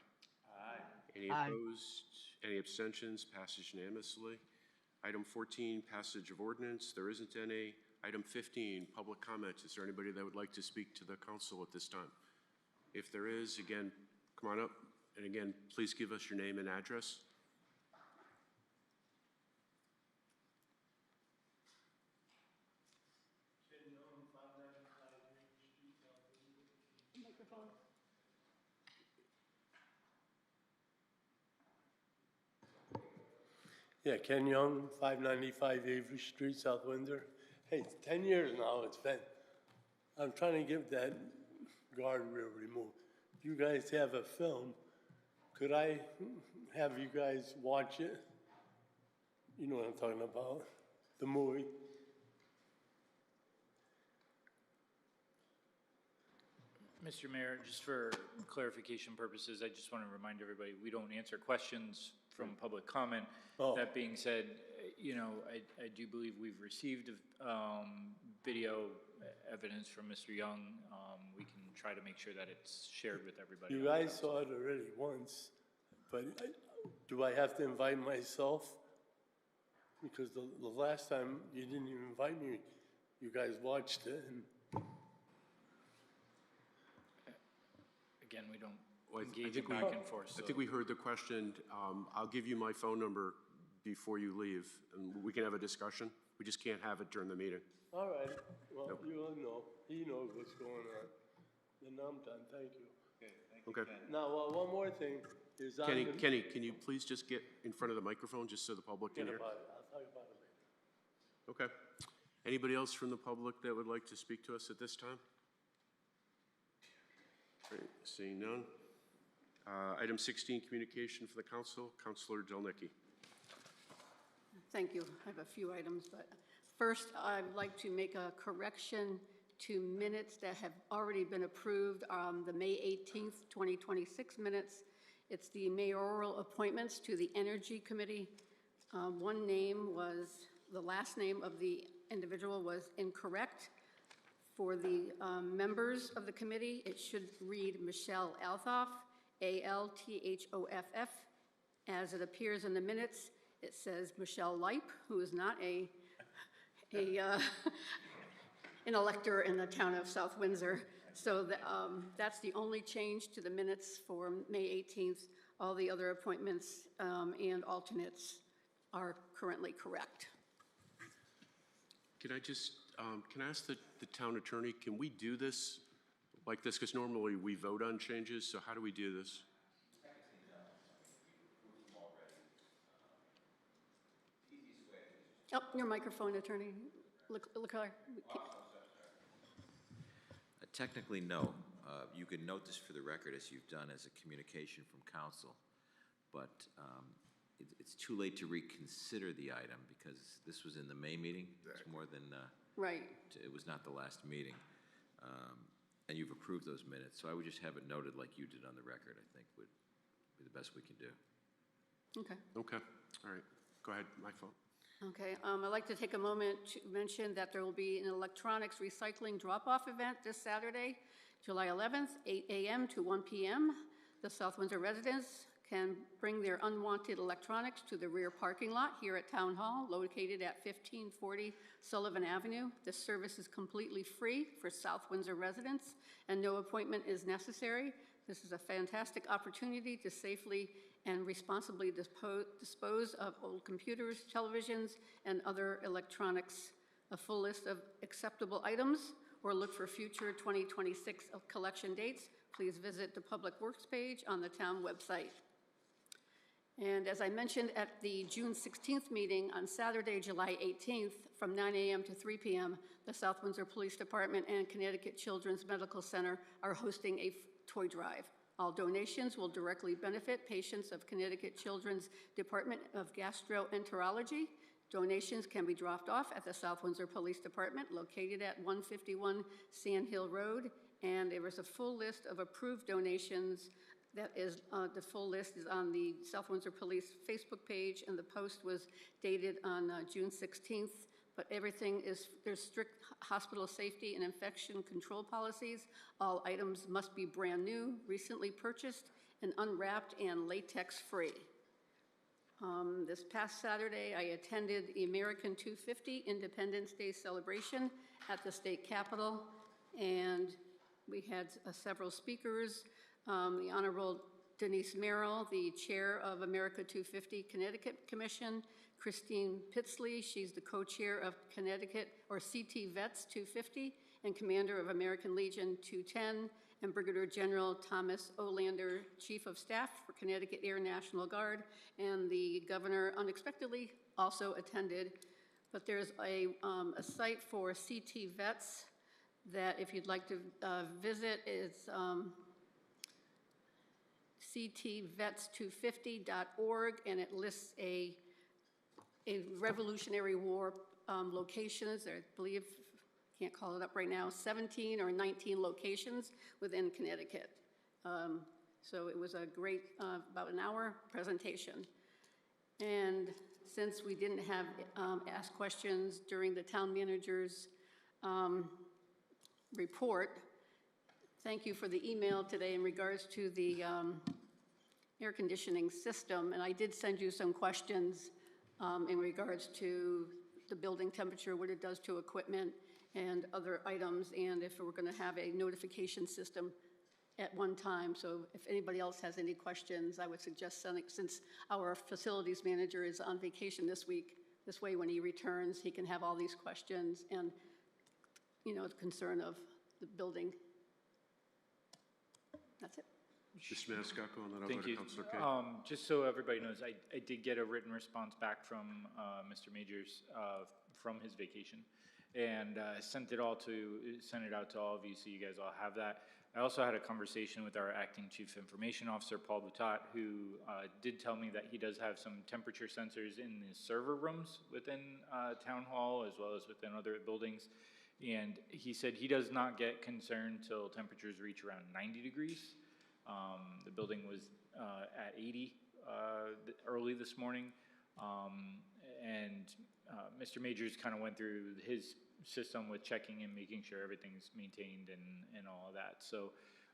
Aye. Any Aye. opposed? Any abstentions? Passes unanimously. Item 14, passage of ordinance. There isn't any. Item 15, public comment. Is there anybody that would like to speak to the council at this time? If there is, again, come on up. And again, please give us your name and address. Microphone. Yeah, Ken Young, 595 Avery Street, South Windsor. Hey, it's 10 years now it's been. I'm trying to get that guardrail removed. If you guys have a film, could I have you guys watch it? You know what I'm talking about, the movie. Mr. Mayor, just for clarification purposes, I just want to remind everybody, we don't answer questions from public comment. Oh. That being said, you know, I do believe we've received video evidence from Mr. Young. We can try to make sure that it's shared with everybody. You guys saw it already once, but do I have to invite myself? Because the last time you didn't even invite me, you guys watched it. And Again, we don't Well, engage in back and forth. I think we heard the question. I'll give you my phone number before you leave, and we can have a discussion. We just can't have it during the meeting. all right, well, Nope. you'll know. He knows what's going on. Then I'm done, thank you. Okay. Now, one more thing is on Kenny, the- Kenny, can you please just get in front of the microphone just so the public can Forget hear? about it. I'll talk about it later. Okay. Anybody else from the public that would like to speak to us at this time? All right, seeing none. Item 16, communication for the council. Councilor Delnicki. Thank you. I have a few items, but first, I'd like to make a correction to minutes that have already been approved, the May 18th, 2026 minutes. It's the mayoral appointments to the Energy Committee. One name was, the last name of the individual was incorrect. For the members of the committee, it should read Michelle Althoff, Althoff. As it appears in the minutes, it says Michelle Leip, who is not an elector in the town of South Windsor. So that's the only change to the minutes for May 18th. All the other appointments and alternates are currently correct. Can I just, can I ask the town attorney, can we do this like this? Because normally we vote on changes, so how do we do this? Oh, your microphone, attorney. Leclerc. Technically, no. You can note this for the record as you've done as a communication from council, but it's too late to reconsider the item because this was in the May meeting. It's more than, Right. it was not the last meeting. And you've approved those minutes, so I would just have it noted like you did on the record, I think would be the best we can do. Okay. Okay, all right. Go ahead, my phone. Okay, I'd like to take a moment to mention that there will be an electronics recycling drop-off event this Saturday, July 11th, 8 a.m. to 1 p.m. The South Windsor residents can bring their unwanted electronics to the rear parking lot here at Town Hall, located at 1540 Sullivan Avenue. This service is completely free for South Windsor residents, and no appointment is necessary. This is a fantastic opportunity to safely and responsibly dispose of old computers, televisions, and other electronics. A full list of acceptable items or look for future 2026 collection dates, please visit the Public Works page on the town website. And as I mentioned at the June 16th meeting, on Saturday, July 18th, from 9 a.m. to 3 p.m., the South Windsor Police Department and Connecticut Children's Medical Center are hosting a toy drive. All donations will directly benefit patients of Connecticut Children's Department of Gastroenterology. Donations can be dropped off at the South Windsor Police Department, located at 151 Sand Hill Road, and there is a full list of approved donations. That is, the full list is on the South Windsor Police Facebook page, and the post was dated on June 16th. But everything is, there's strict hospital safety and infection control policies. All items must be brand new, recently purchased, and unwrapped and latex-free. This past Saturday, I attended the American 250 Independence Day celebration at the state capitol, and we had several speakers. The Honorable Denise Merrill, the chair of America 250 Connecticut Commission, Christine Pitsley, she's the co-chair of Connecticut, or CT Vets 250, and commander of American Legion 210, and Brigadier General Thomas Olander, Chief of Staff for Connecticut Air National Guard, and the governor unexpectedly also attended. But there's a site for CT Vets that if you'd like to visit, it's ctvets250.org, and it lists a Revolutionary War locations. I believe, can't call it up right now, 17 or 19 locations within Connecticut. So it was a great, about an hour presentation. And since we didn't have asked questions during the town manager's report, thank you for the email today in regards to the air conditioning system. And I did send you some questions in regards to the building temperature, what it does to equipment and other items, and if we're going to have a notification system at one time. So if anybody else has any questions, I would suggest sending, since our facilities manager is on vacation this week, this way when he returns, he can have all these questions and, you know, the concern of the building. That's it. Mr. Maniscalco, and then I'll go Thank to you. Councilor King. Just so everybody knows, I did get a written response back from Mr. Majors from his vacation, and sent it out to all of you, so you guys all have that. I also had a conversation with our acting Chief Information Officer, Paul Boutot, who did tell me that he does have some temperature sensors in the server rooms within Town Hall, as well as within other buildings. And he said he does not get concerned till temperatures reach around 90 degrees. The building was at 80 early this morning, and Mr. Majors kind of went through his system with checking and making sure everything's maintained and all of that. So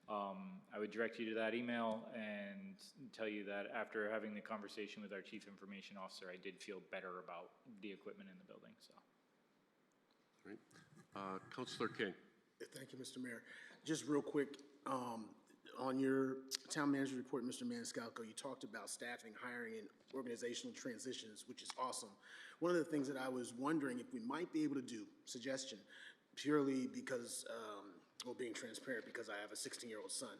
I would direct you to that email and tell you that after having the conversation with our Chief Information Officer, I did feel better about the equipment in the building. So. All right. Councilor King. Thank you, Mr. Mayor. Just real quick, on your town manager report, Mr. Maniscalco, you talked about staffing, hiring, and organizational transitions, which is awesome. One of the things that I was wondering if we might be able to do, suggestion, purely because, well, being transparent, because I have a 16-year-old son,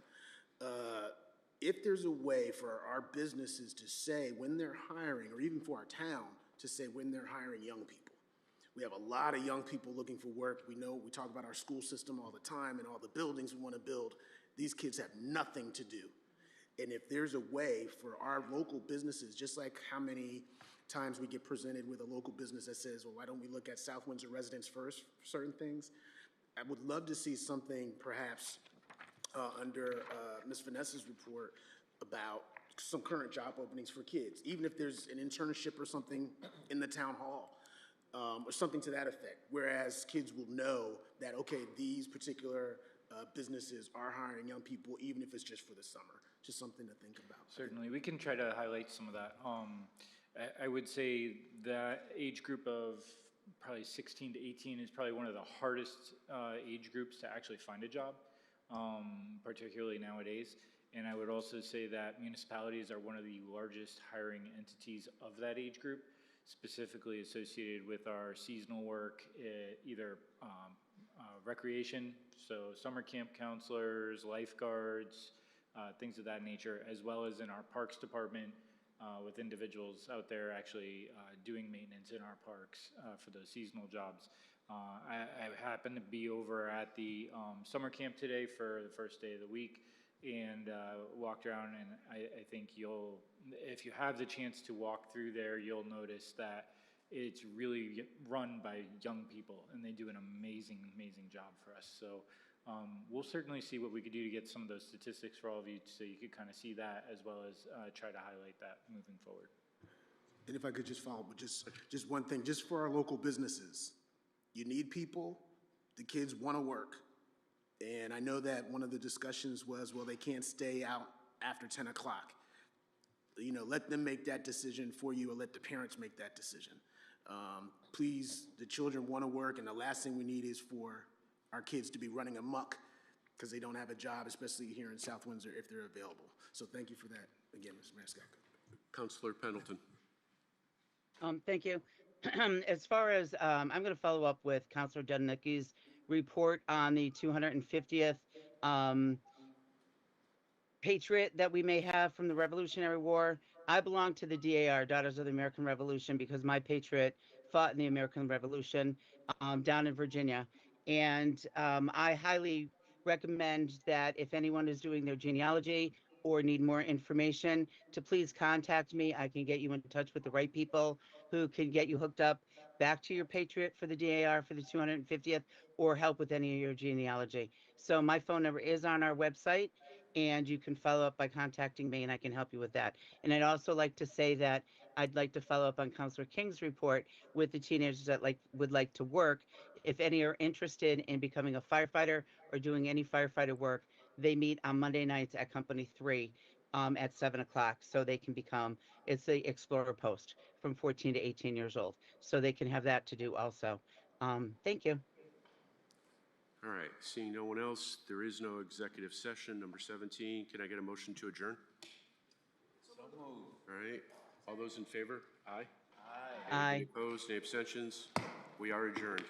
if there's a way for our businesses to say when they're hiring, or even for our town to say when they're hiring young people. We have a lot of young people looking for work. We know, we talk about our school system all the time and all the buildings we want to build. These kids have nothing to do. And if there's a way for our local businesses, just like how many times we get presented with a local business that says, well, why don't we look at South Windsor residents first for certain things? I would love to see something perhaps under Ms. Vanessa's report about some current job openings for kids, even if there's an internship or something in the town hall. Or something to that effect, whereas kids will know that, okay, these particular businesses are hiring young people, even if it's just for the summer. just something to think about. Certainly, we can try to highlight some of that. I would say that age group of probably 16 to 18 is probably one of the hardest age groups to actually find a job, particularly nowadays. And I would also say that municipalities are one of the largest hiring entities of that age group, specifically associated with our seasonal work, either recreation, so summer camp counselors, lifeguards, things of that nature, as well as in our parks department with individuals out there actually doing maintenance in our parks for those seasonal jobs. I happened to be over at the summer camp today for the first day of the week and walked around, and I think if you have the chance to walk through there, you'll notice that it's really run by young people, and they do an amazing, amazing job for us. So we'll certainly see what we could do to get some of those statistics for all of you so you could kind of see that as well as try to highlight that moving forward. And if I could just follow up with just one thing, just for our local businesses, you need people, the kids want to work. And I know that one of the discussions was, well, they can't stay out after 10 o'clock. You know, let them make that decision for you or let the parents make that decision. Please, the children want to work, and the last thing we need is for our kids to be running amok because they don't have a job, especially here in South Windsor, if they're available. So thank you for that again, Mr. Maniscalco. Councilor Pendleton. Thank you. As far as, I'm going to follow up with Councilor Dudnicki's report on the 250th Patriot that we may have from the Revolutionary War. I belong to the DAR, Daughters of the American Revolution, because my patriot fought in the American Revolution down in Virginia. And I highly recommend that if anyone is doing their genealogy or need more information, to please contact me. I can get you in touch with the right people who can get you hooked up back to your patriot for the DAR for the 250th or help with any of your genealogy. So my phone number is on our website, and you can follow up by contacting me, and I can help you with that. And I'd also like to say that I'd like to follow up on Councilor King's report with the teenagers that would like to work. If any are interested in becoming a firefighter or doing any firefighter work, they meet on Monday nights at Company 3 at 7 o'clock, so they can become, it's the Explorer Post from 14 to 18 years old. So they can have that to do also. Thank you. All right, seeing no one else, there is no executive session. Number 17, can I get a motion to adjourn? So moved. All right, all those in favor? Aye. Aye. Any opposed, any abstentions? We are adjourned.